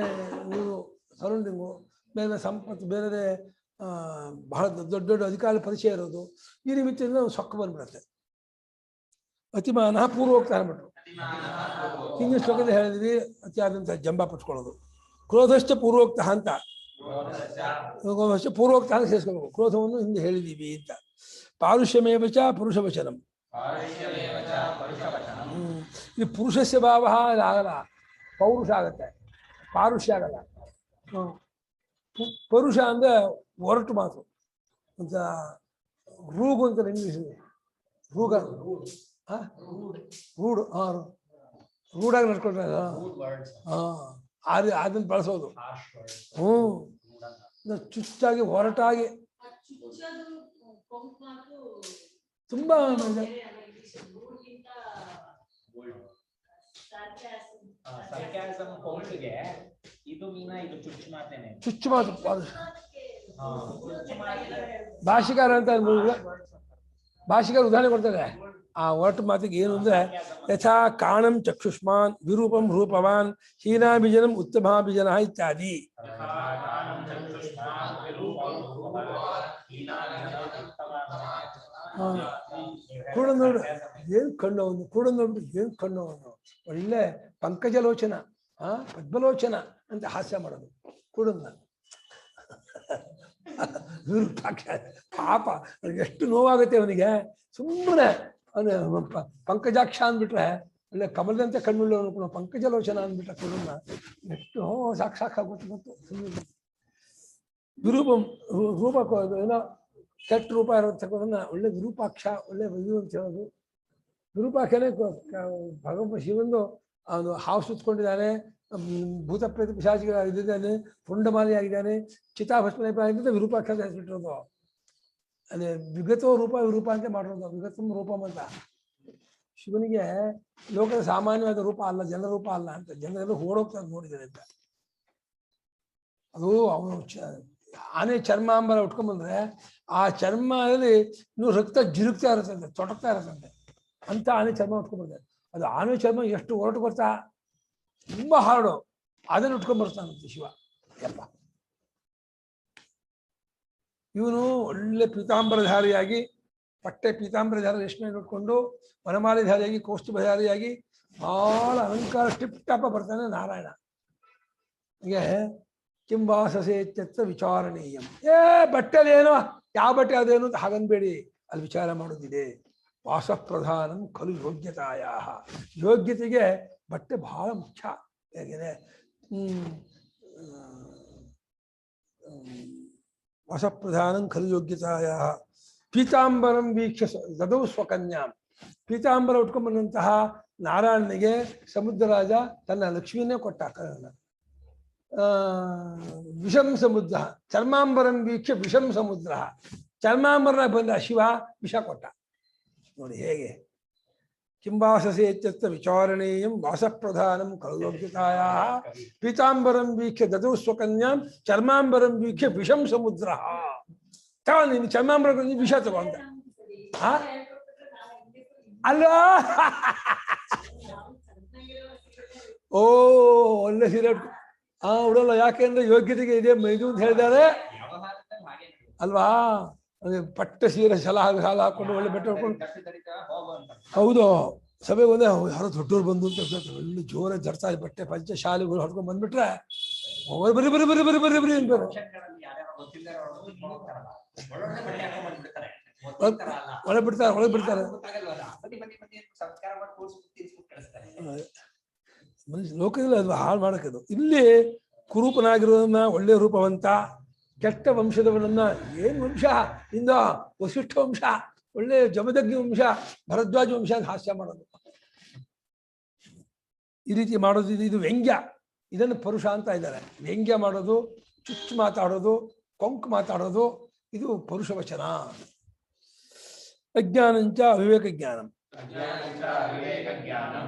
A: ಸರೌಂಡಿಂಗು, ಬೇರೆ ಸಂಪತ್ತು, ಬೇರೆ ಬಹಳ ದೊಡ್ಡ ದೊಡ್ಡ ಅಧಿಕಾರ ಪರಿಚಯ ಇರೋದು, ಈ ನಿಮಿತ್ತದಿಂದ ಒಂದು ಸೊಕ್ಕು ಬಂದ್ಬಿಡುತ್ತೆ. ಅತಿಮಾನ ಪೂರ್ವೋಕ್ತ ಅಂದ್ಬಿಟ್ರು. ಹಿಂದಿನ ಶ್ಲೋಕದ ಹೇಳಿದ್ವಿ, ಅತಿಯಾದಂಥ ಜಂಬ ಪಟ್ಕೊಳ್ಳೋದು. ಕ್ರೋಧಶ್ಚ ಪೂರ್ವೋಕ್ತ ಅಂತ, ಪೂರ್ವೋಕ್ತ ಅಂತ ಸೇರಿಸ್ಕೋಬೇಕು. ಕ್ರೋಧವನ್ನು ಹಿಂದೆ ಹೇಳಿದೀವಿ ಅಂತ. ಪಾರುಷ್ಯಮೇವಚ ಪುರುಷ ವಚನಂ. ಈ ಪುರುಷಸ್ಯ ಭಾವ ಆಗಲ್ಲ, ಪೌರುಷ ಆಗತ್ತೆ, ಪಾರುಷ್ಯ ಆಗಲ್ಲ. ಪರುಷ ಅಂದ್ರೆ ಒರಟು ಮಾತು ಅಂತ, ರೂಗು ಅಂತ ಇಂಗ್ಲೀಷ್, ರೂಗ ರೂಢ, ರೂಢಾಗಿ ನಡ್ಕೊಂಡ್ರೆ ಅದನ್ನ ಬಳಸೋದು. ಚುಚ್ಚಾಗಿ ಹೊರಟಾಗಿ ತುಂಬಾ ಚುಚ್ಚು ಮಾತು. ಭಾಷಿಕಾರ ಅಂತ ಭಾಷಿಕಾರ ಉದಾಹರಣೆ ಕೊಡ್ತಾರೆ. ಆ ಒಟ್ಟು ಮಾತಿಗೆ ಏನು ಅಂದ್ರೆ, ಯಥಾ ಕಾಣಂ ಚಕ್ಷುಷ್ಮಾನ್ ವಿರೂಪಂ ರೂಪವಾನ್ ಹೀನಾಭಿಜನಂ ಉತ್ತಮಾಭಿಜನ ಇತ್ಯಾದಿ. ಕೂಡ ನೋಡು ಏನ್ ಕಣ್ಣು ಅವನು, ಕೂಡ ನೋಡ್ಬಿಟ್ಟು ಏನ್ ಕಣ್ಣು ಅವನು, ಒಳ್ಳೆ ಪಂಕಜಲೋಚನ, ಪದ್ಮಲೋಚನ ಅಂತ ಹಾಸ್ಯ ಮಾಡೋದು ಕೂಡನ್ನ. ವಿರೂಪಾಕ್ಷ ಪಾಪ, ಎಷ್ಟು ನೋವಾಗುತ್ತೆ ಅವನಿಗೆ. ಸುಮ್ಮನೆ ಅವನು ಪಂಕಜಾಕ್ಷ ಅಂದ್ಬಿಟ್ರೆ, ಒಳ್ಳೆ ಕಮಲದಂತೆ ಕಣ್ಣುಳ್ಳ ಅನ್ಕೊಂಡು ಪಂಕಜಲೋಚನ ಅಂದ್ಬಿಟ್ರೆ ಕೂಡನ್ನ ಎಷ್ಟು ಸಾಕ್ಷಾತ್ ಗೊತ್ತು. ಸುಮ್ಮನೆ ವಿರೂಪಂ ರೂಪ ಏನೋ ಕೆಟ್ಟ ರೂಪ ಇರೋದನ್ನ ಒಳ್ಳೆ ವಿರೂಪಾಕ್ಷ, ಒಳ್ಳೆ ಇದು ಅಂತ ಹೇಳೋದು. ವಿರೂಪಾಕ್ಷನೇ ಭಗವಂತ ಶಿವಂದು ಅವನು ಹಾವು ಸುತ್ಕೊಂಡಿದ್ದಾನೆ, ಭೂತ ಪ್ರೇತ ಪಿಶಾಚಿಗಳ ಇದ್ದಾನೆ, ಪುಂಡಮಾಲಿ ಆಗಿದ್ದಾನೆ, ಚಿತಾಭಸ್ಮನೇಪ ಆಗಿದ್ದ ವಿರೂಪಾಕ್ಷ ಅಂತ ಹೆಸರಿಟ್ಟಿರೋದು. ಅದೇ ವಿಗತೋ ರೂಪ ವಿರೂಪ ಅಂತ ಮಾಡಿರೋದು, ವಿಗತಂ ರೂಪಂ ಅಂತ. ಶಿವನಿಗೆ ಲೋಕದ ಸಾಮಾನ್ಯವಾದ ರೂಪ ಅಲ್ಲ, ಜನರ ರೂಪ ಅಲ್ಲ ಅಂತ, ಜನರೆಲ್ಲ ಓಡೋಗ್ತಾರೆ ನೋಡಿದ್ದಾರೆ ಅಂತ. ಅದು ಅವನು ಆನೆ ಚರ್ಮಾಂಬರ ಉಟ್ಕೊಂಡ್ಬಂದ್ರೆ ಆ ಚರ್ಮದಲ್ಲಿ ಇನ್ನೂ ರಕ್ತ ಜಿರುಗ್ತಾ ಇರುತ್ತಂತೆ, ತೊಡಗ್ತಾ ಇರುತ್ತಂತೆ, ಅಂತ ಆನೆ ಚರ್ಮ ಉಟ್ಕೊಂಡ್ಬಂದ್ರೆ. ಅದು ಆನೆ ಚರ್ಮ ಎಷ್ಟು ಹೊರಟು ಬರ್ತಾ, ತುಂಬಾ ಹಾರ್ಡು, ಅದನ್ನು ಉಟ್ಕೊಂಡ್ಬರ್ತಾನಂತೆ ಶಿವ. ಯಪ್ಪ, ಇವನು ಒಳ್ಳೆ ಪೀತಾಂಬರಧಾರಿಯಾಗಿ, ಪಟ್ಟೆ ಪೀತಾಂಬರಧಾರಿ ರೇಷ್ಮೆ ಉಟ್ಕೊಂಡು, ವನಮಾಲಿಧಾರಿಯಾಗಿ, ಕೌಸ್ತುಭಧಾರಿಯಾಗಿ ಬಹಳ ಅಲಂಕಾರ ಟಿಪ್ ಟಾಪ ಬರ್ತಾನೆ ನಾರಾಯಣ. ಹೀಗೆ ಕಿಂವಾಸಸೆ ಇತ್ಯರ್ಥ ವಿಚಾರಣೀಯಂ. ಬಟ್ಟೆಲಿ ಏನೋ, ಯಾವ ಬಟ್ಟೆ ಅದೇನು ಅಂತ ಹಾಗನ್ಬೇಡಿ, ಅಲ್ಲಿ ವಿಚಾರ ಮಾಡೋದಿದೆ. ವಾಸ ಪ್ರಧಾನಂ ಖಲು ಯೋಗ್ಯತಾಯ. ಯೋಗ್ಯತೆಗೆ ಬಟ್ಟೆ ಬಹಳ ಮುಖ್ಯ. ಹೇಗಿದೆ ವಾಸ ಪ್ರಧಾನಂ ಖಲು ಯೋಗ್ಯತಾಯ. ಪೀತಾಂಬರಂ ವೀಕ್ಷ ದದೌ ಸ್ವಕನ್ಯಾಂ. ಪೀತಾಂಬರ ಉಟ್ಕೊಂಡ್ಬಂದಂತಹ ನಾರಾಯಣನಿಗೆ ಸಮುದ್ರರಾಜ ತನ್ನ ಲಕ್ಷ್ಮಿಯನ್ನೇ ಕೊಟ್ಟ. ವಿಷಂ ಸಮುದ್ರ ಚರ್ಮಾಂಬರಂ ವೀಕ್ಷ ವಿಷಂ ಸಮುದ್ರ. ಚರ್ಮಾಂಬರನ ಬಂದ ಶಿವ ವಿಷ ಕೊಟ್ಟ. ನೋಡಿ ಹೇಗೆ. ಕಿಂವಾಸಸೆ ಇತ್ಯರ್ಥ ವಿಚಾರಣೀಯಂ ವಾಸ ಪ್ರಧಾನಂ ಖಲು ಯೋಗ್ಯತಾಯ. ಪೀತಾಂಬರಂ ವೀಕ್ಷ ದದೌ ಸ್ವಕನ್ಯಾಂ ಚರ್ಮಾಂಬರಂ ವೀಕ್ಷ ವಿಷಂ ಸಮುದ್ರ. ತಗೊಂಡು ನೀನು ಚರ್ಮಾಂಬರ ವಿಷ ತಗೊಂಡ ಅಲ್ವಾ? ಓ ಒಳ್ಳೆ ಸೀರೆ ಉಡಲ್ಲ. ಯಾಕೆಂದ್ರೆ ಯೋಗ್ಯತೆಗೆ ಇದೆ ಇದು ಅಂತ ಹೇಳಿದ್ದಾರೆ ಅಲ್ವಾ? ಪಟ್ಟ ಸೀರೆ ಸಾಲ ಹಾಕೊಂಡು ಒಳ್ಳೆ ಬಟ್ಟೆ ಹಾಕೊಂಡು. ಹೌದು, ಸಭೆಗೆ ಬಂದ್ರೆ ಯಾರೋ ದೊಡ್ಡವ್ರು ಬಂದು ಅಂತ ಒಳ್ಳೆ ಜೋರಾಗಿ ಜಡ್ಸಾಲಿ ಬಟ್ಟೆ ಪಂಚೆ ಶಾಲೆಗಳು ಹೊಡ್ಕೊಂಡು ಬಂದ್ಬಿಟ್ರೆ ಅವ್ರು ಬರಿ ಬರಿ ಬರಿ ಬರಿ ಬರಿ ಬರಿ ಅಂತಾರೆ. ಒಳಗೆ ಬಿಡ್ತಾರೆ ಲೋಕದಲ್ಲಿ ಅದು ಹಾಳು ಮಾಡಕ್ಕದು. ಇಲ್ಲಿ ಕುರೂಪನಾಗಿರೋದನ್ನ ಒಳ್ಳೆ ರೂಪವಂತ, ಕೆಟ್ಟ ವಂಶದವನನ್ನ ಏನ್ ವಂಶ ಇಂದ ವಸಿಷ್ಠ ವಂಶ, ಒಳ್ಳೆ ಜಮದಗ್ನಿ ವಂಶ, ಭರದ್ವಾಜ ವಂಶ ಅಂತ ಹಾಸ್ಯ ಮಾಡೋದು, ಈ ರೀತಿ ಮಾಡೋದು ಇದು ವ್ಯಂಗ್ಯ. ಇದನ್ನು ಪರುಷ ಅಂತ ಇದ್ದಾರೆ. ವ್ಯಂಗ್ಯ ಮಾಡೋದು, ಚುಚ್ಚು ಮಾತಾಡೋದು, ಕೊಂಕು ಮಾತಾಡೋದು ಇದು ಪರುಷ ವಚನ. ಅಜ್ಞಾನಂಚ ಅವಿವೇಕ ಜ್ಞಾನಂ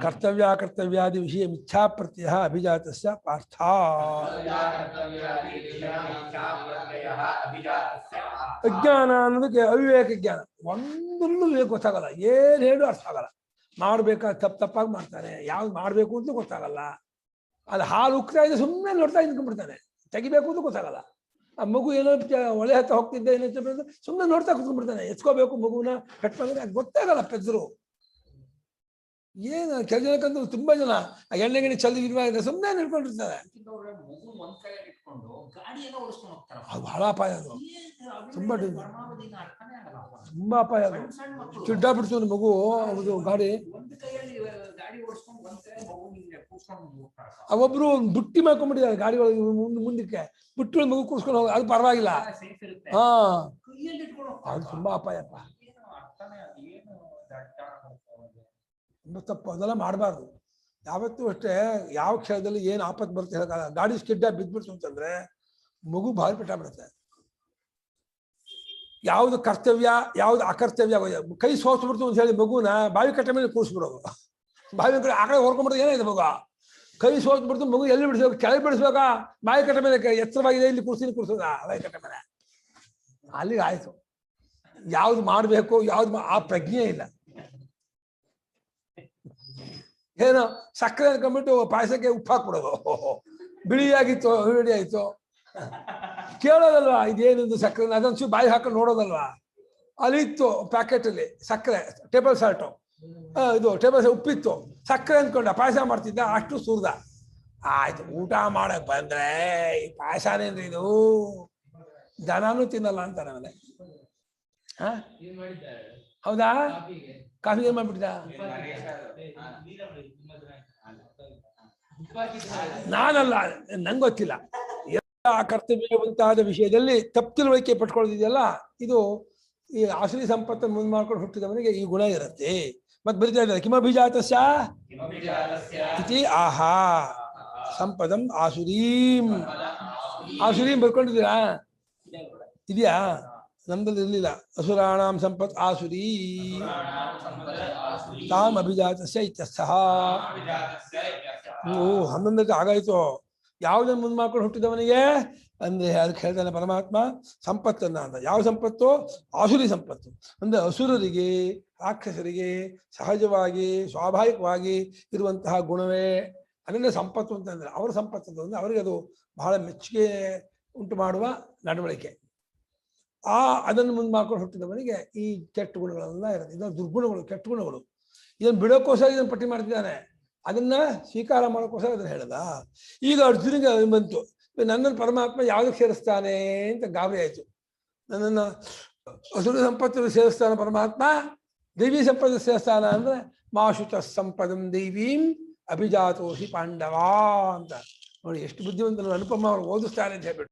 A: ಕರ್ತವ್ಯಾದಿ ವಿಷಯ ಮಿಥ್ಯಾ ಪ್ರತ್ಯಯ ಅಭಿಜಾತಸ್ಯ ಪಾರ್ಥ. ಅಜ್ಞಾನ ಅನ್ನೋದಕ್ಕೆ ಅವಿವೇಕ ಜ್ಞಾನ. ಒಂದರಲ್ಲೂ ವಿವೇಕ ಗೊತ್ತಾಗಲ್ಲ, ಏನ್ ಹೇಳು ಅರ್ಥ ಆಗಲ್ಲ. ಮಾಡ್ಬೇಕಾದ ತಪ್ಪಾಗಿ ಮಾಡ್ತಾನೆ, ಯಾವ್ದು ಮಾಡ್ಬೇಕು ಅಂತ ಗೊತ್ತಾಗಲ್ಲ. ಅದು ಹಾಲು ಉಕ್ತಾ ಇದೆ ಸುಮ್ಮನೆ ನೋಡ್ತಾ ನಿಂತ್ಕೊಂಡ್ಬಿಡ್ತಾನೆ, ತೆಗಿಬೇಕು ಅಂತ ಗೊತ್ತಾಗಲ್ಲ. ಆ ಮಗು ಏನೋ ಒಲೆ ಹತ್ತ ಹೋಗ್ತಿದ್ದೆ ಏನೋ ಸುಮ್ಮನೆ ನೋಡ್ತಾ ಕುತ್ಕೊಂಡ್ಬಿಡ್ತಾನೆ. ಎತ್ಕೋಬೇಕು ಮಗುನ ಕಟ್ ಮಾಡಿದ್ರೆ ಅದು ಗೊತ್ತಾಗಲ್ಲ. ಪೆದ್ರು ಏನು ಕೆಲ ಜನಕ್ಕಂತೂ ತುಂಬಾ ಜನ ಆ ಎಣ್ಣೆ ಗಿಣ್ಣೆ ಚಲ್ಲಿ ಸುಮ್ಮನೆ ನಿಡ್ಕೊಂಡಿರ್ತಾರೆ. ಅದು ಬಹಳ ಅಪಾಯ, ಅದು ತುಂಬಾ ತುಂಬಾ ಅಪಾಯ. ಅದು ಚಿಡ್ಡಾಬಿಡ್ತು ಮಗು ಅದು ಗಾಡಿ. ಒಬ್ರು ಬುಟ್ಟಿ ಮಾಡ್ಕೊಂಡ್ಬಿಟ್ಟಿದ್ದಾರೆ ಗಾಡಿ ಒಳಗೆ, ಮುಂದಕ್ಕೆ ಬುಟ್ಟಿ ಮಗು ಕೂರ್ಸ್ಕೊಂಡು ಹೋಗಿ, ಅದು ಪರವಾಗಿಲ್ಲ. ಹಾ, ಅದು ತುಂಬಾ ಅಪಾಯಪ್ಪ, ತುಂಬಾ ತಪ್ಪು. ಅದೆಲ್ಲ ಮಾಡಬಾರ್ದು ಯಾವತ್ತೂ ಅಷ್ಟೇ. ಯಾವ ಕ್ಷಣದಲ್ಲಿ ಏನು ಆಪತ್ತು ಬರುತ್ತೆ ಹೇಳಕ್ಕಾಗಲ್ಲ. ಗಾಡಿ ಸ್ಕಿಡ್ಡ ಬಿದ್ಬಿಡ್ತು ಅಂತಂದ್ರೆ ಮಗು ಭಾರಿ ಬಿಡುತ್ತೆ. ಯಾವ್ದು ಕರ್ತವ್ಯ ಯಾವ್ದು ಅಕರ್ತವ್ಯ, ಕೈ ಸೋಸ್ಬಿಡ್ತು ಅಂತ ಹೇಳಿ ಮಗುನ ಬಾವಿ ಕಟ್ಟೆ ಮೇಲೆ ಕೂರಿಸ್ಬಿಡೋದು. ಬಾವಿ ಕಡೆ ಆ ಕಡೆ ಹೊರ್ಕೊಂಡ್ಬಿಡೋದು ಏನಾಯ್ತು ಮಗು, ಕೈ ಸೋಸ್ಬಿಡ್ತು ಮಗು ಎಲ್ಲಿ ಬಿಡಿಸ್ಬೇಕು, ಕೆಳಗೆ ಬಿಡಿಸ್ಬೇಕಾ, ಬಾವಿ ಕಟ್ಟೆ ಮೇಲೆ ಎತ್ತರವಾಗಿದೆ ಇಲ್ಲಿ ಕೂರಿಸೋದ ಬಾವಿ ಕಟ್ಟೆ ಮೇಲೆ, ಅಲ್ಲಿಗೆ ಆಯ್ತು. ಯಾವ್ದು ಮಾಡ್ಬೇಕು ಯಾವ್ದು ಆ ಪ್ರಜ್ಞೆ ಇಲ್ಲ. ಏನೋ ಸಕ್ಕರೆ ಅನ್ಕೊಂಡ್ಬಿಟ್ಟು ಪಾಯಸಕ್ಕೆ ಉಪ್ಪು ಹಾಕ್ಬಿಡೋದು, ಬಿಳಿಯಾಗಿತ್ತು ಬಿಳಿ ಆಯ್ತು, ಕೇಳೋದಲ್ವಾ ಇದೇನಿದು ಸಕ್ಕರೆ, ಅದೊಂದು ಬಾಯಿ ಹಾಕೊಂಡು ನೋಡೋದಲ್ವಾ. ಅಲ್ಲಿ ಇತ್ತು ಪ್ಯಾಕೆಟ್ ಅಲ್ಲಿ ಸಕ್ಕರೆ, ಟೇಬಲ್ ಸಾಲ್ಟು, ಇದು ಟೇಬಲ್ ಉಪ್ಪಿತ್ತು, ಸಕ್ಕರೆ ಅಂದ್ಕೊಂಡ ಪಾಯಸ ಮಾಡ್ತಿದ್ದ, ಅಷ್ಟು ಸುರ್ದ. ಆಯ್ತು ಊಟ ಮಾಡಕ್ ಬಂದ್ರೆ ಈ ಪಾಯಸನೇನ್ರಿ ಇದು, ಜನನೂ ತಿನ್ನಲ್ಲ ಅಂತಾನೆ ಆಮೇಲೆ. ಹಾ ಹೌದಾ, ಕಾಫಿ ಏನ್ ಮಾಡ್ಬಿಟ್ಟಿದ? ನಾನಲ್ಲ, ನಂಗೆ ಗೊತ್ತಿಲ್ಲ. ಎಲ್ಲ ಕರ್ತವ್ಯವಂತಾದ ವಿಷಯದಲ್ಲಿ ತಪ್ಪು ತಿಳುವಳಿಕೆ ಪಟ್ಕೊಳ್ಳೋದಿದೆಯಲ್ಲ, ಇದು ಈ ಆಸುರಿ ಸಂಪತ್ತನ್ನು ಮುಂದೆ ಮಾಡ್ಕೊಂಡು ಹುಟ್ಟಿದವನಿಗೆ ಈ ಗುಣ ಇರುತ್ತೆ. ಮತ್ತೆ ಬರಿತಾ ಇದ್ದಾರೆ ಕಿಮಭಿಜಾತಸ್ಯ ಇತಿ ಆಹಾ ಸಂಪದಂ ಆಸುರೀಂ. ಆಸುರೀಂ ಬರ್ಕೊಂಡಿದ್ದೀರಾ? ಇದೆಯಾ? ನಮ್ದಲ್ಲಿ ಇರ್ಲಿಲ್ಲ. ಅಸುರಾಣಾಂ ಸಂಪತ್ ಆಸುರೀ ತಾಮ್ ಅಭಿಜಾತಸ್ಯ ಇತ್ಯರ್ಥಃ. ಹನ್ನೊಂದಕ್ಕೆ ಆಗಾಯ್ತು. ಯಾವುದನ್ನು ಮುಂದೆ ಮಾಡ್ಕೊಂಡು ಹುಟ್ಟಿದವನಿಗೆ ಅಂದ್ರೆ ಅದಕ್ಕೆ ಹೇಳ್ತಾನೆ ಪರಮಾತ್ಮ ಸಂಪತ್ತನ್ನ ಅಂತ. ಯಾವ ಸಂಪತ್ತು? ಆಸುರಿ ಸಂಪತ್ತು. ಅಂದ್ರೆ ಅಸುರರಿಗೆ ರಾಕ್ಷಸರಿಗೆ ಸಹಜವಾಗಿ ಸ್ವಾಭಾವಿಕವಾಗಿ ಇರುವಂತಹ ಗುಣವೇ ಅದನ್ನೇ ಸಂಪತ್ತು ಅಂತಂದ್ರೆ. ಅವರ ಸಂಪತ್ತು ಅಂದ್ರೆ ಅವರಿಗೆ ಅದು ಬಹಳ ಮೆಚ್ಚುಗೆ ಉಂಟು ಮಾಡುವ ನಡವಳಿಕೆ. ಅದನ್ನು ಮುಂದೆ ಮಾಡ್ಕೊಂಡು ಹುಟ್ಟಿದವನಿಗೆ ಈ ಕೆಟ್ಟ ಗುಣಗಳೆಲ್ಲ ಇರುತ್ತೆ. ಇದನ್ನ ದುರ್ಗುಣಗಳು, ಕೆಟ್ಟ ಗುಣಗಳು. ಇದನ್ನು ಬಿಡೋಕ್ಕೋಸ್ಕರ ಇದನ್ನು ಪಟ್ಟಿ ಮಾಡ್ತಿದ್ದಾನೆ, ಅದನ್ನ ಸ್ವೀಕಾರ ಮಾಡೋಕ್ಕೋಸ್ಕರ ಅದನ್ನ ಹೇಳ್ದ. ಈಗ ಅರ್ಜುನಿಗೆ ಬಂತು, ನನ್ನನ್ನು ಪರಮಾತ್ಮ ಯಾವುದಕ್ಕೆ ಸೇರಿಸ್ತಾನೆ ಅಂತ ಗಾಬರಿ ಆಯ್ತು. ನನ್ನನ್ನು ಅಸುರ ಸಂಪತ್ತು ಸೇರಿಸ್ತಾನ ಪರಮಾತ್ಮ, ದೈವಿ ಸಂಪತ್ತು ಸೇರಿಸ್ತಾನ ಅಂದ್ರೆ ಮಾಶುಚ ಸಂಪದಂ ದೈವೀಂ ಅಭಿಜಾತೋಸಿ ಪಾಂಡವ ಅಂತ. ನೋಡಿ ಎಷ್ಟು ಬುದ್ಧಿವಂತನು, ಅನುಪಮ ಅವ್ರು ಓದಿಸ್ತಾನೆ ಅಂತ ಹೇಳ್ಬಿಟ್ಟು.